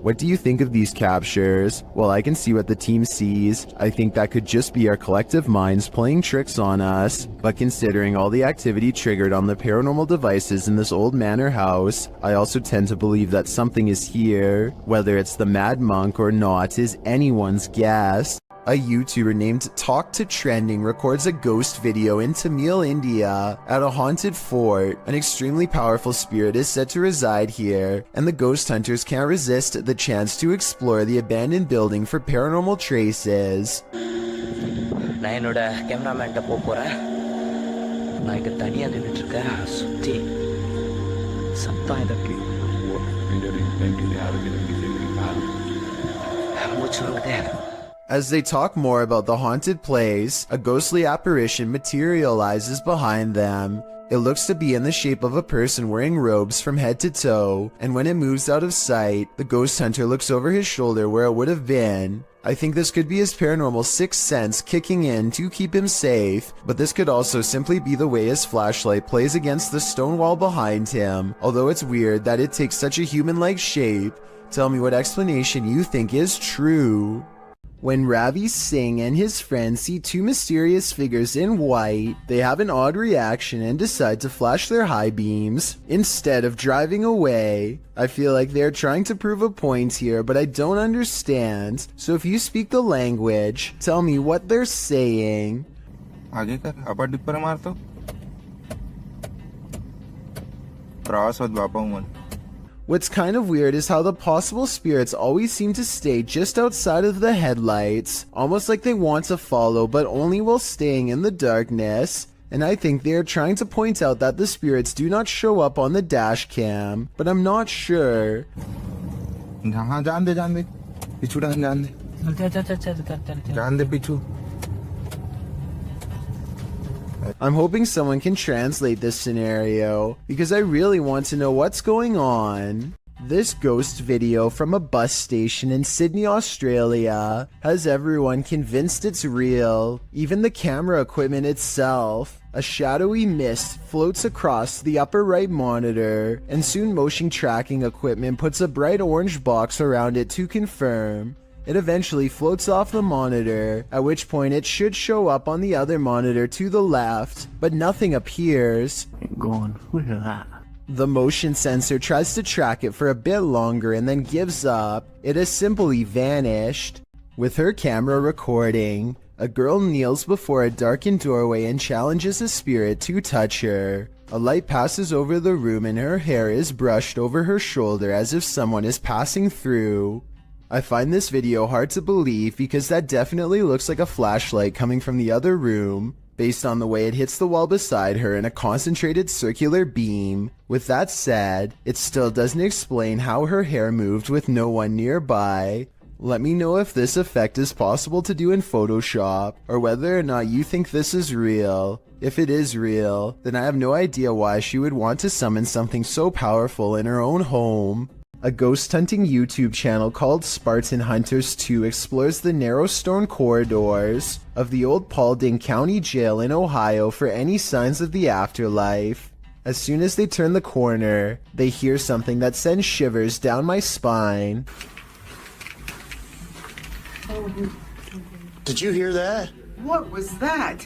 What do you think of these captures? Well, I can see what the team sees. I think that could just be our collective minds playing tricks on us. But considering all the activity triggered on the paranormal devices in this old manor house, I also tend to believe that something is here. Whether it's the Mad Monk or not is anyone's guess. A YouTuber named Talk to Trending records a ghost video in Tamil, India, at a haunted fort. An extremely powerful spirit is said to reside here, and the ghost hunters can't resist the chance to explore the abandoned building for paranormal traces. நான் என்னோட கேமராமேன்ட்ட போறேன். நான் இங்க தனியா நின்னுட்டு இருக்கேன். சுத்தி சத்தம் எதற்கு? மூச்சு வாங்குதே. As they talk more about the haunted place, a ghostly apparition materializes behind them. It looks to be in the shape of a person wearing robes from head to toe, and when it moves out of sight, the ghost hunter looks over his shoulder where it would have been. I think this could be his paranormal sixth sense kicking in to keep him safe, but this could also simply be the way his flashlight plays against the stone wall behind him, although it's weird that it takes such a human-like shape. Tell me what explanation you think is true. When Ravi Singh and his friends see two mysterious figures in white, they have an odd reaction and decide to flash their high beams instead of driving away. I feel like they're trying to prove a point here, but I don't understand. So if you speak the language, tell me what they're saying. आगे कर अपर dipper मार तो प्रवास होत बापा मन. What's kind of weird is how the possible spirits always seem to stay just outside of the headlights, almost like they want to follow but only while staying in the darkness. And I think they are trying to point out that the spirits do not show up on the dash cam, but I'm not sure. हाँ जान दे पिछू जान दे पिछू. I'm hoping someone can translate this scenario, because I really want to know what's going on. This ghost video from a bus station in Sydney, Australia, has everyone convinced it's real, even the camera equipment itself. A shadowy mist floats across the upper right monitor, and soon motion tracking equipment puts a bright orange box around it to confirm. It eventually floats off the monitor, at which point it should show up on the other monitor to the left, but nothing appears. Look at that. The motion sensor tries to track it for a bit longer and then gives up. It has simply vanished. With her camera recording, a girl kneels before a darkened doorway and challenges a spirit to touch her. A light passes over the room and her hair is brushed over her shoulder as if someone is passing through. I find this video hard to believe because that definitely looks like a flashlight coming from the other room, based on the way it hits the wall beside her in a concentrated circular beam. With that said, it still doesn't explain how her hair moved with no one nearby. Let me know if this effect is possible to do in Photoshop, or whether or not you think this is real. If it is real, then I have no idea why she would want to summon something so powerful in her own home. A ghost hunting YouTube channel called Spartan Hunters 2 explores the narrow stone corridors of the old Paulding County Jail in Ohio for any signs of the afterlife. As soon as they turn the corner, they hear something that sends shivers down my spine. Did you hear that? What was that?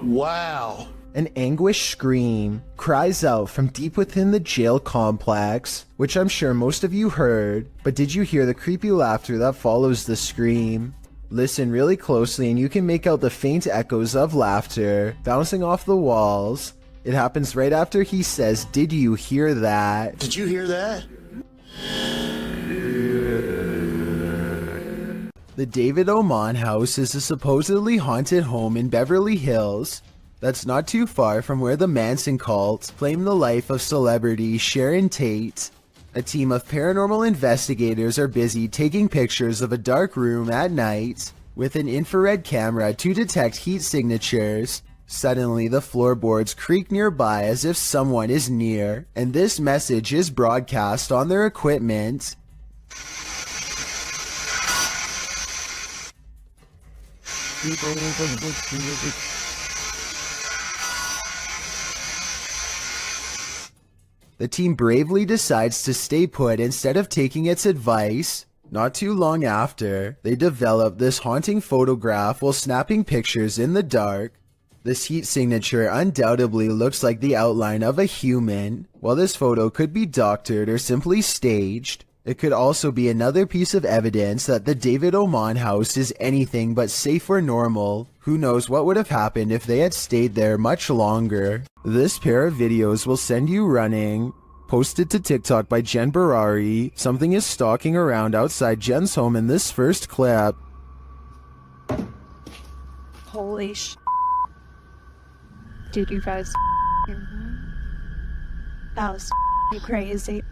Wow. An anguished scream cries out from deep within the jail complex, which I'm sure most of you heard, but did you hear the creepy laughter that follows the scream? Listen really closely and you can make out the faint echoes of laughter bouncing off the walls. It happens right after he says, "Did you hear that?" Did you hear that? The David Oman house is a supposedly haunted home in Beverly Hills that's not too far from where the Manson cult claimed the life of celebrity Sharon Tate. A team of paranormal investigators are busy taking pictures of a dark room at night with an infrared camera to detect heat signatures. Suddenly, the floorboards creak nearby as if someone is near, and this message is broadcast on their equipment. The team bravely decides to stay put instead of taking its advice. Not too long after, they develop this haunting photograph while snapping pictures in the dark. This heat signature undoubtedly looks like the outline of a human. While this photo could be doctored or simply staged, it could also be another piece of evidence that the David Oman house is anything but safe or normal. Who knows what would have happened if they had stayed there much longer. This pair of videos will send you running. Posted to TikTok by Jen Barari, something is stalking around outside Jen's home in this first clip. Holy sh! Dude, you guys. That was crazy.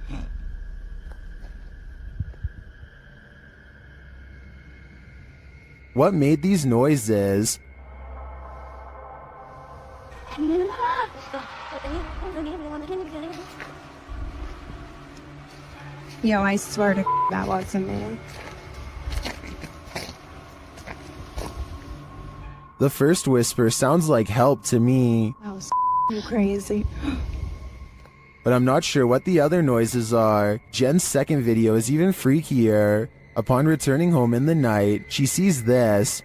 What made these noises? Yo, I swear to that wasn't me. The first whisper sounds like help to me, That was crazy. but I'm not sure what the other noises are. Jen's second video is even freakier. Upon returning home in the night, she sees this.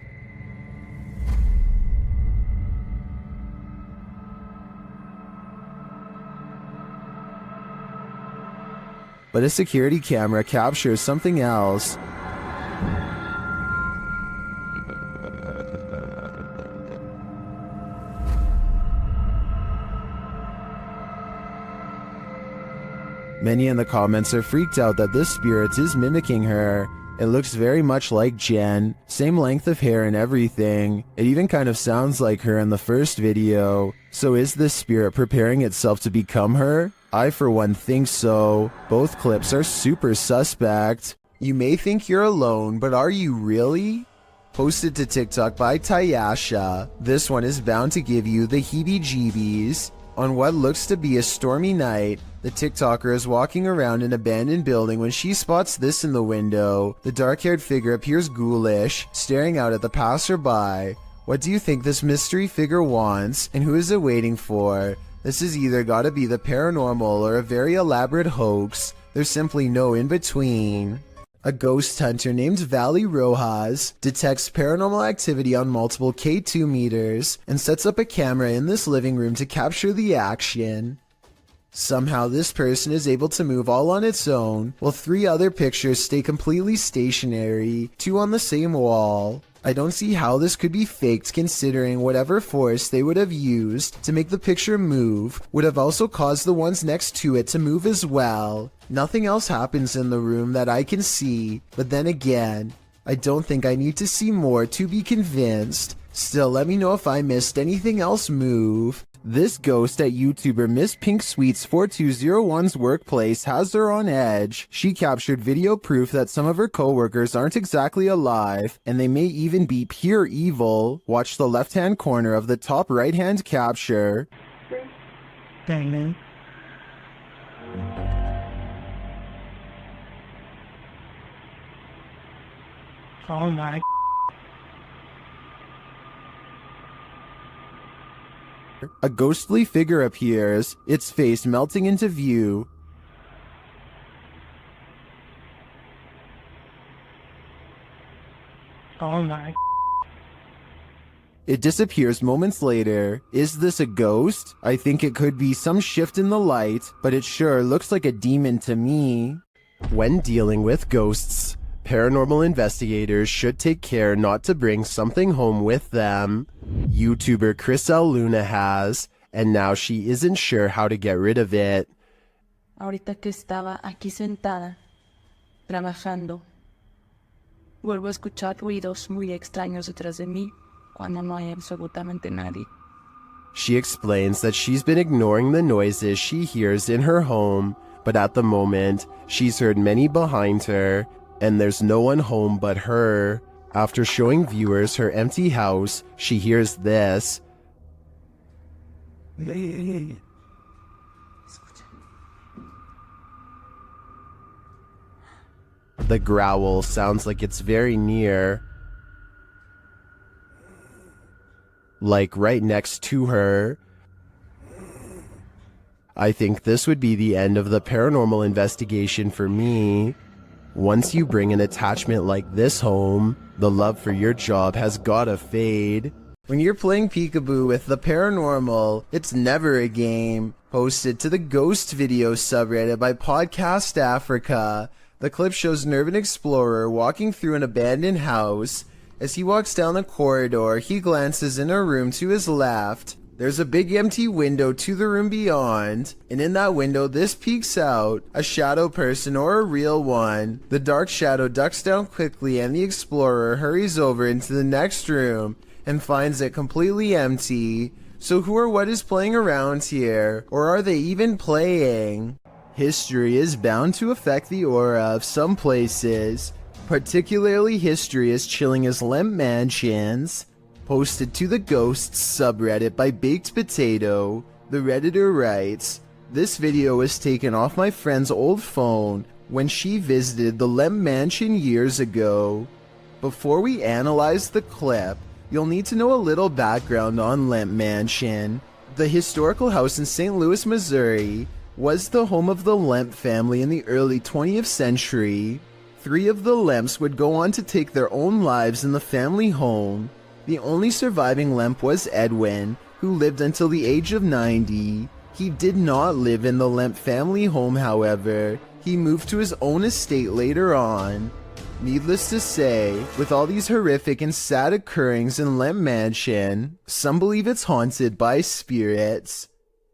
But a security camera captures something else. Many in the comments are freaked out that this spirit is mimicking her. It looks very much like Jen, same length of hair and everything. It even kind of sounds like her in the first video. So is this spirit preparing itself to become her? I for one think so. Both clips are super suspect. You may think you're alone, but are you really? Posted to TikTok by Tayasha. This one is bound to give you the heebie-jeebies. On what looks to be a stormy night, the TikToker is walking around an abandoned building when she spots this in the window. The dark-haired figure appears ghoulish, staring out at the passerby. What do you think this mystery figure wants, and who is it waiting for? This has either gotta be the paranormal or a very elaborate hoax. There's simply no in-between. A ghost hunter named Valley Rojas detects paranormal activity on multiple K2 meters and sets up a camera in this living room to capture the action. Somehow this person is able to move all on its own, while 3 other pictures stay completely stationary, 2 on the same wall. I don't see how this could be faked, considering whatever force they would have used to make the picture move would have also caused the ones next to it to move as well. Nothing else happens in the room that I can see, but then again, I don't think I need to see more to be convinced. Still, let me know if I missed anything else move. This ghost at YouTuber Miss Pink Sweets 4201's workplace has her on edge. She captured video proof that some of her coworkers aren't exactly alive, and they may even be pure evil. Watch the left-hand corner of the top right-hand capture. Dang, man. Oh my. A ghostly figure appears, its face melting into view. Oh my. It disappears moments later. Is this a ghost? I think it could be some shift in the light, but it sure looks like a demon to me. When dealing with ghosts, paranormal investigators should take care not to bring something home with them. YouTuber Chris L. Luna has, and now she isn't sure how to get rid of it. Ahorita que estaba aquí sentada, trabajando, vuelvo a escuchar ruidos muy extraños detrás de mí cuando no hay absolutamente nadie. She explains that she's been ignoring the noises she hears in her home, but at the moment, she's heard many behind her, and there's no one home but her. After showing viewers her empty house, she hears this. The growl sounds like it's very near, like right next to her. I think this would be the end of the paranormal investigation for me. Once you bring an attachment like this home, the love for your job has gotta fade. When you're playing peekaboo with the paranormal, it's never a game. Posted to the Ghost Video subreddit by Podcast Africa. The clip shows an urban explorer walking through an abandoned house. As he walks down the corridor, he glances in a room to his left. There's a big empty window to the room beyond, and in that window this peeks out, a shadow person or a real one. The dark shadow ducks down quickly and the explorer hurries over into the next room and finds it completely empty. So who or what is playing around here? Or are they even playing? History is bound to affect the aura of some places. Particularly history is chilling as Lemp Mansions. Posted to the Ghosts subreddit by Baked Potato, the Redditor writes, "This video was taken off my friend's old phone when she visited the Lemp Mansion years ago. Before we analyze the clip, you'll need to know a little background on Lemp Mansion. The historical house in St. Louis, Missouri, was the home of the Lemp family in the early 20th century. 3 of the Lemps would go on to take their own lives in the family home. The only surviving Lemp was Edwin, who lived until the age of 90. He did not live in the Lemp family home, however. He moved to his own estate later on. Needless to say, with all these horrific and sad occurrings in Lemp Mansion, some believe it's haunted by spirits.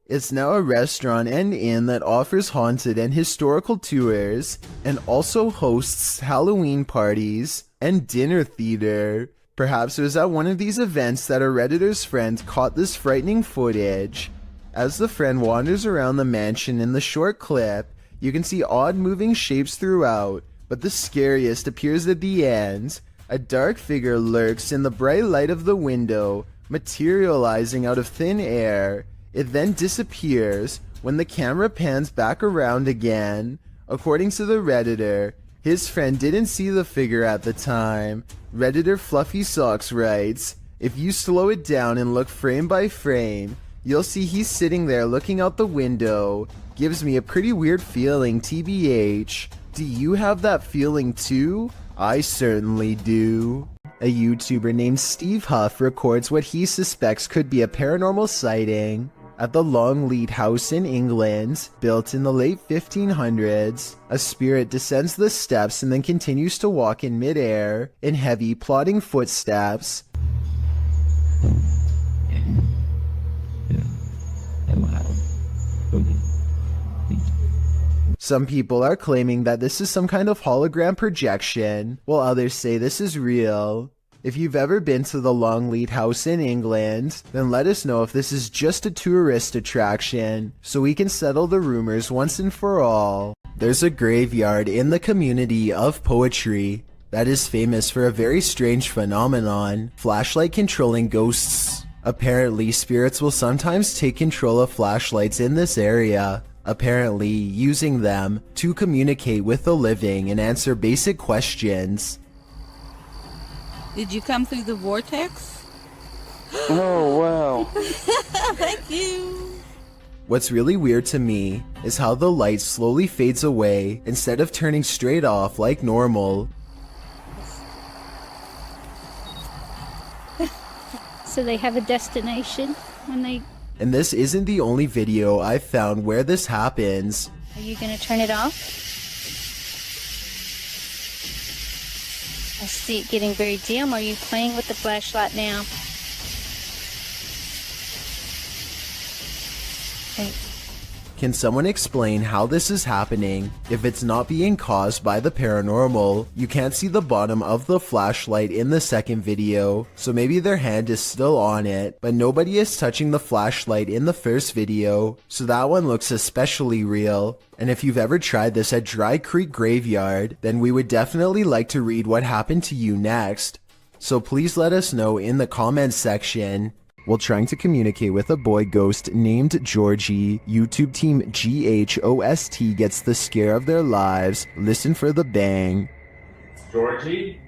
It's now a restaurant and inn that offers haunted and historical tours, and also hosts Halloween parties and dinner theater. Perhaps it was at one of these events that a Redditor's friend caught this frightening footage. As the friend wanders around the mansion in the short clip, you can see odd moving shapes throughout, but the scariest appears at the end. A dark figure lurks in the bright light of the window, materializing out of thin air. It then disappears when the camera pans back around again. According to the Redditor, his friend didn't see the figure at the time. Redditor Fluffy Socks writes, "If you slow it down and look frame by frame, you'll see he's sitting there looking out the window. Gives me a pretty weird feeling, TBH. Do you have that feeling too? I certainly do." A YouTuber named Steve Huff records what he suspects could be a paranormal sighting. At the Longleat House in England, built in the late 1500s, a spirit descends the steps and then continues to walk in midair in heavy, plodding footsteps. Some people are claiming that this is some kind of hologram projection, while others say this is real. If you've ever been to the Longleat House in England, then let us know if this is just a tourist attraction, so we can settle the rumors once and for all. There's a graveyard in the community of poetry that is famous for a very strange phenomenon, flashlight controlling ghosts. Apparently, spirits will sometimes take control of flashlights in this area, apparently using them to communicate with the living and answer basic questions. Did you come through the vortex? Oh, wow. Thank you. What's really weird to me is how the light slowly fades away instead of turning straight off like normal. So they have a destination when they... And this isn't the only video I've found where this happens. Are you gonna turn it off? I see it getting very dim. Are you playing with the flashlight now? Okay. Can someone explain how this is happening if it's not being caused by the paranormal? You can't see the bottom of the flashlight in the second video, so maybe their hand is still on it, but nobody is touching the flashlight in the first video, so that one looks especially real. And if you've ever tried this at Dry Creek Graveyard, then we would definitely like to read what happened to you next. So please let us know in the comments section. While trying to communicate with a boy ghost named Georgie, YouTube team GHOST gets the scare of their lives. Listen for the bang. Georgie?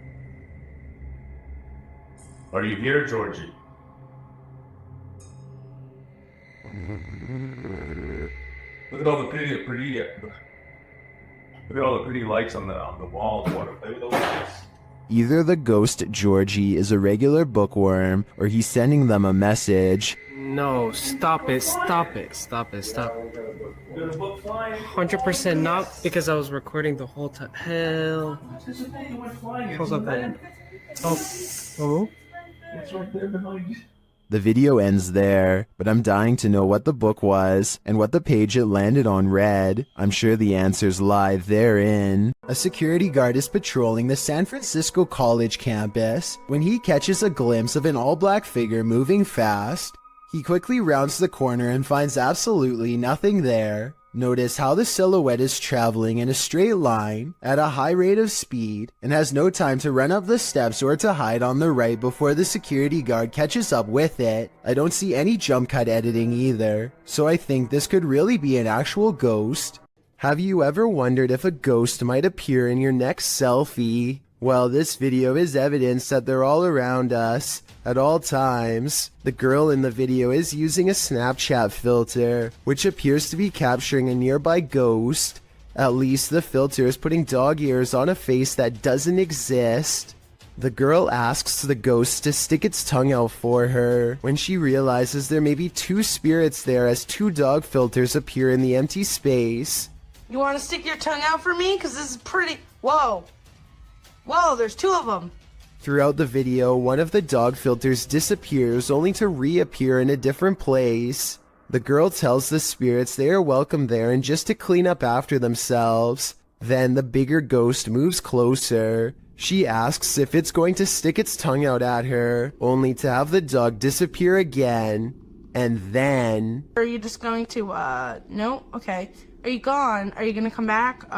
Are you here, Georgie? Look at all the pretty. Look at all the pretty lights on the walls. Want to play with the lights? Either the ghost Georgie is a regular bookworm, or he's sending them a message. No, stop it, stop it, stop it, stop. 100% not, because I was recording the whole time. Hell. Hold up, man. Oh. It's right there behind you. The video ends there, but I'm dying to know what the book was and what the page it landed on read. I'm sure the answers lie therein. A security guard is patrolling the San Francisco College campus when he catches a glimpse of an all-black figure moving fast. He quickly rounds the corner and finds absolutely nothing there. Notice how the silhouette is traveling in a straight line at a high rate of speed and has no time to run up the steps or to hide on the right before the security guard catches up with it. I don't see any jump cut editing either, so I think this could really be an actual ghost. Have you ever wondered if a ghost might appear in your next selfie? Well, this video is evidence that they're all around us at all times. The girl in the video is using a Snapchat filter, which appears to be capturing a nearby ghost. At least the filter is putting dog ears on a face that doesn't exist. The girl asks the ghost to stick its tongue out for her when she realizes there may be two spirits there as two dog filters appear in the empty space. You want to stick your tongue out for me? Because this is pretty... Whoa. Whoa, there's two of them. Throughout the video, one of the dog filters disappears only to reappear in a different place. The girl tells the spirits they are welcome there and just to clean up after themselves. Then the bigger ghost moves closer. She asks if it's going to stick its tongue out at her, only to have the dog disappear again. And then... Are you just going to, no? Okay. Are you gone? Are you gonna come back?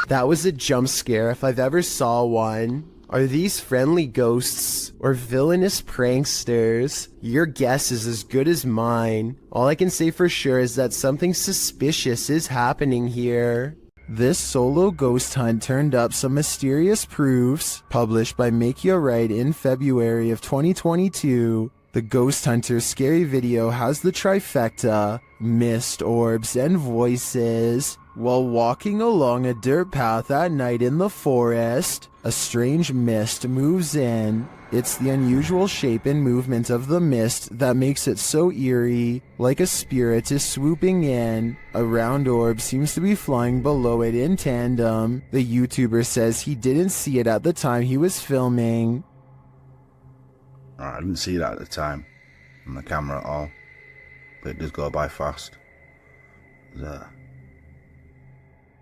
That was a jump scare if I've ever saw one. Are these friendly ghosts or villainous pranksters? Your guess is as good as mine. All I can say for sure is that something suspicious is happening here. This solo ghost hunt turned up some mysterious proofs, published by Macleod in February of 2022. The Ghost Hunter's scary video has the trifecta, mist, orbs, and voices. While walking along a dirt path at night in the forest, a strange mist moves in. It's the unusual shape and movement of the mist that makes it so eerie, like a spirit is swooping in. A round orb seems to be flying below it in tandem. The YouTuber says he didn't see it at the time he was filming. I didn't see that at the time on the camera at all, but it does go by fast.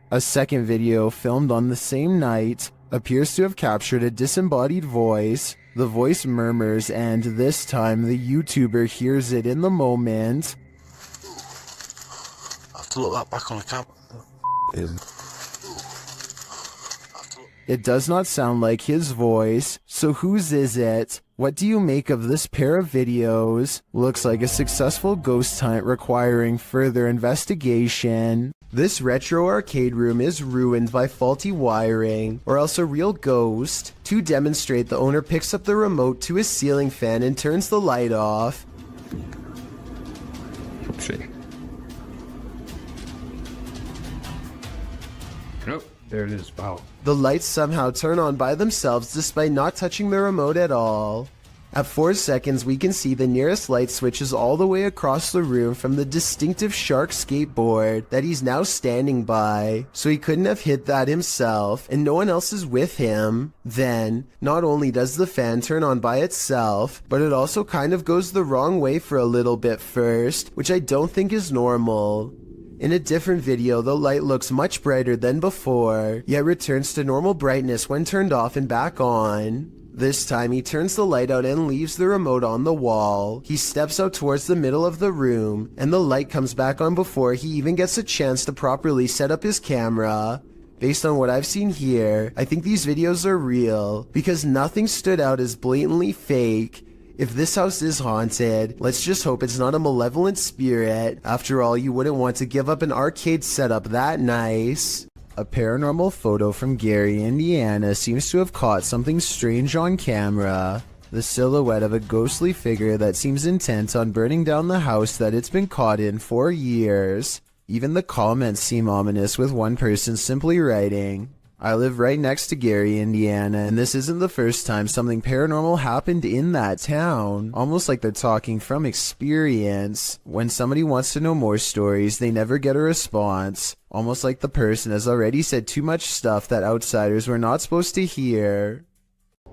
A second video filmed on the same night appears to have captured a disembodied voice. The voice murmurs, and this time the YouTuber hears it in the moment. I have to look that back on the camera. It does not sound like his voice, so whose is it? What do you make of this pair of videos? Looks like a successful ghost hunt requiring further investigation. This retro arcade room is ruined by faulty wiring, or else a real ghost. To demonstrate, the owner picks up the remote to his ceiling fan and turns the light off. Nope, there it is, wow. The lights somehow turn on by themselves despite not touching the remote at all. At 4 seconds, we can see the nearest light switches all the way across the room from the distinctive shark skateboard that he's now standing by, so he couldn't have hit that himself, and no one else is with him. Then, not only does the fan turn on by itself, but it also kind of goes the wrong way for a little bit first, which I don't think is normal. In a different video, the light looks much brighter than before, yet returns to normal brightness when turned off and back on. This time he turns the light out and leaves the remote on the wall. He steps out towards the middle of the room, and the light comes back on before he even gets a chance to properly set up his camera. Based on what I've seen here, I think these videos are real, because nothing stood out as blatantly fake. If this house is haunted, let's just hope it's not a malevolent spirit. After all, you wouldn't want to give up an arcade setup that nice. A paranormal photo from Gary, Indiana seems to have caught something strange on camera. the silhouette of a ghostly figure that seems intent on burning down the house that it's been caught in for years. Even the comments seem ominous, with one person simply writing, "I live right next to Gary, Indiana, and this isn't the first time something paranormal happened in that town." Almost like they're talking from experience. When somebody wants to know more stories, they never get a response. Almost like the person has already said too much stuff that outsiders were not supposed to hear.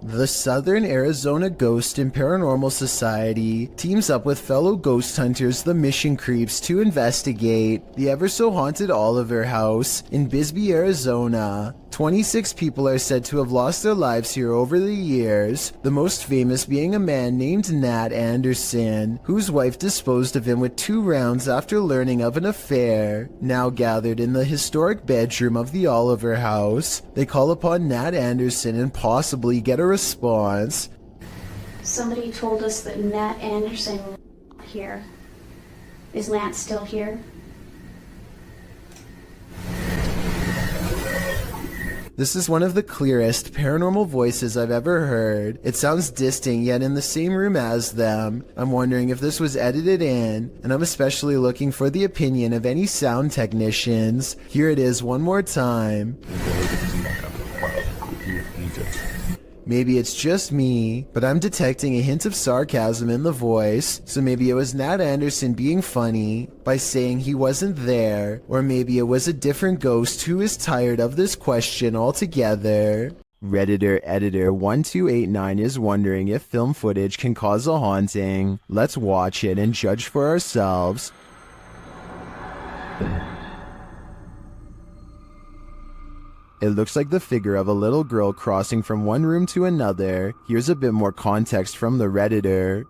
The Southern Arizona Ghost and Paranormal Society teams up with fellow ghost hunters, the Mission Creeps, to investigate the ever-so-haunted Oliver House in Bisbee, Arizona. 26 people are said to have lost their lives here over the years, the most famous being a man named Nat Anderson, whose wife disposed of him with 2 rounds after learning of an affair. Now gathered in the historic bedroom of the Oliver House, they call upon Nat Anderson and possibly get a response. Somebody told us that Nat Anderson was here. Is Nat still here? This is one of the clearest paranormal voices I've ever heard. It sounds distinct, yet in the same room as them. I'm wondering if this was edited in, and I'm especially looking for the opinion of any sound technicians. Here it is one more time. Maybe it's just me, but I'm detecting a hint of sarcasm in the voice, so maybe it was Nat Anderson being funny by saying he wasn't there, or maybe it was a different ghost who is tired of this question altogether. Redditor Editor 1289 is wondering if film footage can cause a haunting. Let's watch it and judge for ourselves. It looks like the figure of a little girl crossing from one room to another. Here's a bit more context from the Redditor.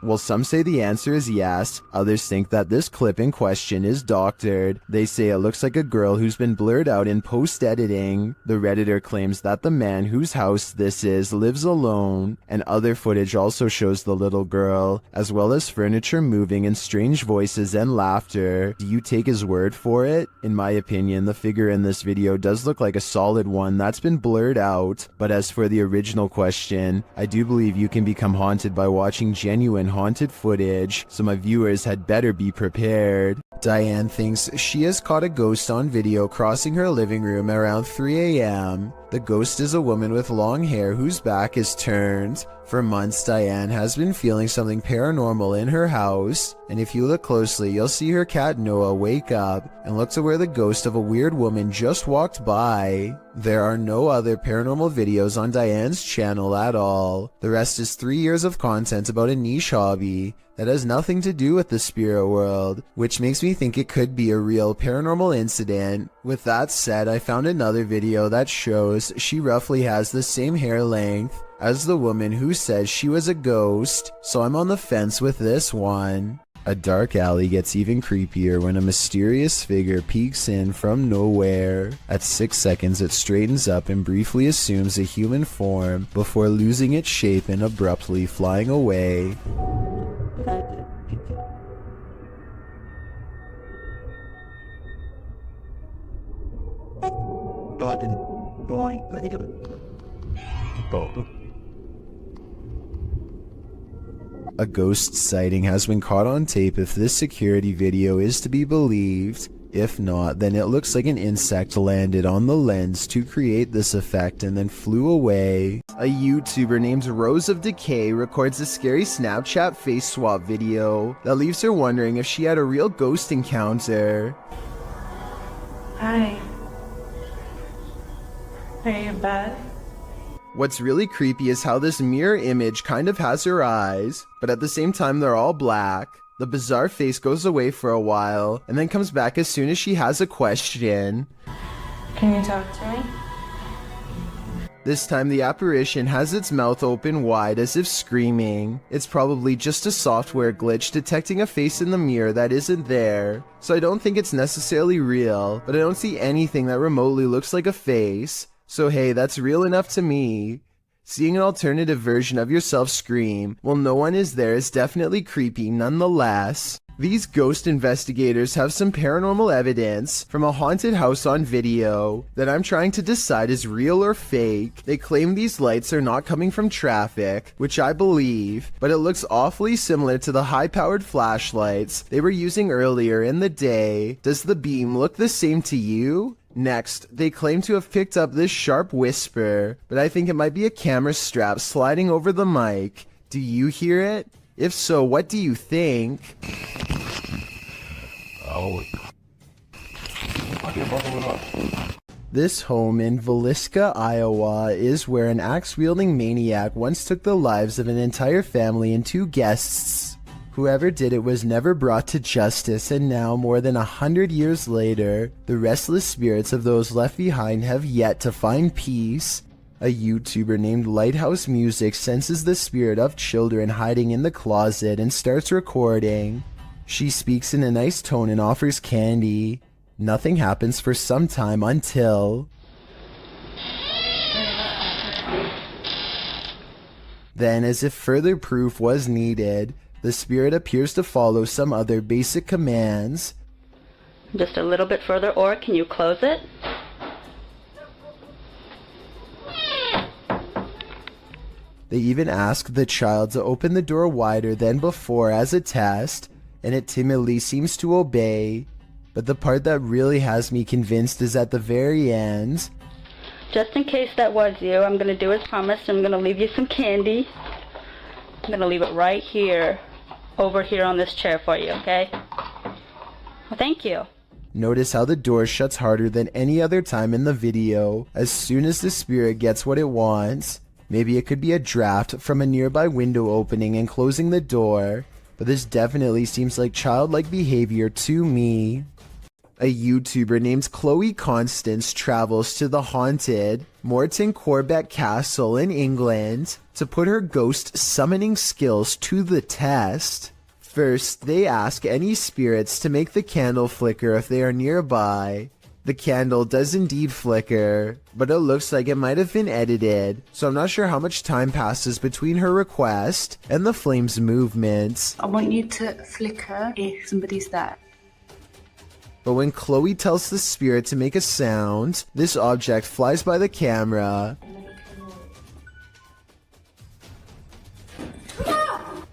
Well, some say the answer is yes, others think that this clip in question is doctored. They say it looks like a girl who's been blurred out in post-editing. The Redditor claims that the man whose house this is lives alone, and other footage also shows the little girl, as well as furniture moving and strange voices and laughter. Do you take his word for it? In my opinion, the figure in this video does look like a solid one that's been blurred out, but as for the original question, I do believe you can become haunted by watching genuine haunted footage, so my viewers had better be prepared. Diane thinks she has caught a ghost on video crossing her living room around 3 a.m. The ghost is a woman with long hair whose back is turned. For months, Diane has been feeling something paranormal in her house, and if you look closely, you'll see her cat Noah wake up and look to where the ghost of a weird woman just walked by. There are no other paranormal videos on Diane's channel at all. The rest is 3 years of content about a niche hobby that has nothing to do with the spirit world, which makes me think it could be a real paranormal incident. With that said, I found another video that shows she roughly has the same hair length as the woman who says she was a ghost, so I'm on the fence with this one. A dark alley gets even creepier when a mysterious figure peeks in from nowhere. At 6 seconds, it straightens up and briefly assumes a human form before losing its shape and abruptly flying away. A ghost sighting has been caught on tape if this security video is to be believed. If not, then it looks like an insect landed on the lens to create this effect and then flew away. A YouTuber named Rose of Decay records a scary Snapchat face swap video that leaves her wondering if she had a real ghost encounter. Hi. Are you in bed? What's really creepy is how this mirror image kind of has her eyes, but at the same time they're all black. The bizarre face goes away for a while, and then comes back as soon as she has a question. Can you talk to me? This time the apparition has its mouth open wide as if screaming. It's probably just a software glitch detecting a face in the mirror that isn't there, so I don't think it's necessarily real, but I don't see anything that remotely looks like a face. So hey, that's real enough to me. Seeing an alternative version of yourself scream while no one is there is definitely creepy nonetheless. These ghost investigators have some paranormal evidence from a haunted house on video that I'm trying to decide is real or fake. They claim these lights are not coming from traffic, which I believe, but it looks awfully similar to the high-powered flashlights they were using earlier in the day. Does the beam look the same to you? Next, they claim to have picked up this sharp whisper, but I think it might be a camera strap sliding over the mic. Do you hear it? If so, what do you think? This home in Villisca, Iowa is where an axe-wielding maniac once took the lives of an entire family and 2 guests. Whoever did it was never brought to justice, and now, more than 100 years later, the restless spirits of those left behind have yet to find peace. A YouTuber named Lighthouse Music senses the spirit of children hiding in the closet and starts recording. She speaks in a nice tone and offers candy. Nothing happens for some time until... Then, as if further proof was needed, the spirit appears to follow some other basic commands. Just a little bit further, or can you close it? They even ask the child to open the door wider than before as a test, and it timidly seems to obey. But the part that really has me convinced is at the very end. Just in case that was you, I'm going to do as promised. I'm going to leave you some candy. I'm going to leave it right here, over here on this chair for you, okay? Well, thank you. Notice how the door shuts harder than any other time in the video as soon as the spirit gets what it wants. Maybe it could be a draft from a nearby window opening and closing the door, but this definitely seems like childlike behavior to me. A YouTuber named Chloe Constance travels to the haunted Morton Corbett Castle in England to put her ghost summoning skills to the test. First, they ask any spirits to make the candle flicker if they are nearby. The candle does indeed flicker, but it looks like it might have been edited, so I'm not sure how much time passes between her request and the flame's movements. I want you to flicker if somebody's there. But when Chloe tells the spirit to make a sound, this object flies by the camera.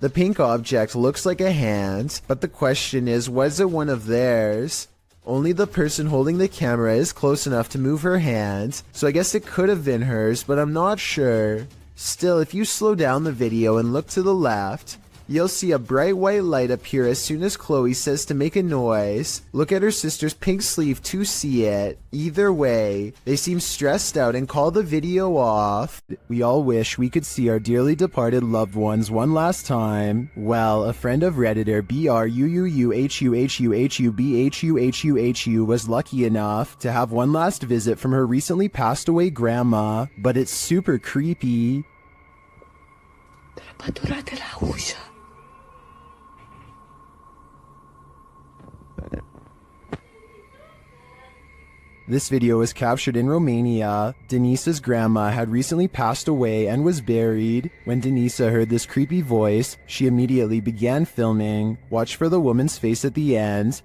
The pink object looks like a hand, but the question is, was it one of theirs? Only the person holding the camera is close enough to move her hand, so I guess it could have been hers, but I'm not sure. Still, if you slow down the video and look to the left, you'll see a bright white light appear as soon as Chloe says to make a noise. Look at her sister's pink sleeve to see it. Either way, they seem stressed out and call the video off. We all wish we could see our dearly departed loved ones one last time. Well, a friend of Redditor BRUUHUHUHUBHUHUHU was lucky enough to have one last visit from her recently passed away grandma, but it's super creepy. This video was captured in Romania. Denise's grandma had recently passed away and was buried. When Denisa heard this creepy voice, she immediately began filming. Watch for the woman's face at the end.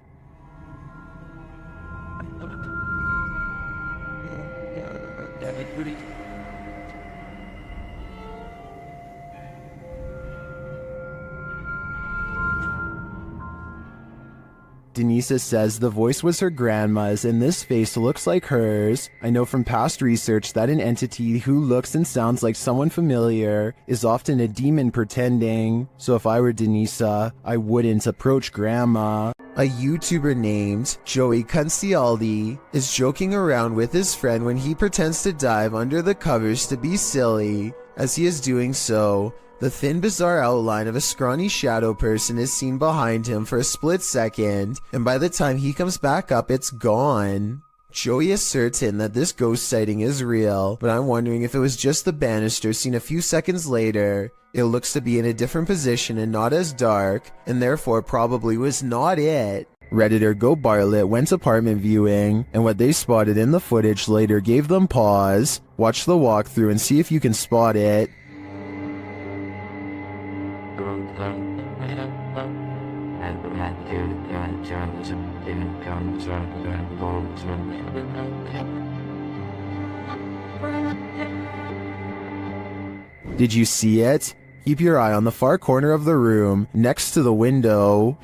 Denisa says the voice was her grandma's and this face looks like hers. I know from past research that an entity who looks and sounds like someone familiar is often a demon pretending. So if I were Denisa, I wouldn't approach grandma. A YouTuber named Joey Concialdi is joking around with his friend when he pretends to dive under the covers to be silly. As he is doing so, the thin, bizarre outline of a scrawny shadow person is seen behind him for a split second, and by the time he comes back up, it's gone. Joey is certain that this ghost sighting is real, but I'm wondering if it was just the banister seen a few seconds later. It looks to be in a different position and not as dark, and therefore probably was not it. Redditor Go Bartlett went apartment viewing, and what they spotted in the footage later gave them pause. Watch the walkthrough and see if you can spot it. Did you see it? Keep your eye on the far corner of the room, next to the window.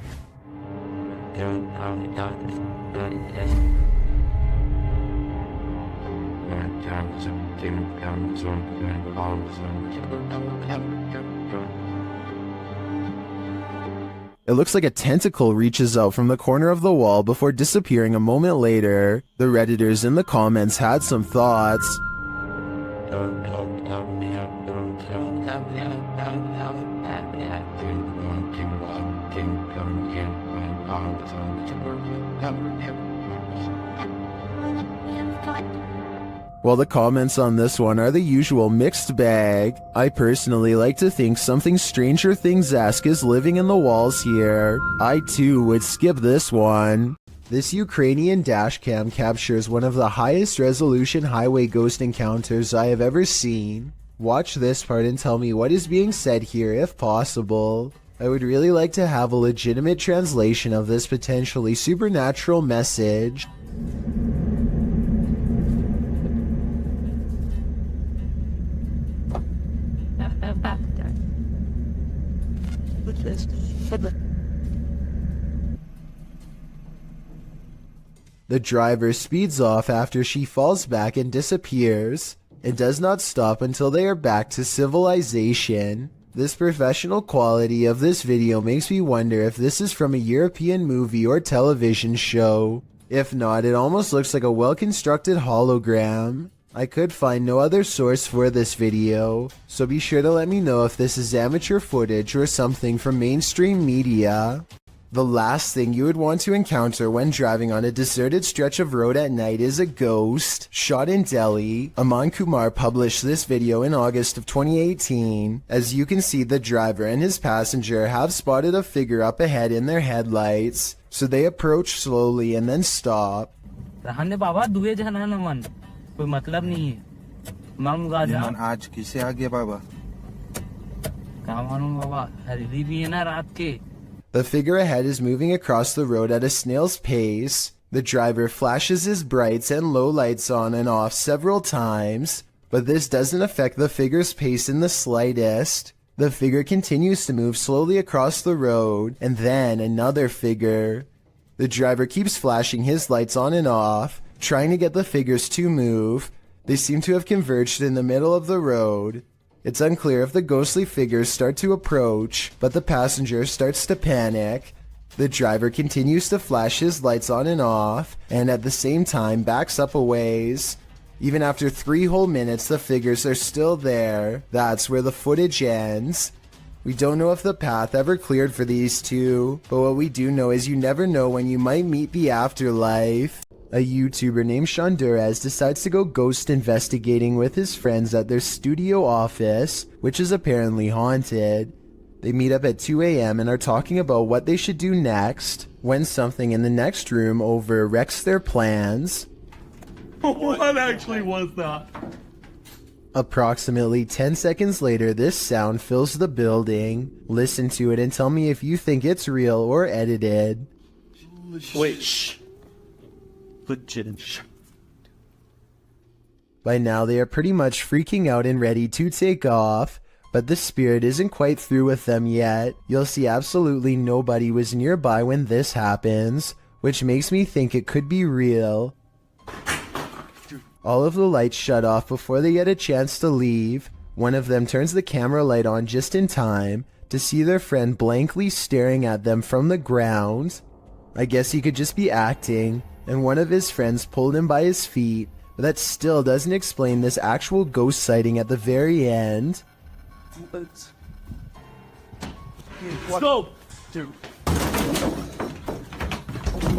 It looks like a tentacle reaches out from the corner of the wall before disappearing a moment later. The Redditors in the comments had some thoughts. Well, the comments on this one are the usual mixed bag. I personally like to think something Stranger Things-esque is living in the walls here. I too would skip this one. This Ukrainian dashcam captures one of the highest resolution highway ghost encounters I have ever seen. Watch this part and tell me what is being said here if possible. I would really like to have a legitimate translation of this potentially supernatural message. The driver speeds off after she falls back and disappears. It does not stop until they are back to civilization. This professional quality of this video makes me wonder if this is from a European movie or television show. If not, it almost looks like a well-constructed hologram. I could find no other source for this video, so be sure to let me know if this is amateur footage or something from mainstream media. The last thing you would want to encounter when driving on a deserted stretch of road at night is a ghost. Shot in Delhi, Aman Kumar published this video in August of 2018. As you can see, the driver and his passenger have spotted a figure up ahead in their headlights, so they approach slowly and then stop. कोई मतलब नहीं है मालूम आज किसे आ गया बाबा क्या मालूम बाबा हरी भी है ना रात के. The figure ahead is moving across the road at a snail's pace. The driver flashes his brights and low lights on and off several times, but this doesn't affect the figure's pace in the slightest. The figure continues to move slowly across the road, and then another figure. The driver keeps flashing his lights on and off, trying to get the figures to move. They seem to have converged in the middle of the road. It's unclear if the ghostly figures start to approach, but the passenger starts to panic. The driver continues to flash his lights on and off, and at the same time backs up a ways. Even after 3 whole minutes, the figures are still there. That's where the footage ends. We don't know if the path ever cleared for these two, but what we do know is you never know when you might meet the afterlife. A YouTuber named Shondurez decides to go ghost investigating with his friends at their studio office, which is apparently haunted. They meet up at 2 a.m. and are talking about what they should do next, when something in the next room over wrecks their plans. What actually was that? Approximately 10 seconds later, this sound fills the building. Listen to it and tell me if you think it's real or edited. Wait, shh. Legit. By now, they are pretty much freaking out and ready to take off, but the spirit isn't quite through with them yet. You'll see absolutely nobody was nearby when this happens, which makes me think it could be real. All of the lights shut off before they get a chance to leave. One of them turns the camera light on just in time to see their friend blankly staring at them from the ground. I guess he could just be acting, and one of his friends pulled him by his feet, but that still doesn't explain this actual ghost sighting at the very end. Scope! Dude.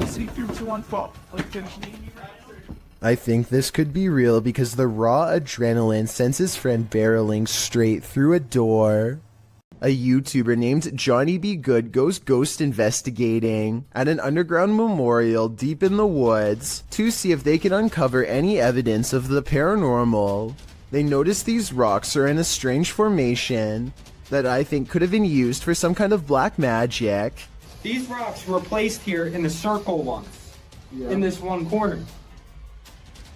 See through to one fall. I think this could be real because the raw adrenaline sends his friend barreling straight through a door. A YouTuber named Johnny B. Good goes ghost investigating at an underground memorial deep in the woods to see if they can uncover any evidence of the paranormal. They notice these rocks are in a strange formation that I think could have been used for some kind of black magic. These rocks were placed here in a circle once, in this one corner.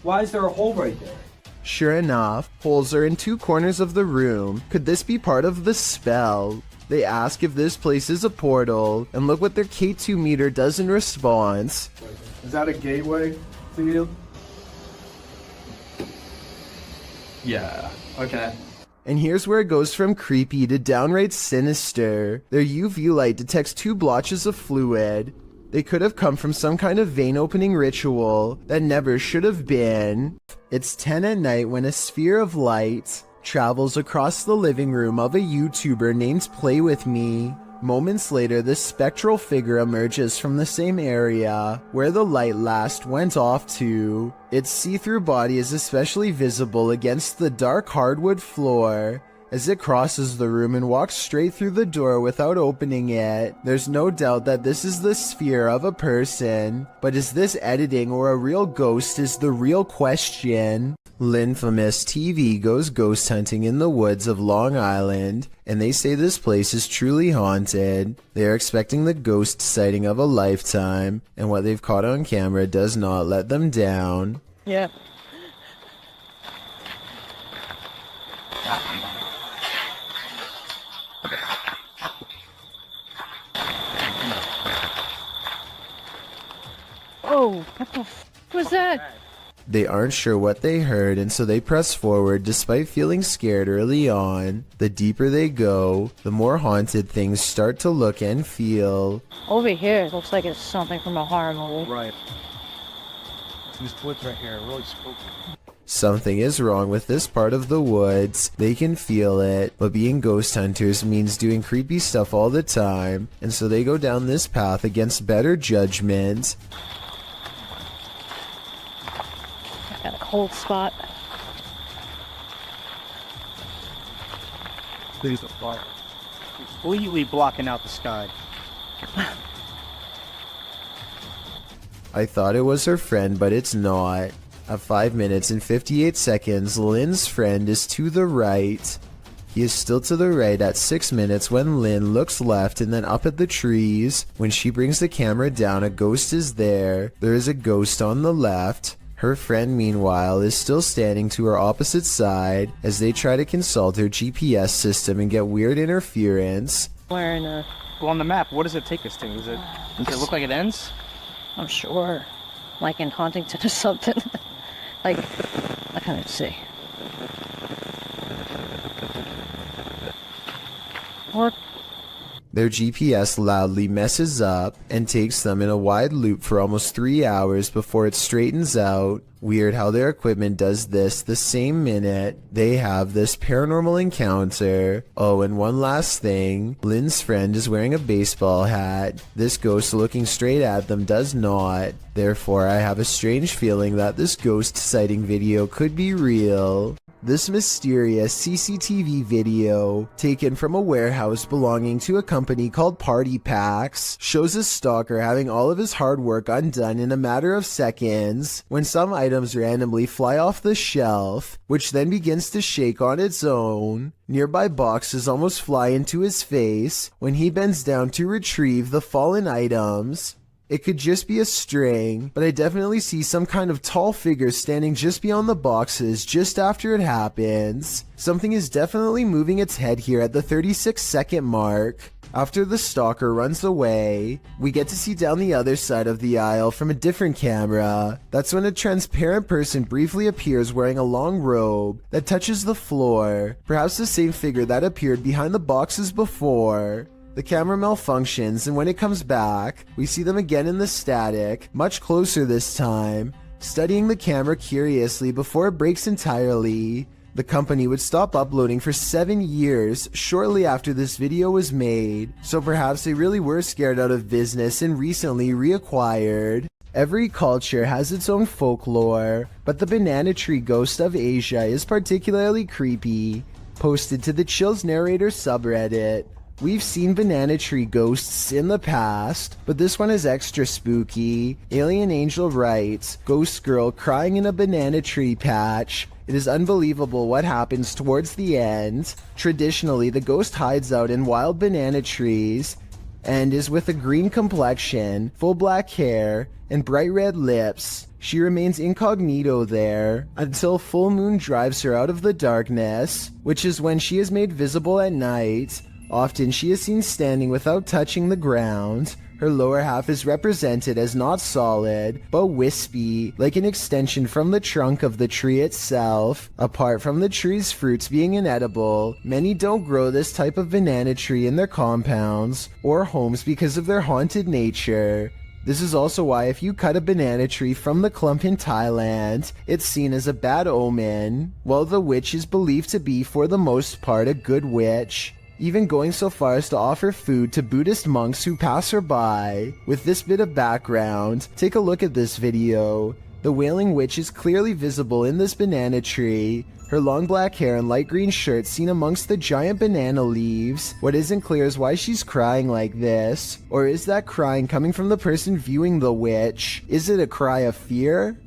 Why is there a hole right there? Sure enough, holes are in two corners of the room. Could this be part of the spell? They ask if this place is a portal, and look what their K2 meter does in response. Is that a gateway to you? Yeah, okay. And here's where it goes from creepy to downright sinister. Their UV light detects two blotches of fluid. They could have come from some kind of vein opening ritual that never should have been. It's 10 at night when a sphere of light travels across the living room of a YouTuber named Play With Me. Moments later, this spectral figure emerges from the same area where the light last went off to. Its see-through body is especially visible against the dark hardwood floor. As it crosses the room and walks straight through the door without opening it, there's no doubt that this is the sphere of a person. But is this editing or a real ghost is the real question. Linfamous TV goes ghost hunting in the woods of Long Island, and they say this place is truly haunted. They are expecting the ghost sighting of a lifetime, and what they've caught on camera does not let them down. Yeah. Oh, what the f was that? They aren't sure what they heard, and so they press forward despite feeling scared early on. The deeper they go, the more haunted things start to look and feel. Over here, it looks like it's something from a horror movie. Right. These woods right here are really spooky. Something is wrong with this part of the woods. They can feel it, but being ghost hunters means doing creepy stuff all the time, and so they go down this path against better judgment. Got a cold spot. Please don't fire. Completely blocking out the sky. I thought it was her friend, but it's not. At 5 minutes and 58 seconds, Lynn's friend is to the right. He is still to the right at 6 minutes when Lynn looks left and then up at the trees. When she brings the camera down, a ghost is there. There is a ghost on the left. Her friend, meanwhile, is still standing to her opposite side as they try to consult her GPS system and get weird interference. Wearing a... Well, on the map, what does it take us to? Does it look like it ends? I'm sure. Like in Huntington or something. Like, I can't see. Or... Their GPS loudly messes up and takes them in a wide loop for almost 3 hours before it straightens out. Weird how their equipment does this the same minute they have this paranormal encounter. Oh, and one last thing. Lynn's friend is wearing a baseball hat. This ghost looking straight at them does not. Therefore, I have a strange feeling that this ghost sighting video could be real. This mysterious CCTV video, taken from a warehouse belonging to a company called Party Packs, shows a stalker having all of his hard work undone in a matter of seconds when some items randomly fly off the shelf, which then begins to shake on its own. Nearby boxes almost fly into his face when he bends down to retrieve the fallen items. It could just be a string, but I definitely see some kind of tall figure standing just beyond the boxes just after it happens. Something is definitely moving its head here at the 36-second mark. After the stalker runs away, we get to see down the other side of the aisle from a different camera. That's when a transparent person briefly appears wearing a long robe that touches the floor, perhaps the same figure that appeared behind the boxes before. The camera malfunctions, and when it comes back, we see them again in the static, much closer this time, studying the camera curiously before it breaks entirely. The company would stop uploading for 7 years shortly after this video was made, so perhaps they really were scared out of business and recently reacquired. Every culture has its own folklore, but the banana tree ghost of Asia is particularly creepy. posted to the Chills Narrator subreddit. We've seen banana tree ghosts in the past, but this one is extra spooky. Alien Angel writes, "Ghost girl crying in a banana tree patch. It is unbelievable what happens towards the end. Traditionally, the ghost hides out in wild banana trees and is with a green complexion, full black hair, and bright red lips. She remains incognito there until full moon drives her out of the darkness, which is when she is made visible at night. Often she is seen standing without touching the ground. Her lower half is represented as not solid, but wispy, like an extension from the trunk of the tree itself. Apart from the tree's fruits being inedible, many don't grow this type of banana tree in their compounds or homes because of their haunted nature. This is also why if you cut a banana tree from the clump in Thailand, it's seen as a bad omen, while the witch is believed to be for the most part a good witch, even going so far as to offer food to Buddhist monks who pass her by. With this bit of background, take a look at this video. The Wailing Witch is clearly visible in this banana tree. Her long black hair and light green shirt seen amongst the giant banana leaves. What isn't clear is why she's crying like this. Or is that crying coming from the person viewing the witch? Is it a cry of fear?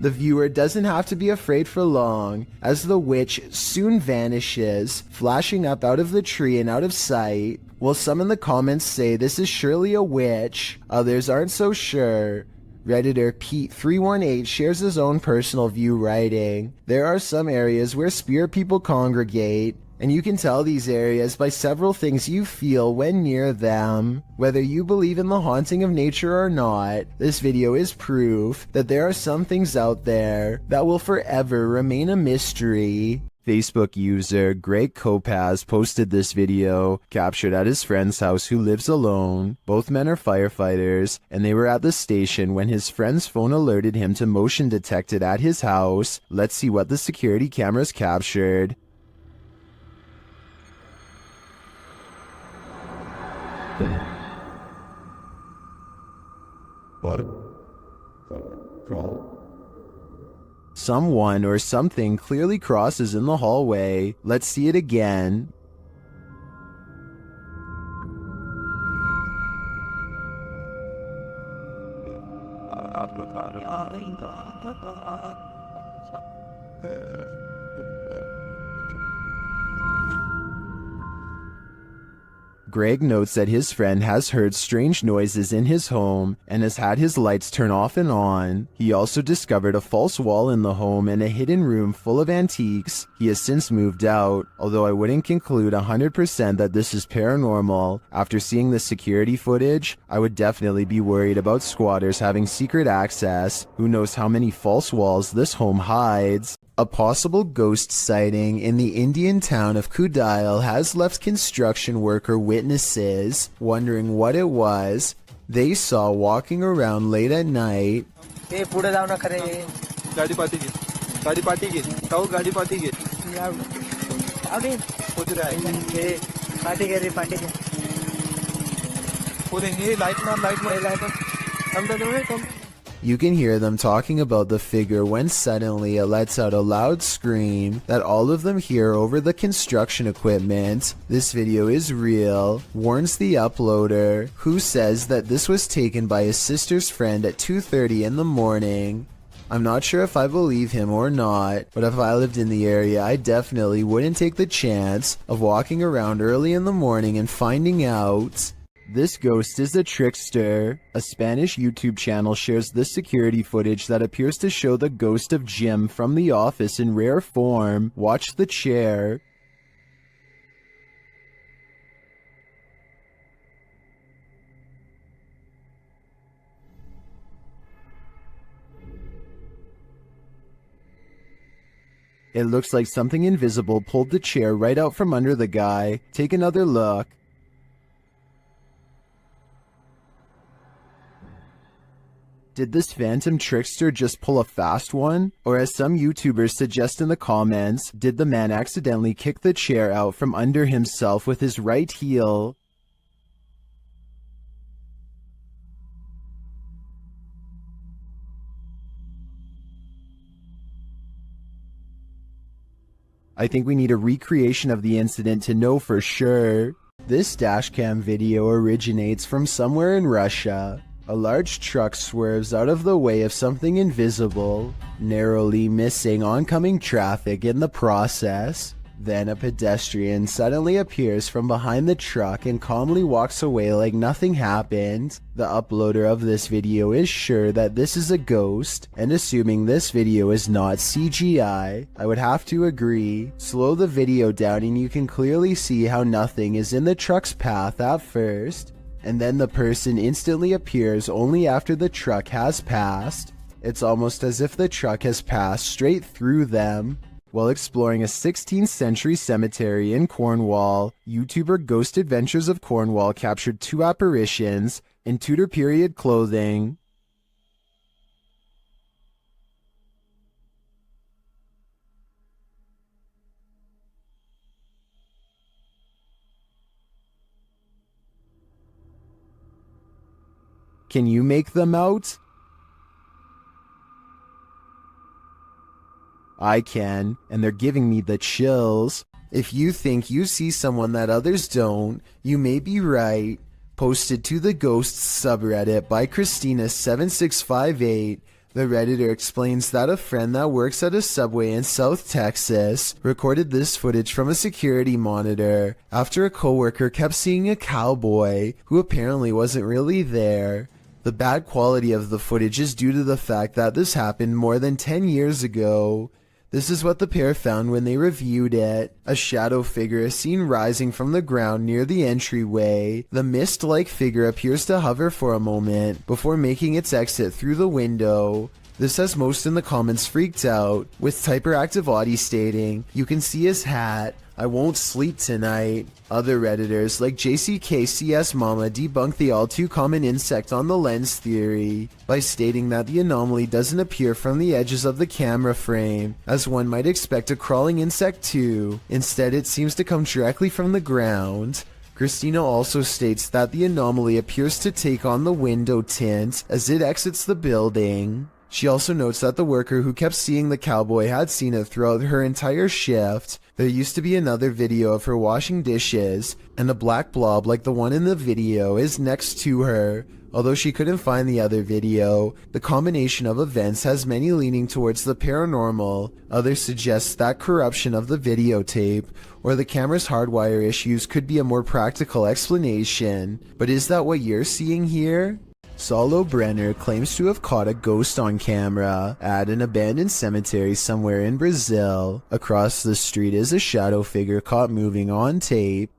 The viewer doesn't have to be afraid for long, as the witch soon vanishes, flashing up out of the tree and out of sight. While some in the comments say this is surely a witch, others aren't so sure. Redditor Pete318 shares his own personal view, writing, "There are some areas where spirit people congregate, and you can tell these areas by several things you feel when near them. Whether you believe in the haunting of nature or not, this video is proof that there are some things out there that will forever remain a mystery." Facebook user Greg Kopaz posted this video, captured at his friend's house who lives alone. Both men are firefighters, and they were at the station when his friend's phone alerted him to motion detected at his house. Let's see what the security cameras captured. Someone or something clearly crosses in the hallway. Let's see it again. Greg notes that his friend has heard strange noises in his home and has had his lights turn off and on. He also discovered a false wall in the home and a hidden room full of antiques. He has since moved out, although I wouldn't conclude 100% that this is paranormal. After seeing the security footage, I would definitely be worried about squatters having secret access. Who knows how many false walls this home hides? A possible ghost sighting in the Indian town of Kudail has left construction worker witnesses wondering what it was they saw walking around late at night. You can hear them talking about the figure when suddenly it lets out a loud scream that all of them hear over the construction equipment. This video is real, warns the uploader, who says that this was taken by his sister's friend at 2:30 in the morning. I'm not sure if I believe him or not, but if I lived in the area, I definitely wouldn't take the chance of walking around early in the morning and finding out. This ghost is a trickster. A Spanish YouTube channel shares this security footage that appears to show the ghost of Jim from The Office in rare form. Watch the chair. It looks like something invisible pulled the chair right out from under the guy. Take another look. Did this phantom trickster just pull a fast one? Or as some YouTubers suggest in the comments, did the man accidentally kick the chair out from under himself with his right heel? I think we need a recreation of the incident to know for sure. This dashcam video originates from somewhere in Russia. A large truck swerves out of the way of something invisible, narrowly missing oncoming traffic in the process. Then a pedestrian suddenly appears from behind the truck and calmly walks away like nothing happened. The uploader of this video is sure that this is a ghost, and assuming this video is not CGI, I would have to agree. Slow the video down and you can clearly see how nothing is in the truck's path at first, and then the person instantly appears only after the truck has passed. It's almost as if the truck has passed straight through them. While exploring a 16th century cemetery in Cornwall, YouTuber Ghost Adventures of Cornwall captured 2 apparitions in Tudor period clothing. Can you make them out? I can, and they're giving me the chills. If you think you see someone that others don't, you may be right. Posted to the Ghosts subreddit by Christina7658, the Redditor explains that a friend that works at a Subway in South Texas recorded this footage from a security monitor after a coworker kept seeing a cowboy who apparently wasn't really there. The bad quality of the footage is due to the fact that this happened more than 10 years ago. This is what the pair found when they reviewed it. A shadow figure is seen rising from the ground near the entryway. The mist-like figure appears to hover for a moment before making its exit through the window. This has most in the comments freaked out, with Typeractive Audie stating, "You can see his hat. I won't sleep tonight." Other Redditors like JCKCS Mama debunk the all too common insect on the lens theory by stating that the anomaly doesn't appear from the edges of the camera frame, as one might expect a crawling insect to. Instead, it seems to come directly from the ground. Christina also states that the anomaly appears to take on the window tint as it exits the building. She also notes that the worker who kept seeing the cowboy had seen it throughout her entire shift. There used to be another video of her washing dishes, and a black blob like the one in the video is next to her. Although she couldn't find the other video, the combination of events has many leaning towards the paranormal. Others suggest that corruption of the videotape or the camera's hardwire issues could be a more practical explanation. But is that what you're seeing here? Saulo Brenner claims to have caught a ghost on camera at an abandoned cemetery somewhere in Brazil. Across the street is a shadow figure caught moving on tape.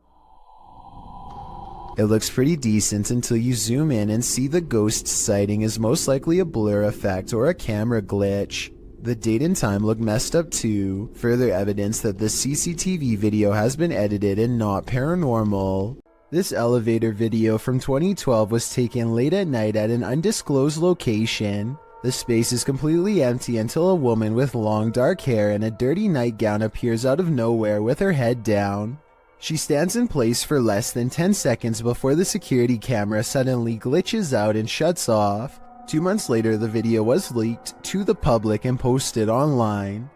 It looks pretty decent until you zoom in and see the ghost sighting is most likely a blur effect or a camera glitch. The date and time look messed up too, further evidence that the CCTV video has been edited and not paranormal. This elevator video from 2012 was taken late at night at an undisclosed location. The space is completely empty until a woman with long dark hair and a dirty nightgown appears out of nowhere with her head down. She stands in place for less than 10 seconds before the security camera suddenly glitches out and shuts off. 2 months later, the video was leaked to the public and posted online.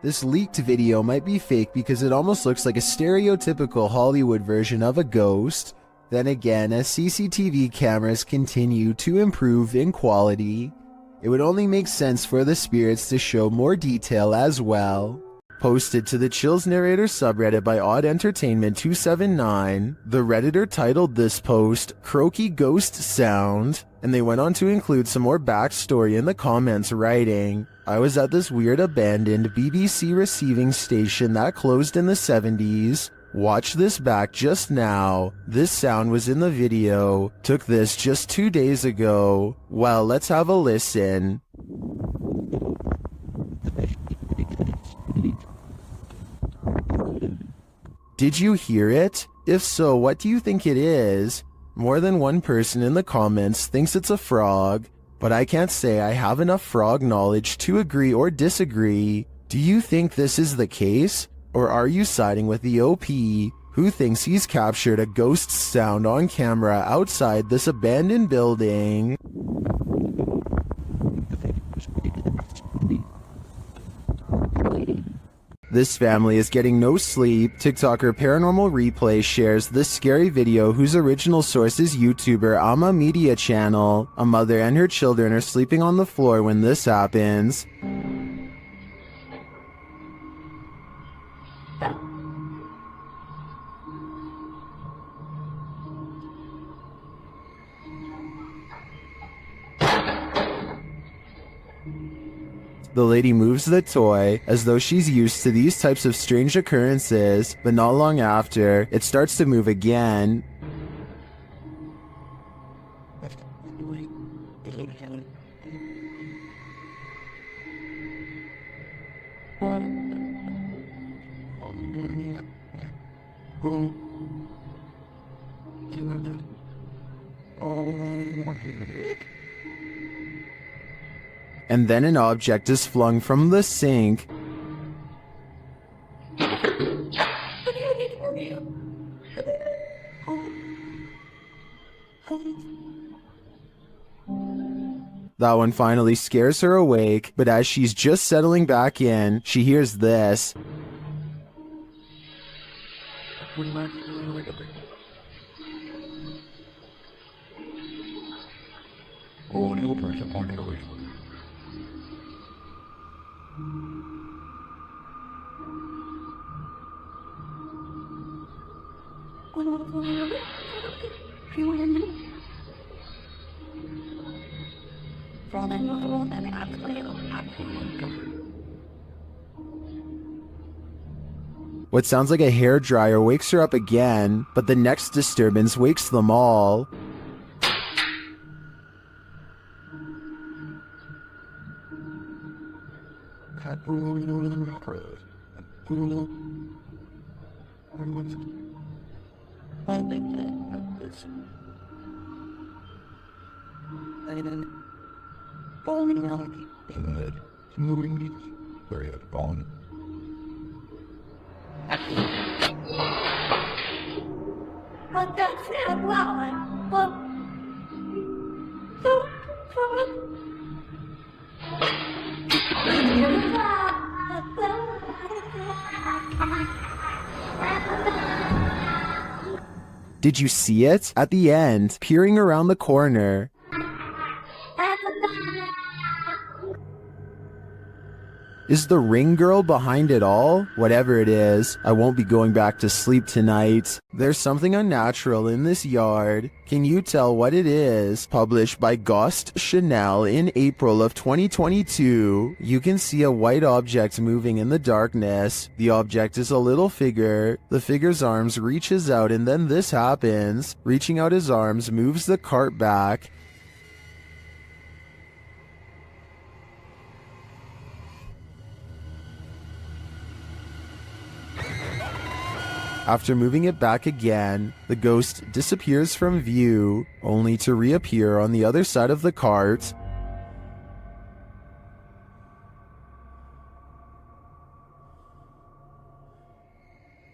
This leaked video might be fake because it almost looks like a stereotypical Hollywood version of a ghost. Then again, as CCTV cameras continue to improve in quality, it would only make sense for the spirits to show more detail as well. Posted to the Chills Narrator subreddit by Odd Entertainment 279, the Redditor titled this post, "Croaky Ghost Sound," and they went on to include some more backstory in the comments writing, "I was at this weird abandoned BBC receiving station that closed in the 70s. Watch this back just now. This sound was in the video. Took this just 2 days ago. Well, let's have a listen." Did you hear it? If so, what do you think it is? More than one person in the comments thinks it's a frog, but I can't say I have enough frog knowledge to agree or disagree. Do you think this is the case? Or are you siding with the OP, who thinks he's captured a ghost sound on camera outside this abandoned building? This family is getting no sleep. TikToker Paranormal Replay shares this scary video whose original source is YouTuber Ama Media Channel. A mother and her children are sleeping on the floor when this happens. The lady moves the toy as though she's used to these types of strange occurrences, but not long after, it starts to move again. And then an object is flung from the sink. That one finally scares her awake, but as she's just settling back in, she hears this. What sounds like a hairdryer wakes her up again, but the next disturbance wakes them all. Did you see it? At the end, peering around the corner. Is the ring girl behind it all? Whatever it is, I won't be going back to sleep tonight. There's something unnatural in this yard. Can you tell what it is? Published by Ghost Chanel in April of 2022. You can see a white object moving in the darkness. The object is a little figure. The figure's arms reaches out and then this happens. Reaching out his arms moves the cart back. After moving it back again, the ghost disappears from view, only to reappear on the other side of the cart.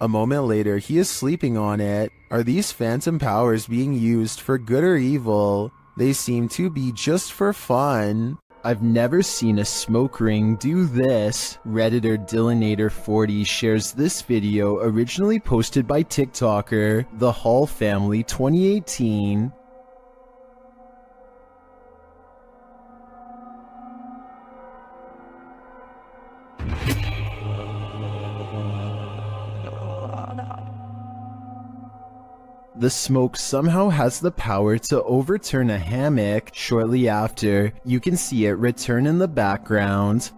A moment later, he is sleeping on it. Are these phantom powers being used for good or evil? They seem to be just for fun. I've never seen a smoke ring do this. Redditor Dillinator40 shares this video originally posted by TikToker The Hall Family 2018. The smoke somehow has the power to overturn a hammock. Shortly after, you can see it return in the background.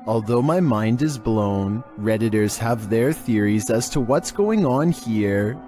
Although my mind is blown, Redditors have their theories as to what's going on here.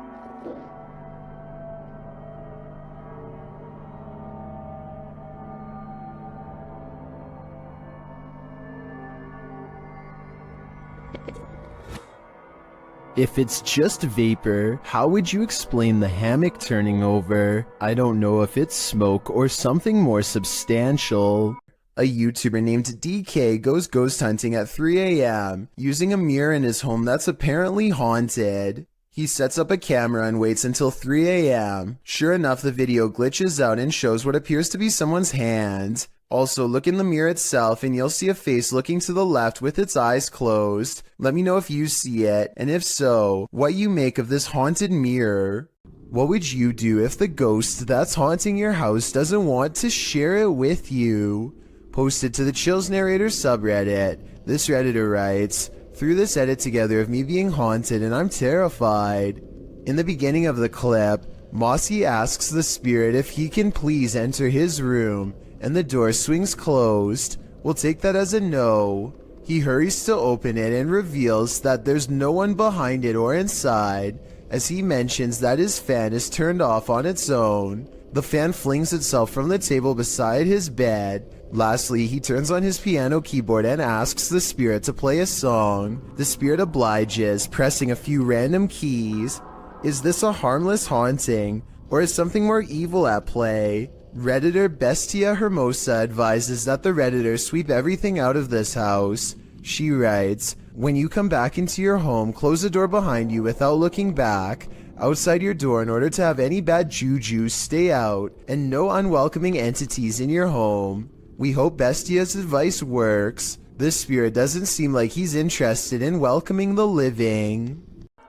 If it's just vapor, how would you explain the hammock turning over? I don't know if it's smoke or something more substantial. A YouTuber named DK goes ghost hunting at 3 a.m. using a mirror in his home that's apparently haunted. He sets up a camera and waits until 3 a.m. Sure enough, the video glitches out and shows what appears to be someone's hand. Also, look in the mirror itself and you'll see a face looking to the left with its eyes closed. Let me know if you see it, and if so, what you make of this haunted mirror. What would you do if the ghost that's haunting your house doesn't want to share it with you? Post it to the Chills Narrator subreddit. This Redditor writes, "Through this edit together of me being haunted and I'm terrified." In the beginning of the clip, Mossy asks the spirit if he can please enter his room, and the door swings closed. We'll take that as a no. He hurries to open it and reveals that there's no one behind it or inside, as he mentions that his fan is turned off on its own. The fan flings itself from the table beside his bed. Lastly, he turns on his piano keyboard and asks the spirit to play a song. The spirit obliges, pressing a few random keys. Is this a harmless haunting, or is something more evil at play? Redditor Bestia Hermosa advises that the Redditor sweep everything out of this house. She writes, "When you come back into your home, close the door behind you without looking back, outside your door in order to have any bad juju stay out, and no unwelcoming entities in your home." We hope Bestia's advice works. This spirit doesn't seem like he's interested in welcoming the living.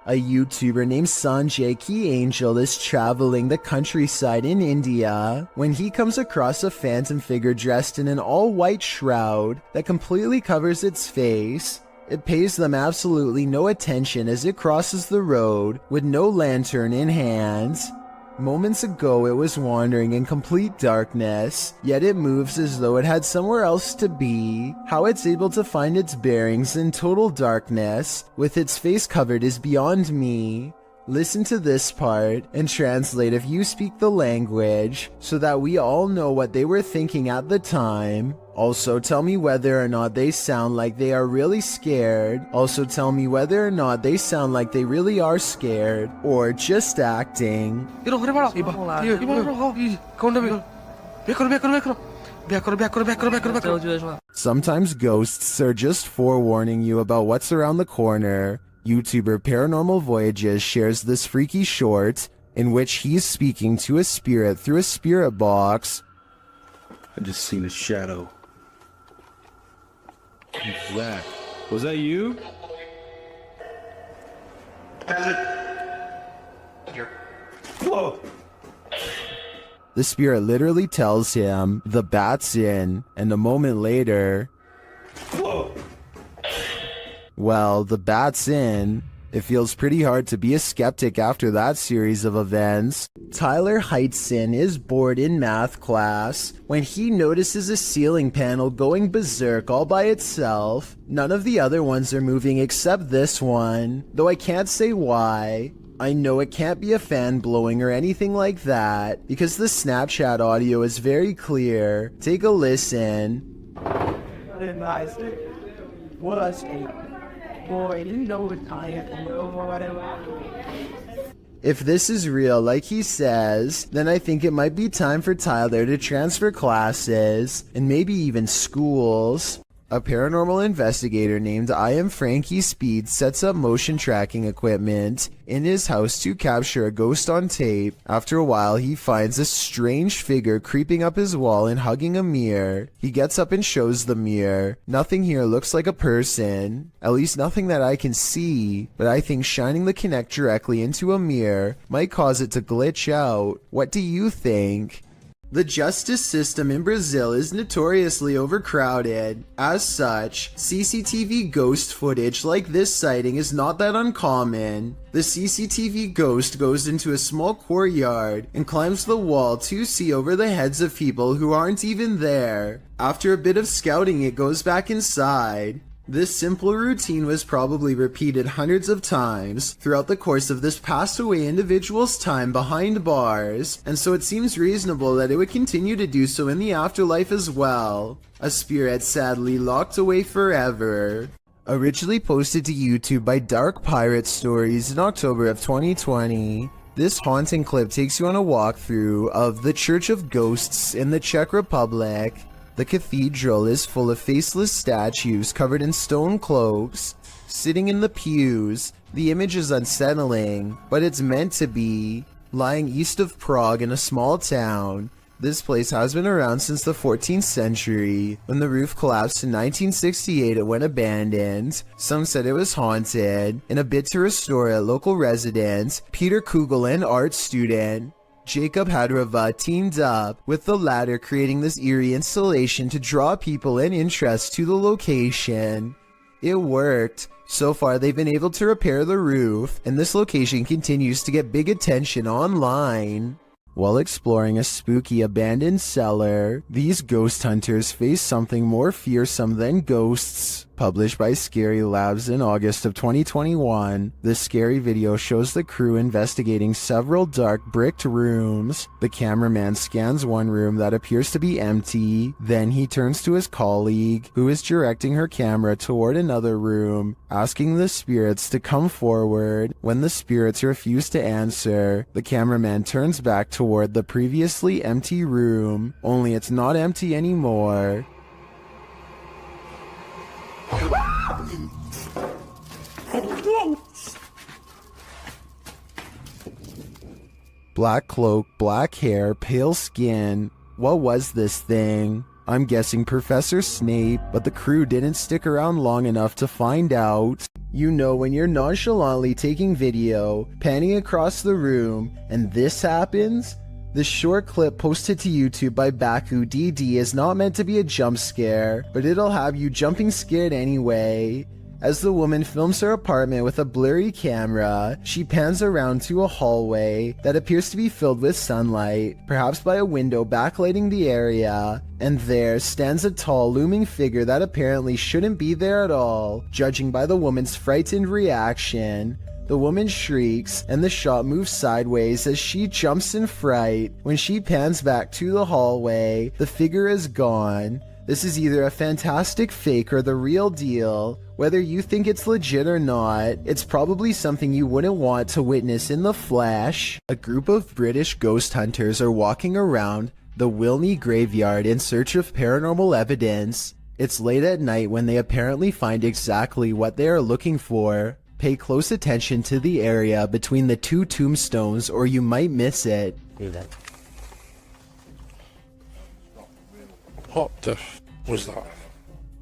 A YouTuber named Sanjay Key Angel is traveling the countryside in India when he comes across a phantom figure dressed in an all-white shroud that completely covers its face. It pays them absolutely no attention as it crosses the road with no lantern in hand. Moments ago it was wandering in complete darkness, yet it moves as though it had somewhere else to be. How it's able to find its bearings in total darkness, with its face covered, is beyond me. Listen to this part and translate if you speak the language, so that we all know what they were thinking at the time. Also, tell me whether or not they sound like they are really scared. Also, tell me whether or not they sound like they really are scared, or just acting. Sometimes ghosts are just forewarning you about what's around the corner. YouTuber Paranormal Voyages shares this freaky short in which he's speaking to a spirit through a spirit box. I just seen a shadow. Who's that? Was that you? Whoa! The spirit literally tells him the bat's in, and a moment later, whoa! Well, the bat's in. It feels pretty hard to be a skeptic after that series of events. Tyler Heitzson is bored in math class when he notices a ceiling panel going berserk all by itself. None of the other ones are moving except this one, though I can't say why. I know it can't be a fan blowing or anything like that, because the Snapchat audio is very clear. Take a listen. If this is real, like he says, then I think it might be time for Tyler to transfer classes, and maybe even schools. A paranormal investigator named I Am Frankie Speed sets up motion tracking equipment in his house to capture a ghost on tape. After a while, he finds a strange figure creeping up his wall and hugging a mirror. He gets up and shows the mirror. Nothing here looks like a person. At least nothing that I can see, but I think shining the Kinect directly into a mirror might cause it to glitch out. What do you think? The justice system in Brazil is notoriously overcrowded. As such, CCTV ghost footage like this sighting is not that uncommon. The CCTV ghost goes into a small courtyard and climbs the wall to see over the heads of people who aren't even there. After a bit of scouting, it goes back inside. This simple routine was probably repeated hundreds of times throughout the course of this passed away individual's time behind bars, and so it seems reasonable that it would continue to do so in the afterlife as well. A spirit sadly locked away forever. Originally posted to YouTube by Dark Pirate Stories in October of 2020. This haunting clip takes you on a walkthrough of the Church of Ghosts in the Czech Republic. The cathedral is full of faceless statues covered in stone cloaks. sitting in the pews. The image is unsettling, but it's meant to be. Lying east of Prague in a small town, this place has been around since the 14th century. When the roof collapsed in 1968, it went abandoned. Some said it was haunted. In a bid to restore it, local resident Peter Kugel and art student Jacob Hadrava teamed up with the latter, creating this eerie installation to draw people and interest to the location. It worked. So far, they've been able to repair the roof, and this location continues to get big attention online. While exploring a spooky abandoned cellar, these ghost hunters face something more fearsome than ghosts. Published by Scary Labs in August of 2021, this scary video shows the crew investigating several dark bricked rooms. The cameraman scans one room that appears to be empty, then he turns to his colleague, who is directing her camera toward another room, asking the spirits to come forward. When the spirits refuse to answer, the cameraman turns back toward the previously empty room, only it's not empty anymore. Black cloak, black hair, pale skin. What was this thing? I'm guessing Professor Snape, but the crew didn't stick around long enough to find out. You know when you're nonchalantly taking video, panning across the room, and this happens? This short clip posted to YouTube by BakuDD is not meant to be a jump scare, but it'll have you jumping scared anyway. As the woman films her apartment with a blurry camera, she pans around to a hallway that appears to be filled with sunlight, perhaps by a window backlighting the area, and there stands a tall looming figure that apparently shouldn't be there at all, judging by the woman's frightened reaction. The woman shrieks, and the shot moves sideways as she jumps in fright. When she pans back to the hallway, the figure is gone. This is either a fantastic fake or the real deal. Whether you think it's legit or not, it's probably something you wouldn't want to witness in the flesh. A group of British ghost hunters are walking around the Wilney graveyard in search of paranormal evidence. It's late at night when they apparently find exactly what they are looking for. Pay close attention to the area between the two tombstones or you might miss it. What the was that?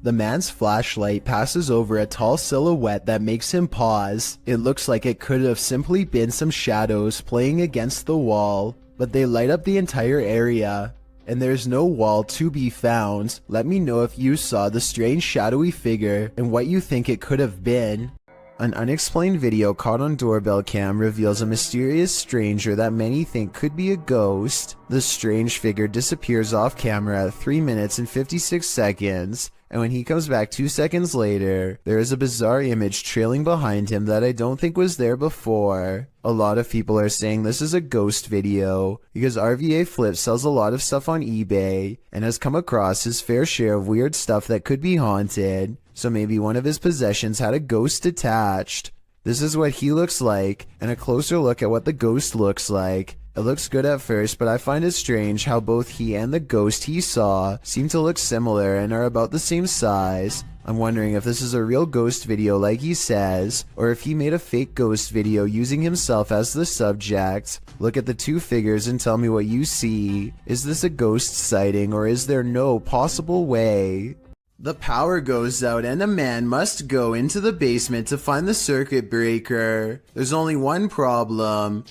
The man's flashlight passes over a tall silhouette that makes him pause. It looks like it could have simply been some shadows playing against the wall, but they light up the entire area. And there's no wall to be found. Let me know if you saw the strange shadowy figure and what you think it could have been. An unexplained video caught on doorbell cam reveals a mysterious stranger that many think could be a ghost. The strange figure disappears off camera at 3 minutes and 56 seconds, and when he comes back 2 seconds later, there is a bizarre image trailing behind him that I don't think was there before. A lot of people are saying this is a ghost video because RVA Flip sells a lot of stuff on eBay and has come across his fair share of weird stuff that could be haunted. So maybe one of his possessions had a ghost attached. This is what he looks like, and a closer look at what the ghost looks like. It looks good at first, but I find it strange how both he and the ghost he saw seem to look similar and are about the same size. I'm wondering if this is a real ghost video like he says, or if he made a fake ghost video using himself as the subject. Look at the two figures and tell me what you see. Is this a ghost sighting, or is there no possible way? The power goes out and a man must go into the basement to find the circuit breaker. There's only one problem.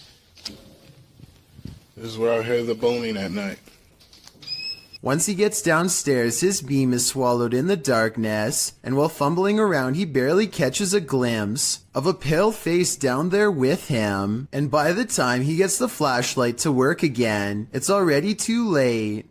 This is where I hear the boning at night. Once he gets downstairs, his beam is swallowed in the darkness, and while fumbling around, he barely catches a glimpse of a pale face down there with him. And by the time he gets the flashlight to work again, it's already too late.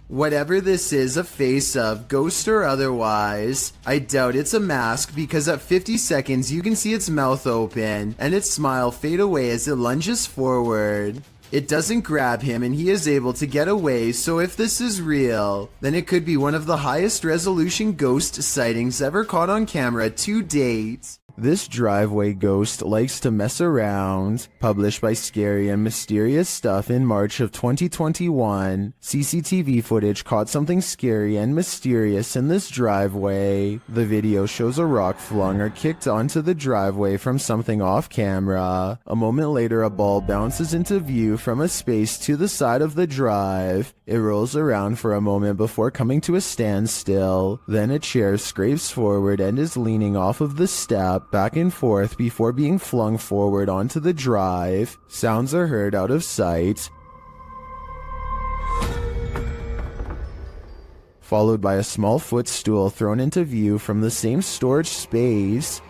Whatever this is a face of, ghost or otherwise, I doubt it's a mask because at 50 seconds you can see its mouth open and its smile fade away as it lunges forward. It doesn't grab him and he is able to get away, so if this is real, then it could be one of the highest resolution ghost sightings ever caught on camera to date. This driveway ghost likes to mess around. Published by Scary and Mysterious Stuff in March of 2021, CCTV footage caught something scary and mysterious in this driveway. The video shows a rock flung or kicked onto the driveway from something off camera. A moment later, a ball bounces into view from a space to the side of the drive. It rolls around for a moment before coming to a standstill. Then a chair scrapes forward and is leaning off of the step back and forth before being flung forward onto the drive. Sounds are heard out of sight, followed by a small footstool thrown into view from the same storage space.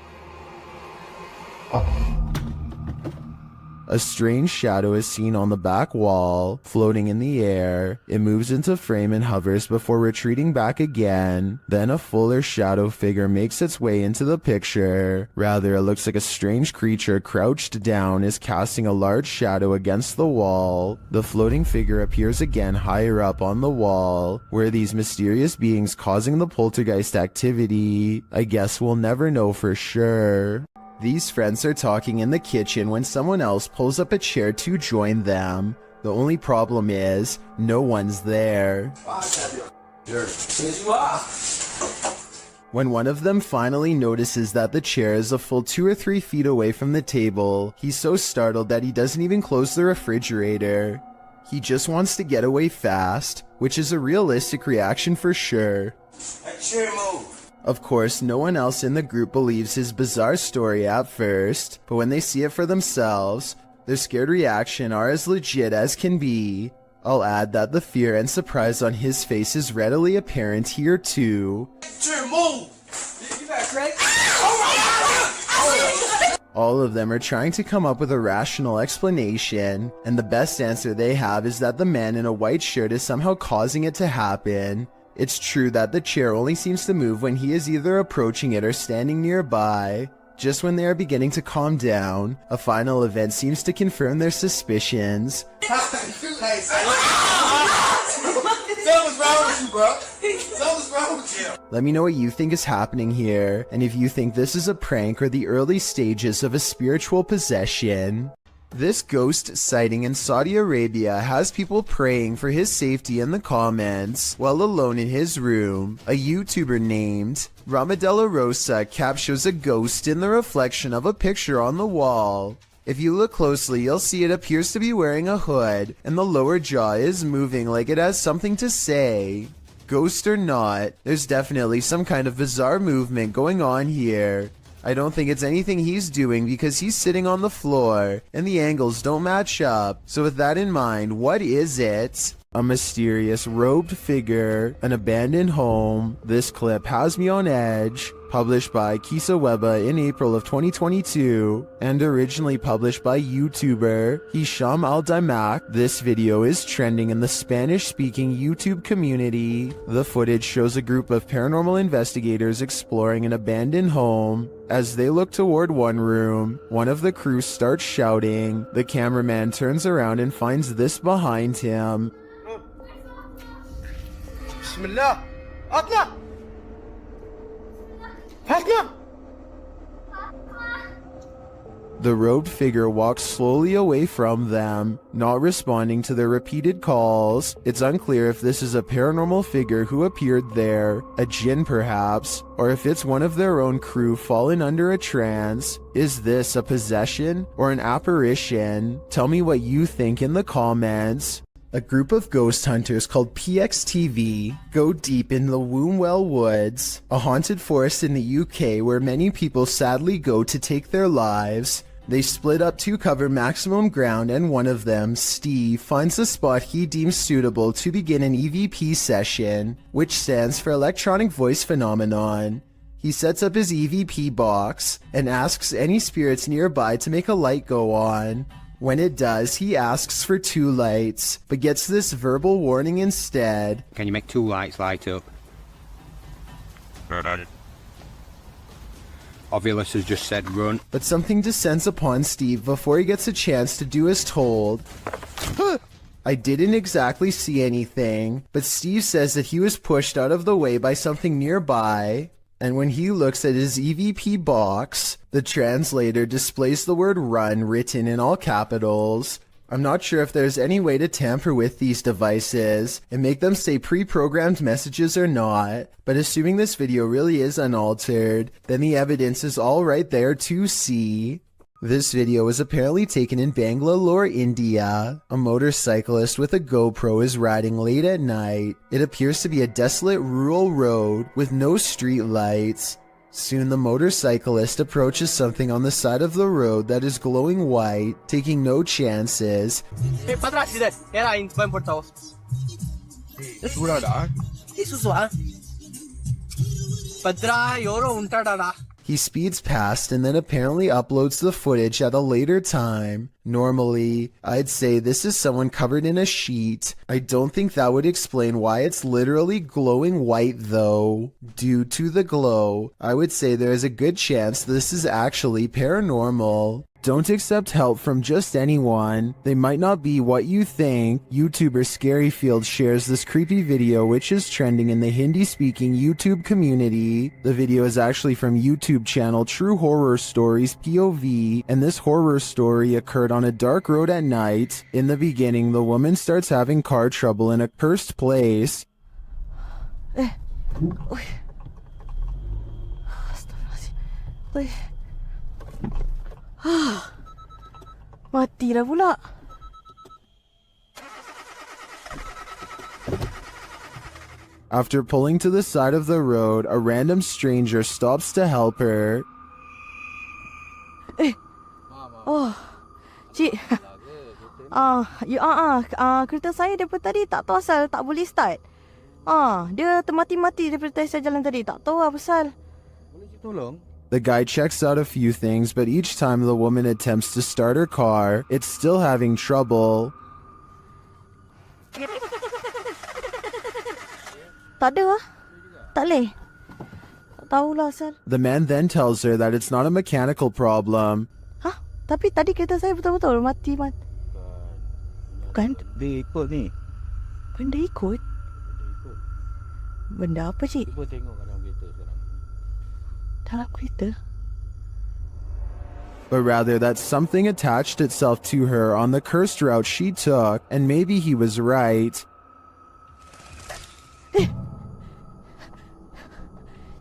A strange shadow is seen on the back wall, floating in the air. It moves into frame and hovers before retreating back again. Then a fuller shadow figure makes its way into the picture. Rather, it looks like a strange creature crouched down is casting a large shadow against the wall. The floating figure appears again higher up on the wall. Where these mysterious beings causing the poltergeist activity? I guess we'll never know for sure. These friends are talking in the kitchen when someone else pulls up a chair to join them. The only problem is, no one's there. When one of them finally notices that the chair is a full 2 or 3 feet away from the table, he's so startled that he doesn't even close the refrigerator. He just wants to get away fast, which is a realistic reaction for sure. That chair move. Of course, no one else in the group believes his bizarre story at first, but when they see it for themselves, their scared reaction are as legit as can be. I'll add that the fear and surprise on his face is readily apparent here too. Chair move! You got Craig? All of them are trying to come up with a rational explanation, and the best answer they have is that the man in a white shirt is somehow causing it to happen. It's true that the chair only seems to move when he is either approaching it or standing nearby. Just when they are beginning to calm down, a final event seems to confirm their suspicions. Something's wrong with you, bro. Something's wrong with you. Let me know what you think is happening here, and if you think this is a prank or the early stages of a spiritual possession. This ghost sighting in Saudi Arabia has people praying for his safety in the comments while alone in his room. A YouTuber named Ramadella Rosa captures a ghost in the reflection of a picture on the wall. If you look closely, you'll see it appears to be wearing a hood, and the lower jaw is moving like it has something to say. Ghost or not, there's definitely some kind of bizarre movement going on here. I don't think it's anything he's doing because he's sitting on the floor and the angles don't match up. So with that in mind, what is it? A mysterious robed figure, an abandoned home. This clip has me on edge. Published by Kisa Weba in April of 2022 and originally published by YouTuber Hisham Al-Daimak. This video is trending in the Spanish-speaking YouTube community. The footage shows a group of paranormal investigators exploring an abandoned home. As they look toward one room, one of the crew starts shouting. The cameraman turns around and finds this behind him. Bismillah. Atla. The robed figure walks slowly away from them, not responding to their repeated calls. It's unclear if this is a paranormal figure who appeared there, a jinn perhaps, or if it's one of their own crew fallen under a trance. Is this a possession or an apparition? Tell me what you think in the comments. A group of ghost hunters called PXTV go deep in the Wombwell Woods, a haunted forest in the UK where many people sadly go to take their lives. They split up to cover maximum ground, and one of them, Steve, finds a spot he deems suitable to begin an EVP session, which stands for Electronic Voice Phenomenon. He sets up his EVP box and asks any spirits nearby to make a light go on. When it does, he asks for 2 lights, but gets this verbal warning instead. Can you make 2 lights light up? Ovilus has just said run. But something descends upon Steve before he gets a chance to do as told. I didn't exactly see anything, but Steve says that he was pushed out of the way by something nearby. And when he looks at his EVP box, the translator displays the word run written in all capitals. I'm not sure if there's any way to tamper with these devices and make them say pre-programmed messages or not, but assuming this video really is unaltered, then the evidence is all right there to see. This video was apparently taken in Bangalore, India. A motorcyclist with a GoPro is riding late at night. It appears to be a desolate rural road with no street lights. Soon the motorcyclist approaches something on the side of the road that is glowing white, taking no chances. Hey, patras di era in bem portaos. Sudah dah. Susu ah. Padra yoro untada dah. He speeds past and then apparently uploads the footage at a later time. Normally, I'd say this is someone covered in a sheet. I don't think that would explain why it's literally glowing white though. Due to the glow, I would say there is a good chance this is actually paranormal. Don't accept help from just anyone. They might not be what you think. YouTuber Scaryfield shares this creepy video which is trending in the Hindi-speaking YouTube community. The video is actually from YouTube channel True Horror Stories POV, and this horror story occurred on a dark road at night. In the beginning, the woman starts having car trouble in a cursed place. Mati dah pula. After pulling to the side of the road, a random stranger stops to help her. Oh, cik. Kereta saya daripada tadi tak tahu asal tak boleh start. Dia termati-mati daripada saya jalan tadi. Tak tahu apa pasal. Boleh tolong? The guy checks out a few things, but each time the woman attempts to start her car, it's still having trouble. Tak ada lah. Tak boleh. Tak tahulah asal. The man then tells her that it's not a mechanical problem. Tapi tadi kereta saya betul-betul mati. Bukan? Dia ikut ni. Benda ikut? Benda apa cik? Cuba tengok dalam kereta sekarang. Dalam kereta? But rather that something attached itself to her on the cursed route she took, and maybe he was right.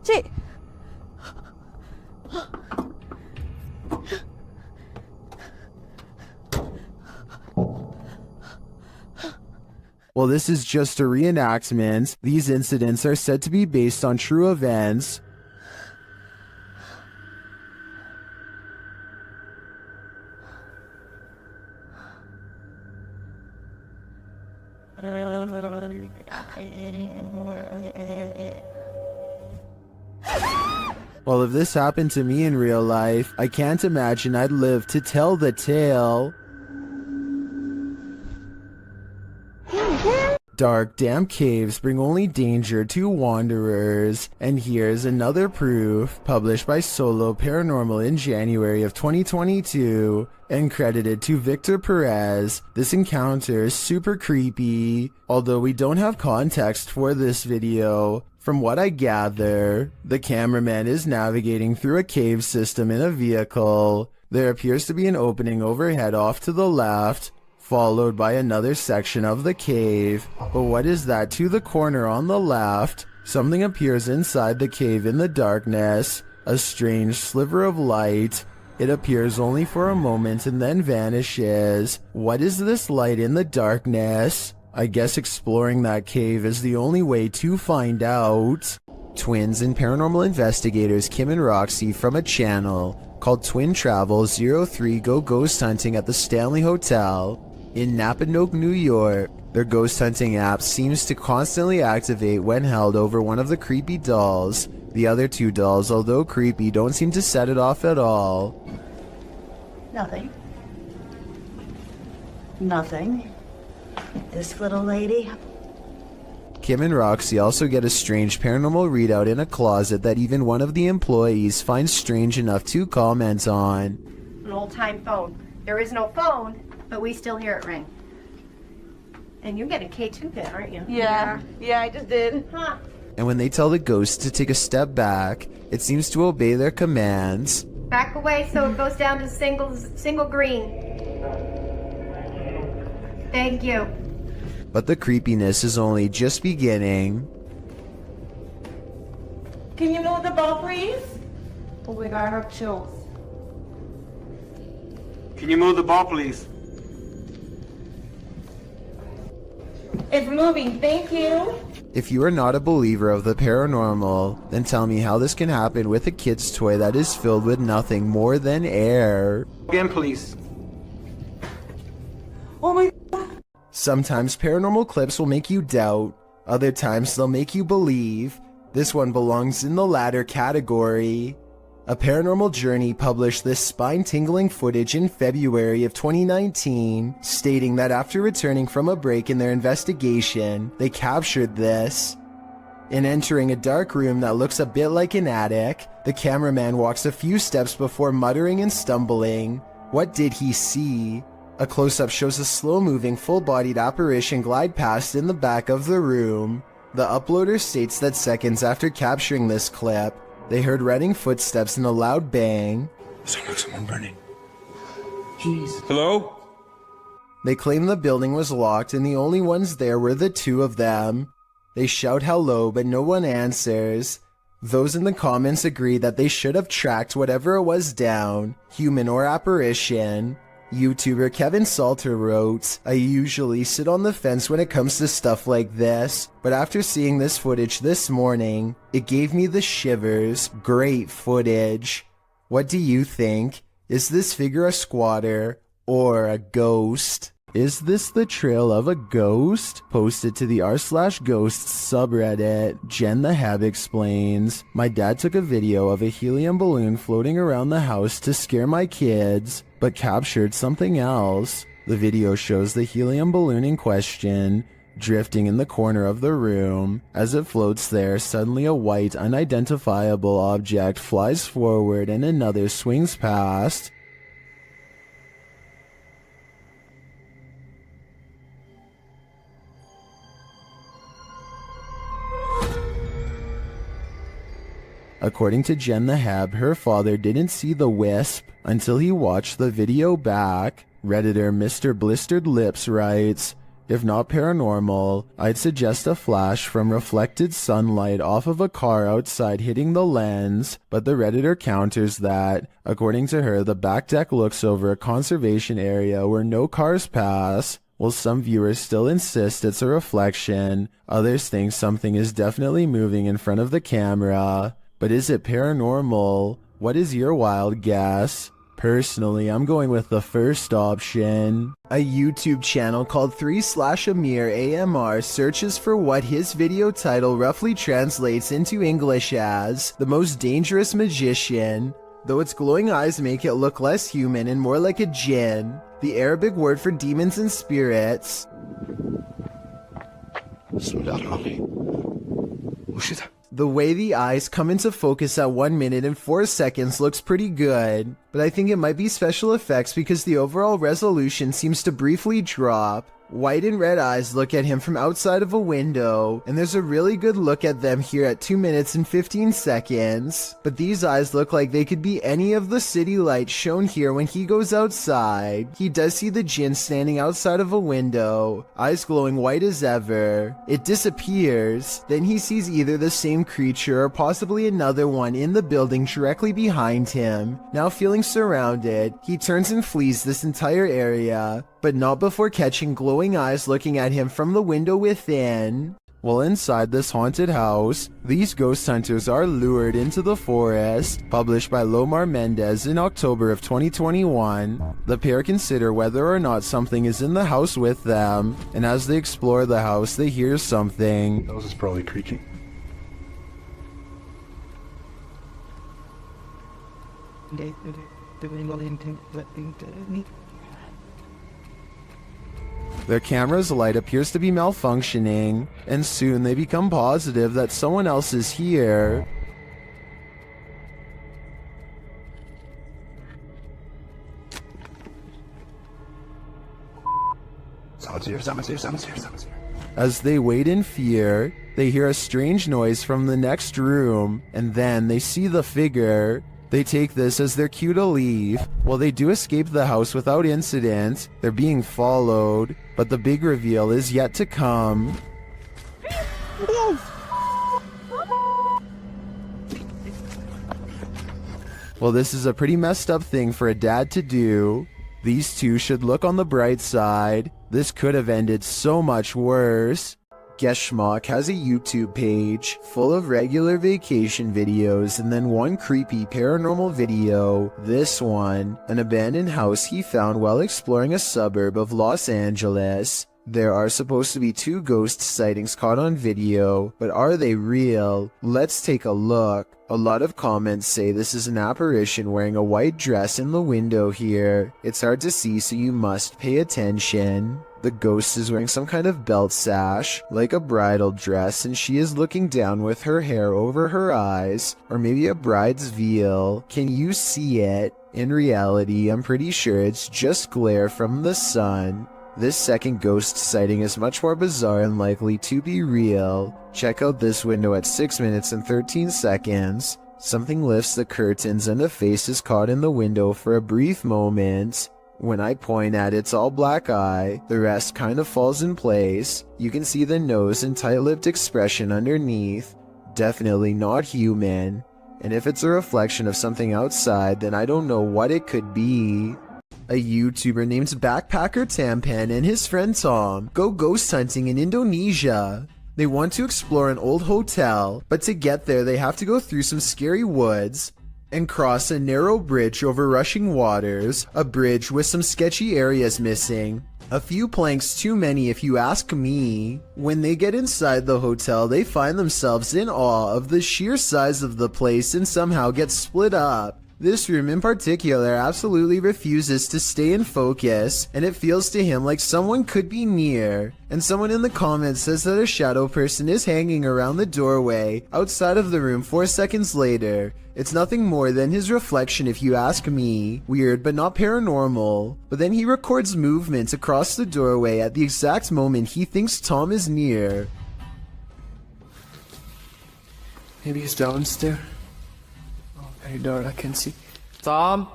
Cik! While this is just a reenactment, these incidents are said to be based on true events. Well, if this happened to me in real life, I can't imagine I'd live to tell the tale. Dark, damp caves bring only danger to wanderers. And here's another proof, published by Solo Paranormal in January of 2022, and credited to Victor Perez. This encounter is super creepy, although we don't have context for this video. From what I gather, the cameraman is navigating through a cave system in a vehicle. There appears to be an opening overhead off to the left, followed by another section of the cave. But what is that to the corner on the left? Something appears inside the cave in the darkness, a strange sliver of light. It appears only for a moment and then vanishes. What is this light in the darkness? I guess exploring that cave is the only way to find out. Twins and paranormal investigators Kim and Roxy from a channel called Twin Travel 03 go ghost hunting at the Stanley Hotel in Napanoke, New York. Their ghost hunting app seems to constantly activate when held over one of the creepy dolls. The other two dolls, although creepy, don't seem to set it off at all. Nothing. Nothing. This little lady. Kim and Roxy also get a strange paranormal readout in a closet that even one of the employees finds strange enough to comment on. An old-time phone. There is no phone, but we still hear it ring. And you get a K2 pin, aren't you? Yeah, I just did. Huh. and when they tell the ghost to take a step back, it seems to obey their commands. Back away so it goes down to single green. Thank you. But the creepiness is only just beginning. Can you move the ball, please? Oh my god, I have chills. Can you move the ball, please? It's moving, thank you. If you are not a believer of the paranormal, then tell me how this can happen with a kid's toy that is filled with nothing more than air. Again, please. Oh my. Sometimes paranormal clips will make you doubt, other times they'll make you believe. This one belongs in the latter category. A Paranormal Journey published this spine-tingling footage in February of 2019, stating that after returning from a break in their investigation, they captured this. In entering a dark room that looks a bit like an attic, the cameraman walks a few steps before muttering and stumbling. What did he see? A close-up shows a slow-moving, full-bodied apparition glide past in the back of the room. The uploader states that seconds after capturing this clip, they heard running footsteps and a loud bang. Sounds like someone running. Jeez. Hello? They claim the building was locked and the only ones there were the two of them. They shout hello, but no one answers. Those in the comments agree that they should have tracked whatever it was down, human or apparition. YouTuber Kevin Salter wrote, I usually sit on the fence when it comes to stuff like this, but after seeing this footage this morning, it gave me the shivers. Great footage. What do you think? Is this figure a squatter or a ghost? Is this the trail of a ghost? Posted to the r/ghosts subreddit, Jen the Hab explains, my dad took a video of a helium balloon floating around the house to scare my kids, but captured something else. The video shows the helium balloon in question drifting in the corner of the room. As it floats there, suddenly a white, unidentifiable object flies forward and another swings past. According to Jen the Hab, her father didn't see the wisp until he watched the video back. Redditor Mr. Blistered Lips writes, if not paranormal, I'd suggest a flash from reflected sunlight off of a car outside hitting the lens, but the Redditor counters that, according to her, the back deck looks over a conservation area where no cars pass. While some viewers still insist it's a reflection, others think something is definitely moving in front of the camera. But is it paranormal? What is your wild guess? Personally, I'm going with the first option. A YouTube channel called 3/Amir AMR searches for what his video title roughly translates into English as the most dangerous magician. Though its glowing eyes make it look less human and more like a jinn, the Arabic word for demons and spirits. The way the eyes come into focus at 1 minute and 4 seconds looks pretty good, but I think it might be special effects because the overall resolution seems to briefly drop. White and red eyes look at him from outside of a window, and there's a really good look at them here at 2 minutes and 15 seconds. But these eyes look like they could be any of the city lights shown here when he goes outside. He does see the djinn standing outside of a window, eyes glowing white as ever. It disappears, then he sees either the same creature or possibly another one in the building directly behind him. Now feeling surrounded, he turns and flees this entire area, but not before catching glowing eyes looking at him from the window within. While inside this haunted house, these ghost hunters are lured into the forest. Published by Lomar Mendez in October of 2021, the pair consider whether or not something is in the house with them, and as they explore the house, they hear something. The house is probably creaking. Their camera's light appears to be malfunctioning, and soon they become positive that someone else is here. Someone's here, someone's here, someone's here, someone's here. As they wait in fear, they hear a strange noise from the next room, and then they see the figure. They take this as their cue to leave. While they do escape the house without incident, they're being followed, but the big reveal is yet to come. Well, this is a pretty messed up thing for a dad to do. These two should look on the bright side. This could have ended so much worse. Guess Schmuck has a YouTube page full of regular vacation videos and then one creepy paranormal video. This one, an abandoned house he found while exploring a suburb of Los Angeles. There are supposed to be 2 ghost sightings caught on video, but are they real? Let's take a look. A lot of comments say this is an apparition wearing a white dress in the window here. It's hard to see, so you must pay attention. The ghost is wearing some kind of belt sash, like a bridal dress, and she is looking down with her hair over her eyes, or maybe a bride's veil. Can you see it? In reality, I'm pretty sure it's just glare from the sun. This second ghost sighting is much more bizarre and likely to be real. Check out this window at 6 minutes and 13 seconds. Something lifts the curtains and a face is caught in the window for a brief moment. When I point at its all black eye, the rest kind of falls in place. You can see the nose and tight-lipped expression underneath. Definitely not human. And if it's a reflection of something outside, then I don't know what it could be. A YouTuber named Backpacker Tampan and his friend Tom go ghost hunting in Indonesia. They want to explore an old hotel, but to get there they have to go through some scary woods and cross a narrow bridge over rushing waters, a bridge with some sketchy areas missing. A few planks too many if you ask me. When they get inside the hotel, they find themselves in awe of the sheer size of the place and somehow get split up. This room in particular absolutely refuses to stay in focus, and it feels to him like someone could be near. And someone in the comments says that a shadow person is hanging around the doorway outside of the room 4 seconds later. It's nothing more than his reflection if you ask me. Weird, but not paranormal. But then he records movement across the doorway at the exact moment he thinks Tom is near. Maybe he's downstairs. Oh, very dark, I can see. Tom?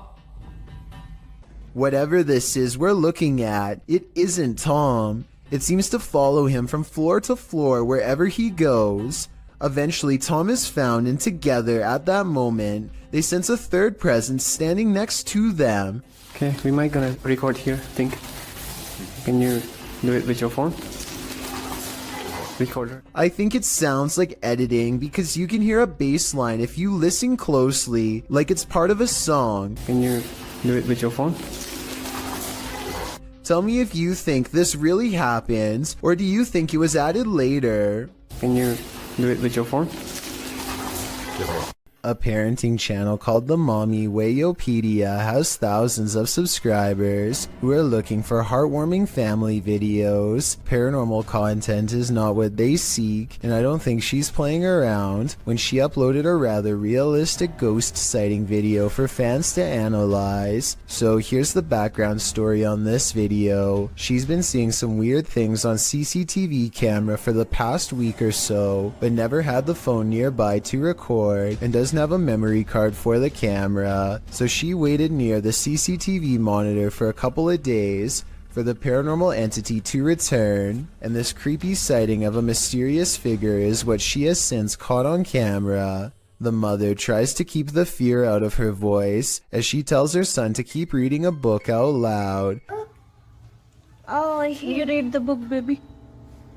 Whatever this is we're looking at, it isn't Tom. It seems to follow him from floor to floor wherever he goes. Eventually, Tom is found, and together, at that moment, they sense a third presence standing next to them. Okay, we might gonna record here, think. Can you do it with your phone? Recorder. I think it sounds like editing because you can hear a bass line if you listen closely, like it's part of a song. Can you do it with your phone? Tell me if you think this really happens, or do you think it was added later? Can you do it with your phone? A parenting channel called the Mommy Wayopedia has thousands of subscribers who are looking for heartwarming family videos. Paranormal content is not what they seek, and I don't think she's playing around when she uploaded a rather realistic ghost sighting video for fans to analyze. So here's the background story on this video. She's been seeing some weird things on CCTV camera for the past week or so, but never had the phone nearby to record and doesn't have a memory card for the camera, so she waited near the CCTV monitor for a couple of days for the paranormal entity to return, and this creepy sighting of a mysterious figure is what she has since caught on camera. The mother tries to keep the fear out of her voice as she tells her son to keep reading a book out loud. Oh, You read the book, baby.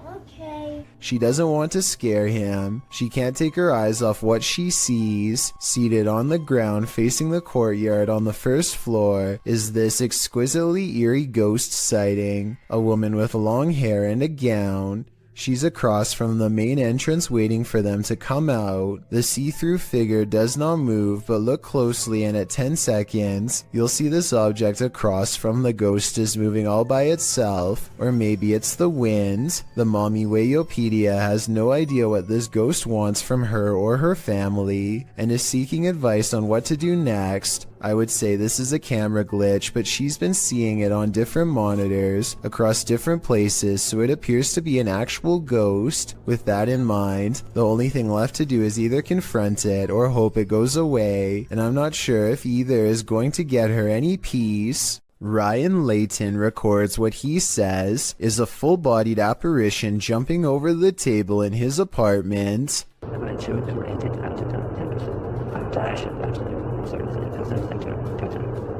Okay. She doesn't want to scare him. She can't take her eyes off what she sees. Seated on the ground facing the courtyard on the first floor is this exquisitely eerie ghost sighting. A woman with long hair and a gown. She's across from the main entrance waiting for them to come out. The see-through figure does not move, but look closely and at 10 seconds, you'll see this object across from the ghost is moving all by itself, or maybe it's the wind. The Mommy Wayopedia has no idea what this ghost wants from her or her family, and is seeking advice on what to do next. I would say this is a camera glitch, but she's been seeing it on different monitors across different places, so it appears to be an actual ghost. With that in mind, the only thing left to do is either confront it or hope it goes away, and I'm not sure if either is going to get her any peace. Ryan Layton records what he says is a full-bodied apparition jumping over the table in his apartment.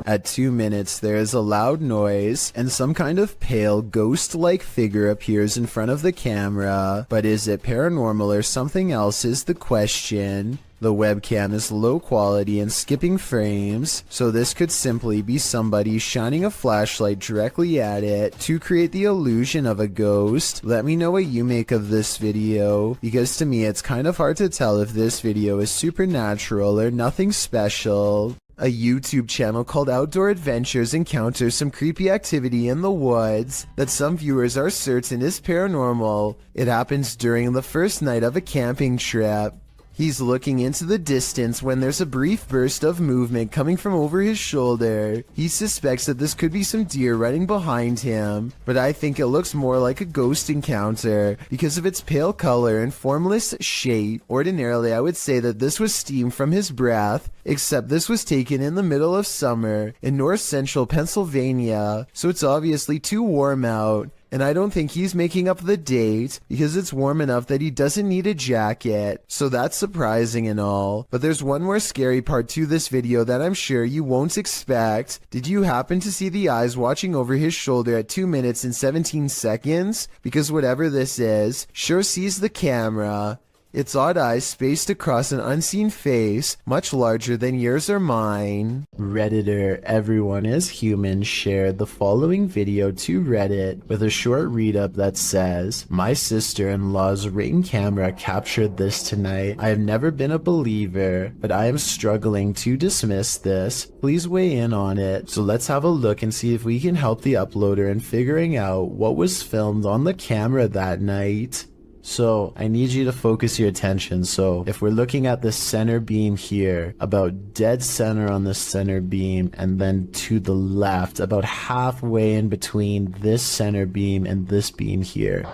At 2 minutes, there is a loud noise, and some kind of pale, ghost-like figure appears in front of the camera. But is it paranormal or something else is the question. The webcam is low quality and skipping frames, so this could simply be somebody shining a flashlight directly at it to create the illusion of a ghost. Let me know what you make of this video, because to me it's kind of hard to tell if this video is supernatural or nothing special. A YouTube channel called Outdoor Adventures encounters some creepy activity in the woods that some viewers are certain is paranormal. It happens during the first night of a camping trip. He's looking into the distance when there's a brief burst of movement coming from over his shoulder. He suspects that this could be some deer running behind him, but I think it looks more like a ghost encounter because of its pale color and formless shape. Ordinarily, I would say that this was steam from his breath, except this was taken in the middle of summer in north central Pennsylvania, so it's obviously too warm out. And I don't think he's making up the date because it's warm enough that he doesn't need a jacket. So that's surprising and all. But there's one more scary part to this video that I'm sure you won't expect. Did you happen to see the eyes watching over his shoulder at 2 minutes and 17 seconds? Because whatever this is, sure sees the camera. Its odd eyes spaced across an unseen face, much larger than yours or mine. Redditor Everyone is Human shared the following video to Reddit with a short read-up that says, "My sister-in-law's Ring camera captured this tonight. I have never been a believer, but I am struggling to dismiss this. Please weigh in on it." So let's have a look and see if we can help the uploader in figuring out what was filmed on the camera that night. So I need you to focus your attention. So if we're looking at the center beam here, about dead center on the center beam, and then to the left, about halfway in between this center beam and this beam here.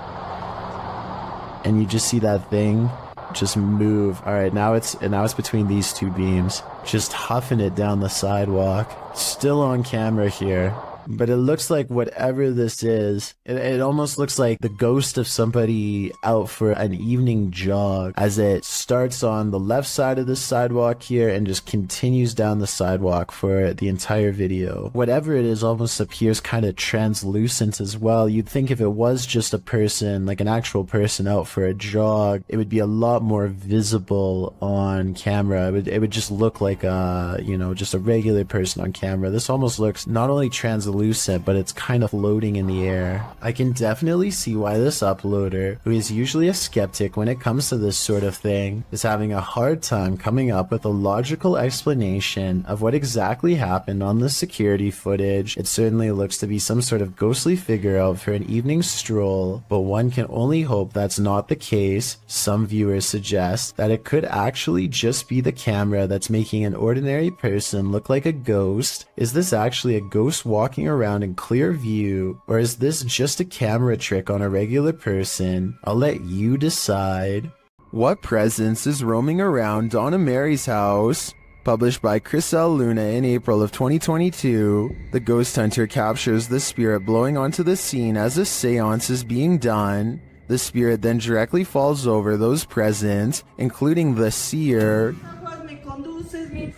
And you just see that thing just move. All right, now it's between these two beams, just huffing it down the sidewalk. Still on camera here. But it looks like whatever this is, it almost looks like the ghost of somebody out for an evening jog, as it starts on the left side of the sidewalk here and just continues down the sidewalk for the entire video. Whatever it is almost appears kind of translucent as well. You'd think if it was just a person, like an actual person out for a jog, it would be a lot more visible on camera. It would just look like a, just a regular person on camera. This almost looks not only translucent, but it's kind of floating in the air. I can definitely see why this uploader, who is usually a skeptic when it comes to this sort of thing, is having a hard time coming up with a logical explanation of what exactly happened on the security footage. It certainly looks to be some sort of ghostly figure out for an evening stroll, but one can only hope that's not the case. Some viewers suggest that it could actually just be the camera that's making an ordinary person look like a ghost. Is this actually a ghost walking around in clear view, or is this just a camera trick on a regular person? I'll let you decide. What presence is roaming around Donna Mary's house? Published by Chris L. Luna in April of 2022, the ghost hunter captures the spirit blowing onto the scene as a seance is being done. The spirit then directly falls over those present, including the seer.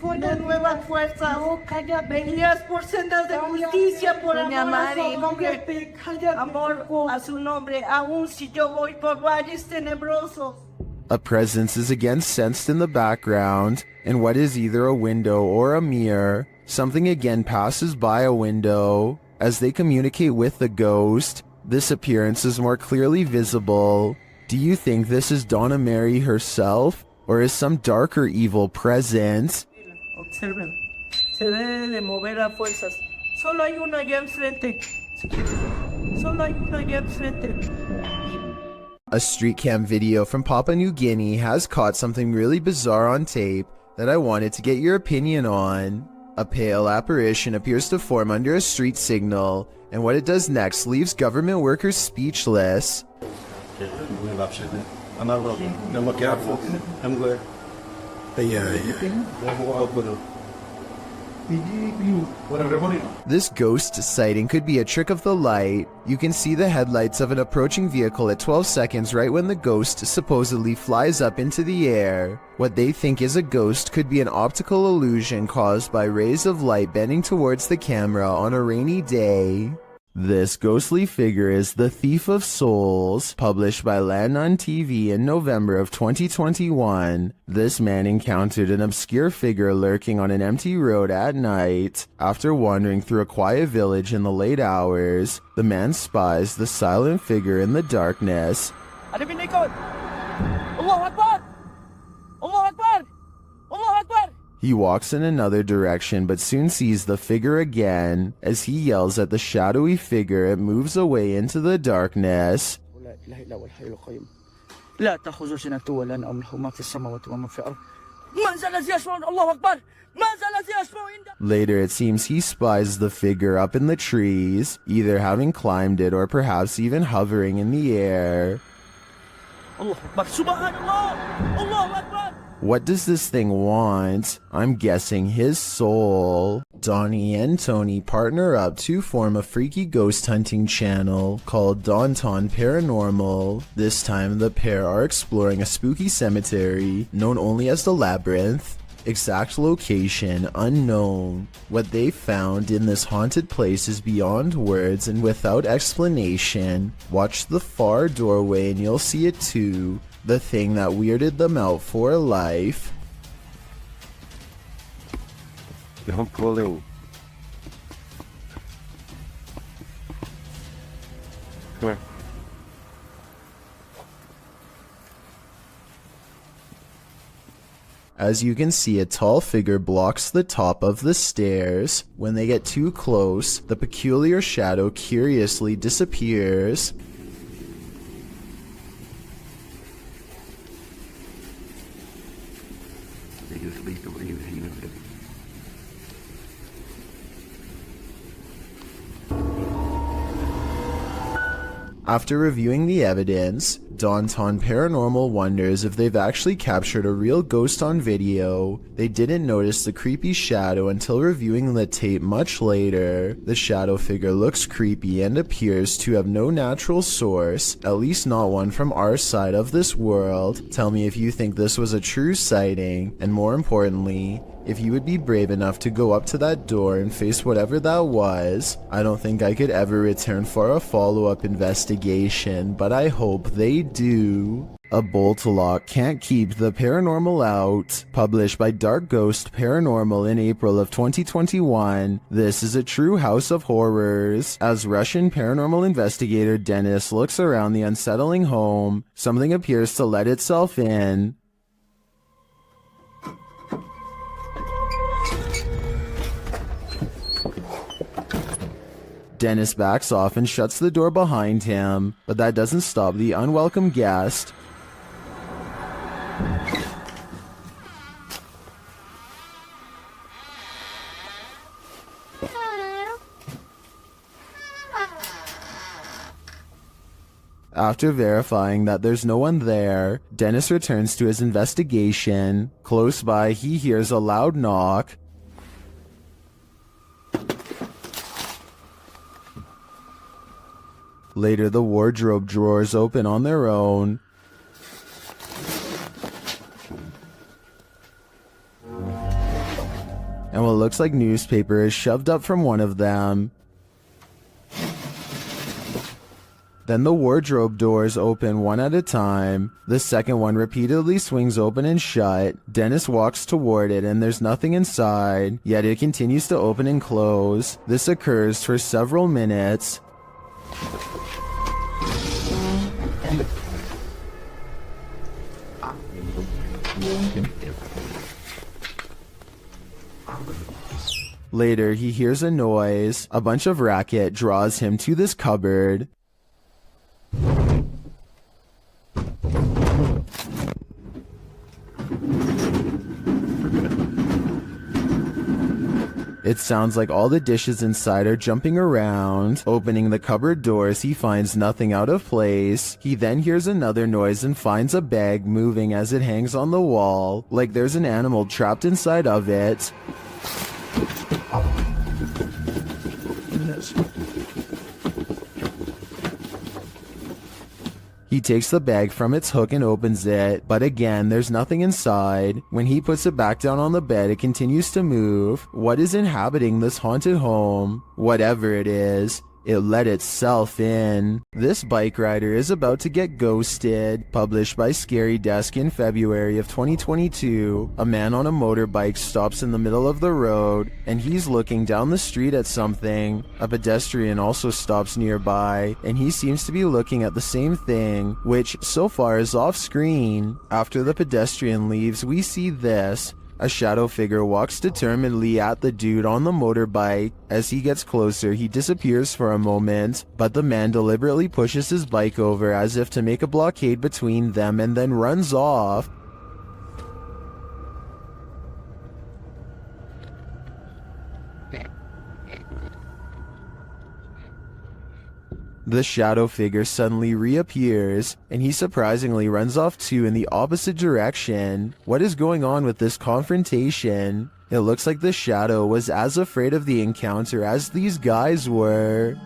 Una nueva fuerza, venías por sendas de justicia, por amor a su nombre, amor a su nombre, aun si yo voy por valles tenebrosos. A presence is again sensed in the background, in what is either a window or a mirror. Something again passes by a window. As they communicate with the ghost, this appearance is more clearly visible. Do you think this is Donna Mary herself, or is some darker evil present? Observen, se debe de mover a fuerzas. Solo hay una allá enfrente. Solo hay una allá enfrente. A street cam video from Papua New Guinea has caught something really bizarre on tape that I wanted to get your opinion on. A pale apparition appears to form under a street signal, and what it does next leaves government workers speechless. This ghost sighting could be a trick of the light. You can see the headlights of an approaching vehicle at 12 seconds right when the ghost supposedly flies up into the air. What they think is a ghost could be an optical illusion caused by rays of light bending towards the camera on a rainy day. This ghostly figure is The Thief of Souls, published by Land on TV in November of 2021. This man encountered an obscure figure lurking on an empty road at night. After wandering through a quiet village in the late hours, the man spies the silent figure in the darkness. Ada pinikot! Allahu Akbar! Allahu Akbar! Allahu Akbar! He walks in another direction but soon sees the figure again. As he yells at the shadowy figure, it moves away into the darkness. لا تأخذ سنة ولا نوم له ما في السماوات وما في الأرض من ذا الذي يشفع الله أكبر من ذا الذي يشفع عنده. Later, it seems he spies the figure up in the trees, either having climbed it or perhaps even hovering in the air. الله أكبر سبحان الله الله أكبر. What does this thing want? I'm guessing his soul. Donnie and Tony partner up to form a freaky ghost hunting channel called Daunton Paranormal. This time the pair are exploring a spooky cemetery known only as the Labyrinth. Exact location unknown. What they found in this haunted place is beyond words and without explanation. Watch the far doorway and you'll see it too. The thing that weirded them out for life. I'm pulling. Come here. As you can see, a tall figure blocks the top of the stairs. When they get too close, the peculiar shadow curiously disappears. After reviewing the evidence, Daunton Paranormal wonders if they've actually captured a real ghost on video. They didn't notice the creepy shadow until reviewing the tape much later. The shadow figure looks creepy and appears to have no natural source, at least not one from our side of this world. Tell me if you think this was a true sighting, and more importantly, if you would be brave enough to go up to that door and face whatever that was. I don't think I could ever return for a follow-up investigation, but I hope they do. A bolt lock can't keep the paranormal out. Published by Dark Ghost Paranormal in April of 2021. This is a true house of horrors. As Russian paranormal investigator Dennis looks around the unsettling home, something appears to let itself in. Dennis backs off and shuts the door behind him, but that doesn't stop the unwelcome guest. After verifying that there's no one there, Dennis returns to his investigation. Close by, he hears a loud knock. Later, the wardrobe drawers open on their own. And what looks like newspaper is shoved up from one of them. Then the wardrobe doors open one at a time. The second one repeatedly swings open and shut. Dennis walks toward it and there's nothing inside, yet it continues to open and close. This occurs for several minutes. Later, he hears a noise. A bunch of racket draws him to this cupboard. It sounds like all the dishes inside are jumping around. Opening the cupboard doors, he finds nothing out of place. He then hears another noise and finds a bag moving as it hangs on the wall, like there's an animal trapped inside of it. He takes the bag from its hook and opens it, but again, there's nothing inside. When he puts it back down on the bed, it continues to move. What is inhabiting this haunted home? Whatever it is, it let itself in. This bike rider is about to get ghosted. Published by Scary Desk in February of 2022. A man on a motorbike stops in the middle of the road, and he's looking down the street at something. A pedestrian also stops nearby, and he seems to be looking at the same thing, which so far is off screen. After the pedestrian leaves, we see this. A shadow figure walks determinedly at the dude on the motorbike. As he gets closer, he disappears for a moment, but the man deliberately pushes his bike over as if to make a blockade between them and then runs off. The shadow figure suddenly reappears, and he surprisingly runs off too in the opposite direction. What is going on with this confrontation? It looks like the shadow was as afraid of the encounter as these guys were.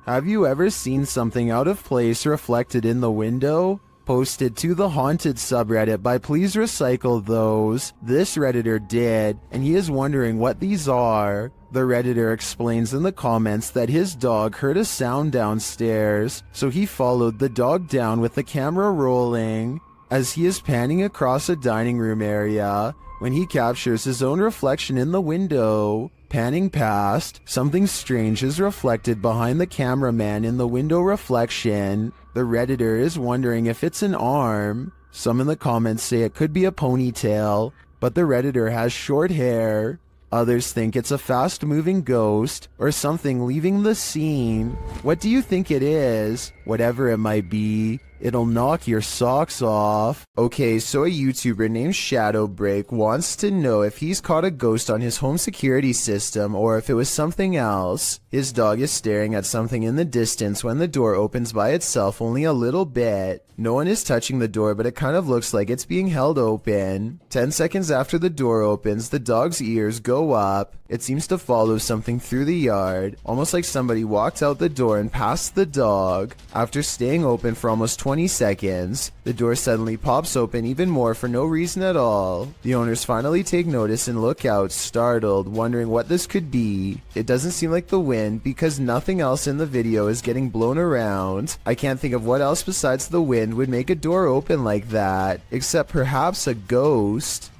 Have you ever seen something out of place reflected in the window? Posted to the haunted subreddit by Please Recycle Those. This Redditor did, and he is wondering what these are. The Redditor explains in the comments that his dog heard a sound downstairs, so he followed the dog down with the camera rolling. As he is panning across a dining room area, when he captures his own reflection in the window. Panning past, something strange is reflected behind the cameraman in the window reflection. The Redditor is wondering if it's an arm. Some in the comments say it could be a ponytail, but the Redditor has short hair. Others think it's a fast-moving ghost or something leaving the scene. What do you think it is? Whatever it might be, it'll knock your socks off. Okay, so a YouTuber named Shadowbreak wants to know if he's caught a ghost on his home security system or if it was something else. His dog is staring at something in the distance when the door opens by itself only a little bit. No one is touching the door, but it kind of looks like it's being held open. 10 seconds after the door opens, the dog's ears go up. It seems to follow something through the yard, almost like somebody walked out the door and past the dog. After staying open for almost 20 seconds, the door suddenly pops open even more for no reason at all. The owners finally take notice and look out, startled, wondering what this could be. It doesn't seem like the wind because nothing else in the video is getting blown around. I can't think of what else besides the wind would make a door open like that, except perhaps a ghost.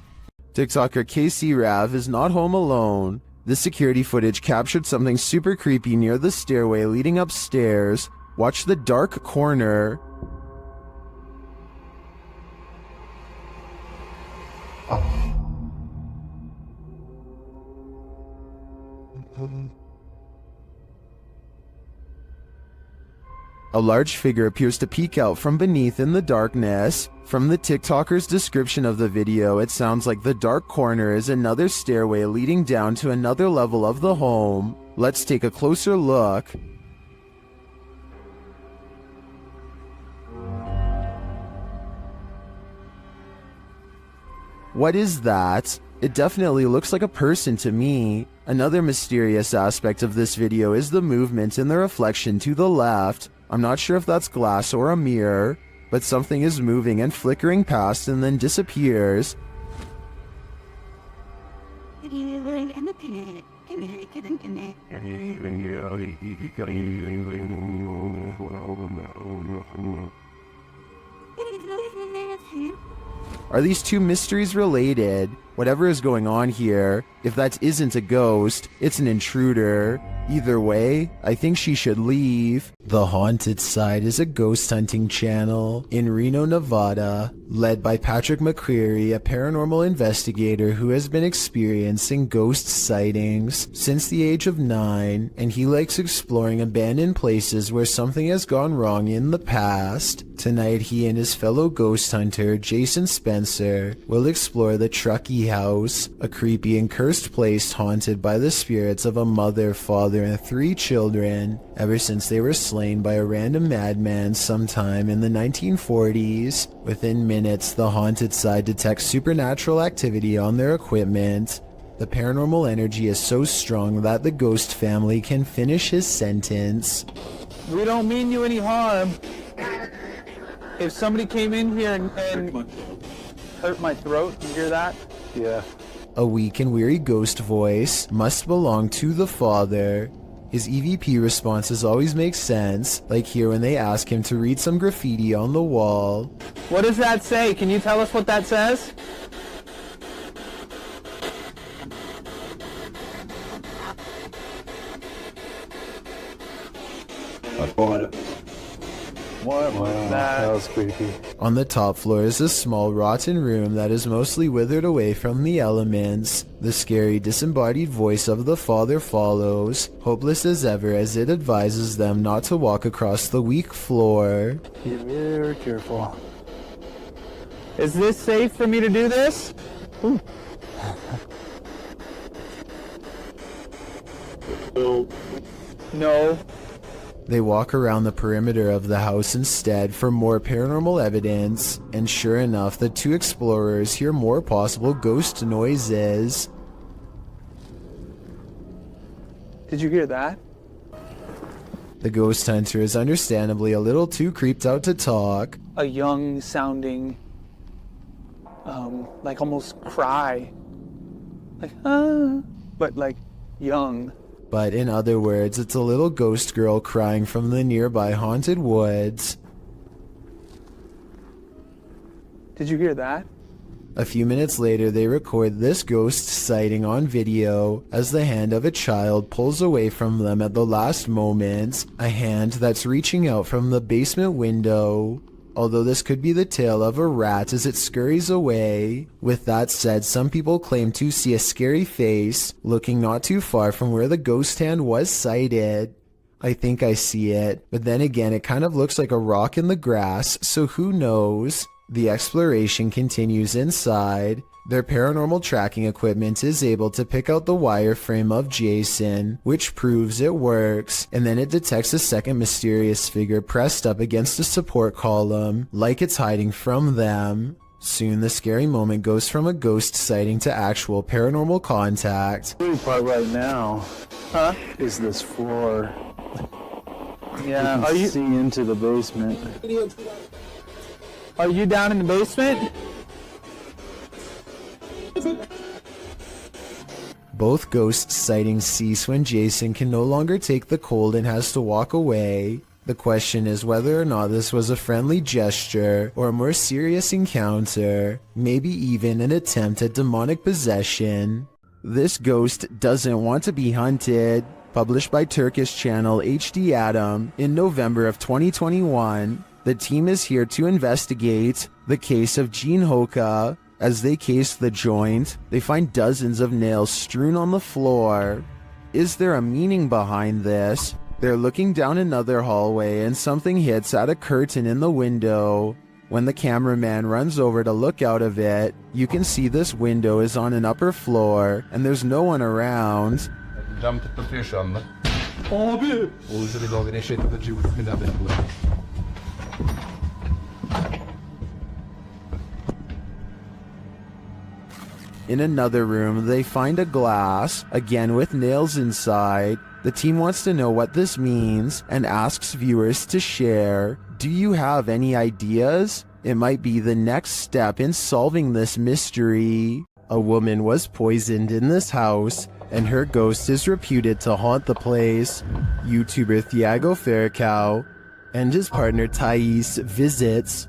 TikToker KC Rav is not home alone. This security footage captured something super creepy near the stairway leading upstairs. Watch the dark corner. A large figure appears to peek out from beneath in the darkness. From the TikToker's description of the video, it sounds like the dark corner is another stairway leading down to another level of the home. Let's take a closer look. What is that? It definitely looks like a person to me. Another mysterious aspect of this video is the movement in the reflection to the left. I'm not sure if that's glass or a mirror, but something is moving and flickering past and then disappears. Are these two mysteries related? Whatever is going on here, if that isn't a ghost, it's an intruder. Either way, I think she should leave. The Haunted Side is a ghost hunting channel in Reno, Nevada, led by Patrick McCreary, a paranormal investigator who has been experiencing ghost sightings since the age of 9, and he likes exploring abandoned places where something has gone wrong in the past. Tonight, he and his fellow ghost hunter, Jason Spencer, will explore the Truckee House, a creepy and cursed place haunted by the spirits of a mother, father, and 3 children, ever since they were slain by a random madman sometime in the 1940s. Within minutes, the Haunted Side detects supernatural activity on their equipment. The paranormal energy is so strong that the ghost family can finish his sentence. We don't mean you any harm. If somebody came in here and hurt my throat, you hear that? Yeah. A weak and weary ghost voice must belong to the father. His EVP responses always make sense, like here when they ask him to read some graffiti on the wall. What does that say? Can you tell us what that says? I bought it. What was that? That was creepy. On the top floor is a small rotten room that is mostly withered away from the elements. The scary disembodied voice of the father follows, hopeless as ever as it advises them not to walk across the weak floor. Be very careful. Is this safe for me to do this? Ooh. No. They walk around the perimeter of the house instead for more paranormal evidence, and sure enough, the 2 explorers hear more possible ghost noises. Did you hear that? The ghost hunter is understandably a little too creeped out to talk. A young sounding, like almost cry. Like, but like young. But in other words, it's a little ghost girl crying from the nearby haunted woods. Did you hear that? A few minutes later, they record this ghost sighting on video as the hand of a child pulls away from them at the last moment, a hand that's reaching out from the basement window. Although this could be the tail of a rat as it scurries away. With that said, some people claim to see a scary face looking not too far from where the ghost hand was sighted. I think I see it, but then again it kind of looks like a rock in the grass, so who knows? The exploration continues inside. Their paranormal tracking equipment is able to pick out the wireframe of Jason, which proves it works, and then it detects a second mysterious figure pressed up against a support column, like it's hiding from them. Soon the scary moment goes from a ghost sighting to actual paranormal contact. The part right now, is this floor. Yeah, are you see into the basement? Are you down in the basement? Both ghost sightings cease when Jason can no longer take the cold and has to walk away. The question is whether or not this was a friendly gesture or a more serious encounter, maybe even an attempt at demonic possession. This ghost doesn't want to be hunted. Published by Turkish channel HD Adam in November of 2021, the team is here to investigate the case of Jean Hoka. As they case the joint, they find dozens of nails strewn on the floor. Is there a meaning behind this? They're looking down another hallway and something hits at a curtain in the window. When the cameraman runs over to look out of it, you can see this window is on an upper floor and there's no one around. Cam tıklatıyor şu anda. Abi! Uğuz'u bir dalga neşe tıklatıcı bismillahirrahmanirrahim. In another room, they find a glass, again with nails inside. The team wants to know what this means and asks viewers to share. Do you have any ideas? It might be the next step in solving this mystery. A woman was poisoned in this house, and her ghost is reputed to haunt the place. YouTuber Thiago Ferracao and his partner Thais visits,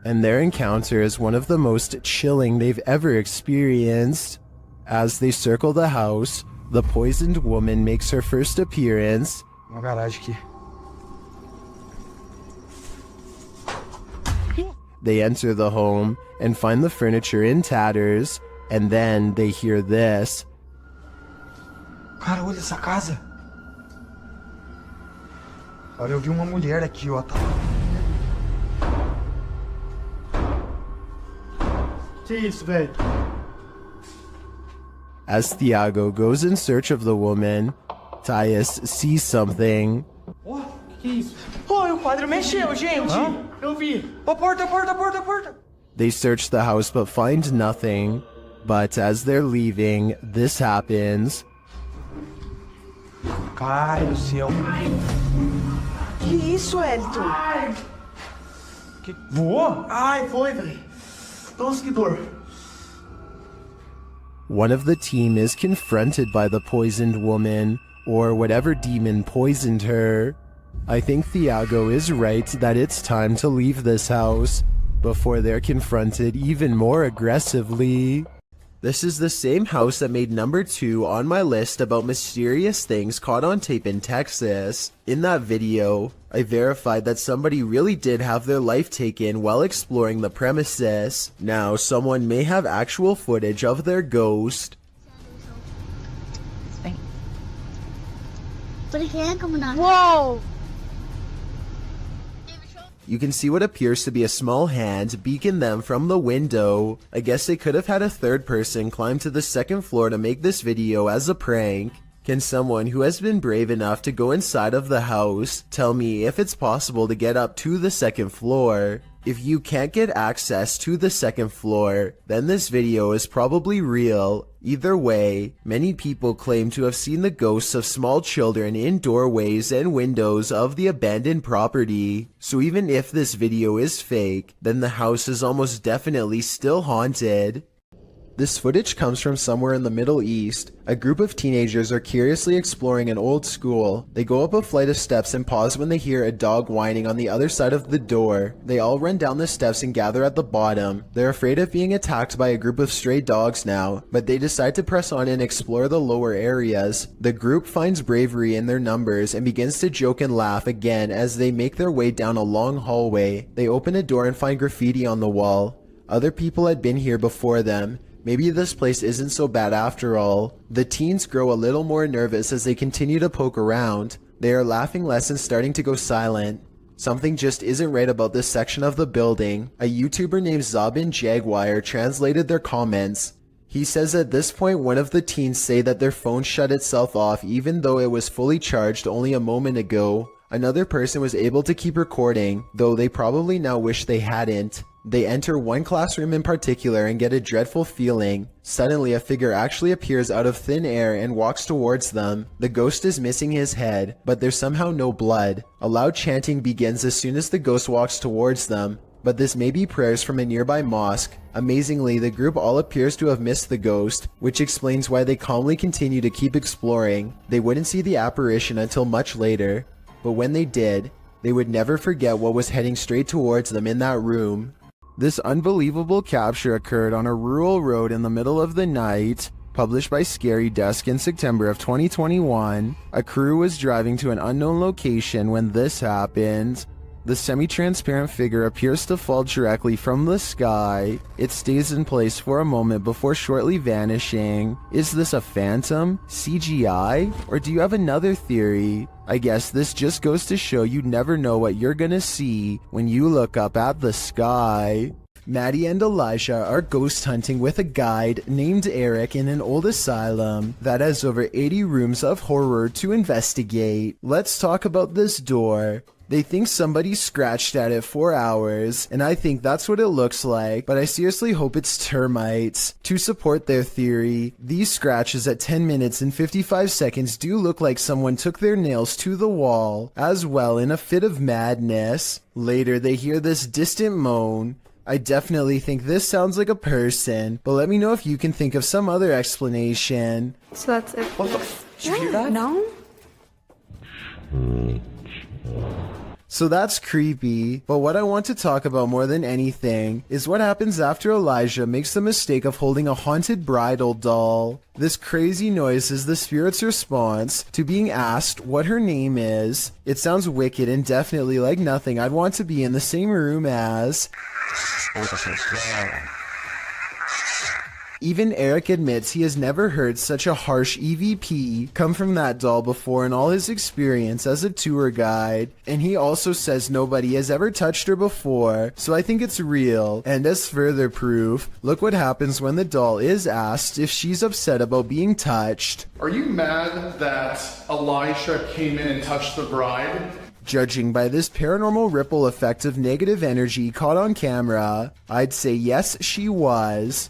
and their encounter is one of the most chilling they've ever experienced. As they circle the house, The poisoned woman makes her first appearance. Uma garagem aqui. They enter the home and find the furniture in tatters, and then they hear this. Cara, olha essa casa. Olha, eu vi uma mulher aqui, ó. Que isso, velho? As Thiago goes in search of the woman, Tyus sees something. Oh, que isso? Oh, o quadro mexeu, gente. Eu vi. Ó, porta. They search the house but find nothing. But as they're leaving, this happens. Ai, do céu. Que isso, Elton? Que voou? Ai, foi, velho. Nossa, que dor. One of the team is confronted by the poisoned woman, or whatever demon poisoned her. I think Thiago is right that it's time to leave this house before they're confronted even more aggressively. This is the same house that made number 2 on my list about mysterious things caught on tape in Texas. In that video, I verified that somebody really did have their life taken while exploring the premises. Now, someone may have actual footage of their ghost. Whoa! You can see what appears to be a small hand beacon them from the window. I guess they could have had a third person climb to the second floor to make this video as a prank. Can someone who has been brave enough to go inside of the house tell me if it's possible to get up to the second floor? If you can't get access to the second floor, then this video is probably real. Either way, many people claim to have seen the ghosts of small children in doorways and windows of the abandoned property. So even if this video is fake, then the house is almost definitely still haunted. This footage comes from somewhere in the Middle East. A group of teenagers are curiously exploring an old school. They go up a flight of steps and pause when they hear a dog whining on the other side of the door. They all run down the steps and gather at the bottom. They're afraid of being attacked by a group of stray dogs now, but they decide to press on and explore the lower areas. The group finds bravery in their numbers and begins to joke and laugh again as they make their way down a long hallway. They open a door and find graffiti on the wall. Other people had been here before them. Maybe this place isn't so bad after all. The teens grow a little more nervous as they continue to poke around. They are laughing less and starting to go silent. Something just isn't right about this section of the building. A YouTuber named Zabin Jaguar translated their comments. He says at this point one of the teens say that their phone shut itself off even though it was fully charged only a moment ago. Another person was able to keep recording, though they probably now wish they hadn't. They enter one classroom in particular and get a dreadful feeling. Suddenly a figure actually appears out of thin air and walks towards them. The ghost is missing his head, but there's somehow no blood. A loud chanting begins as soon as the ghost walks towards them, but this may be prayers from a nearby mosque. Amazingly, the group all appears to have missed the ghost, which explains why they calmly continue to keep exploring. They wouldn't see the apparition until much later, but when they did, they would never forget what was heading straight towards them in that room. This unbelievable capture occurred on a rural road in the middle of the night. Published by Scary Desk in September of 2021. A crew was driving to an unknown location when this happened. The semi-transparent figure appears to fall directly from the sky. It stays in place for a moment before shortly vanishing. Is this a phantom, CGI, or do you have another theory? I guess this just goes to show you never know what you're gonna see when you look up at the sky. Maddie and Elijah are ghost hunting with a guide named Eric in an old asylum that has over 80 rooms of horror to investigate. Let's talk about this door. They think somebody scratched at it for hours, and I think that's what it looks like, but I seriously hope it's termites. To support their theory, these scratches at 10 minutes and 55 seconds do look like someone took their nails to the wall, as well in a fit of madness. Later, they hear this distant moan. I definitely think this sounds like a person, but let me know if you can think of some other explanation. So that's it. Did you hear that? No? So that's creepy, but what I want to talk about more than anything is what happens after Elijah makes the mistake of holding a haunted bridal doll. This crazy noise is the spirit's response to being asked what her name is. It sounds wicked and definitely like nothing I'd want to be in the same room as. Even Eric admits he has never heard such a harsh EVP come from that doll before in all his experience as a tour guide, and he also says nobody has ever touched her before, so I think it's real. And as further proof, look what happens when the doll is asked if she's upset about being touched. Are you mad that Elijah came in and touched the bride? Judging by this paranormal ripple effect of negative energy caught on camera, I'd say yes, she was.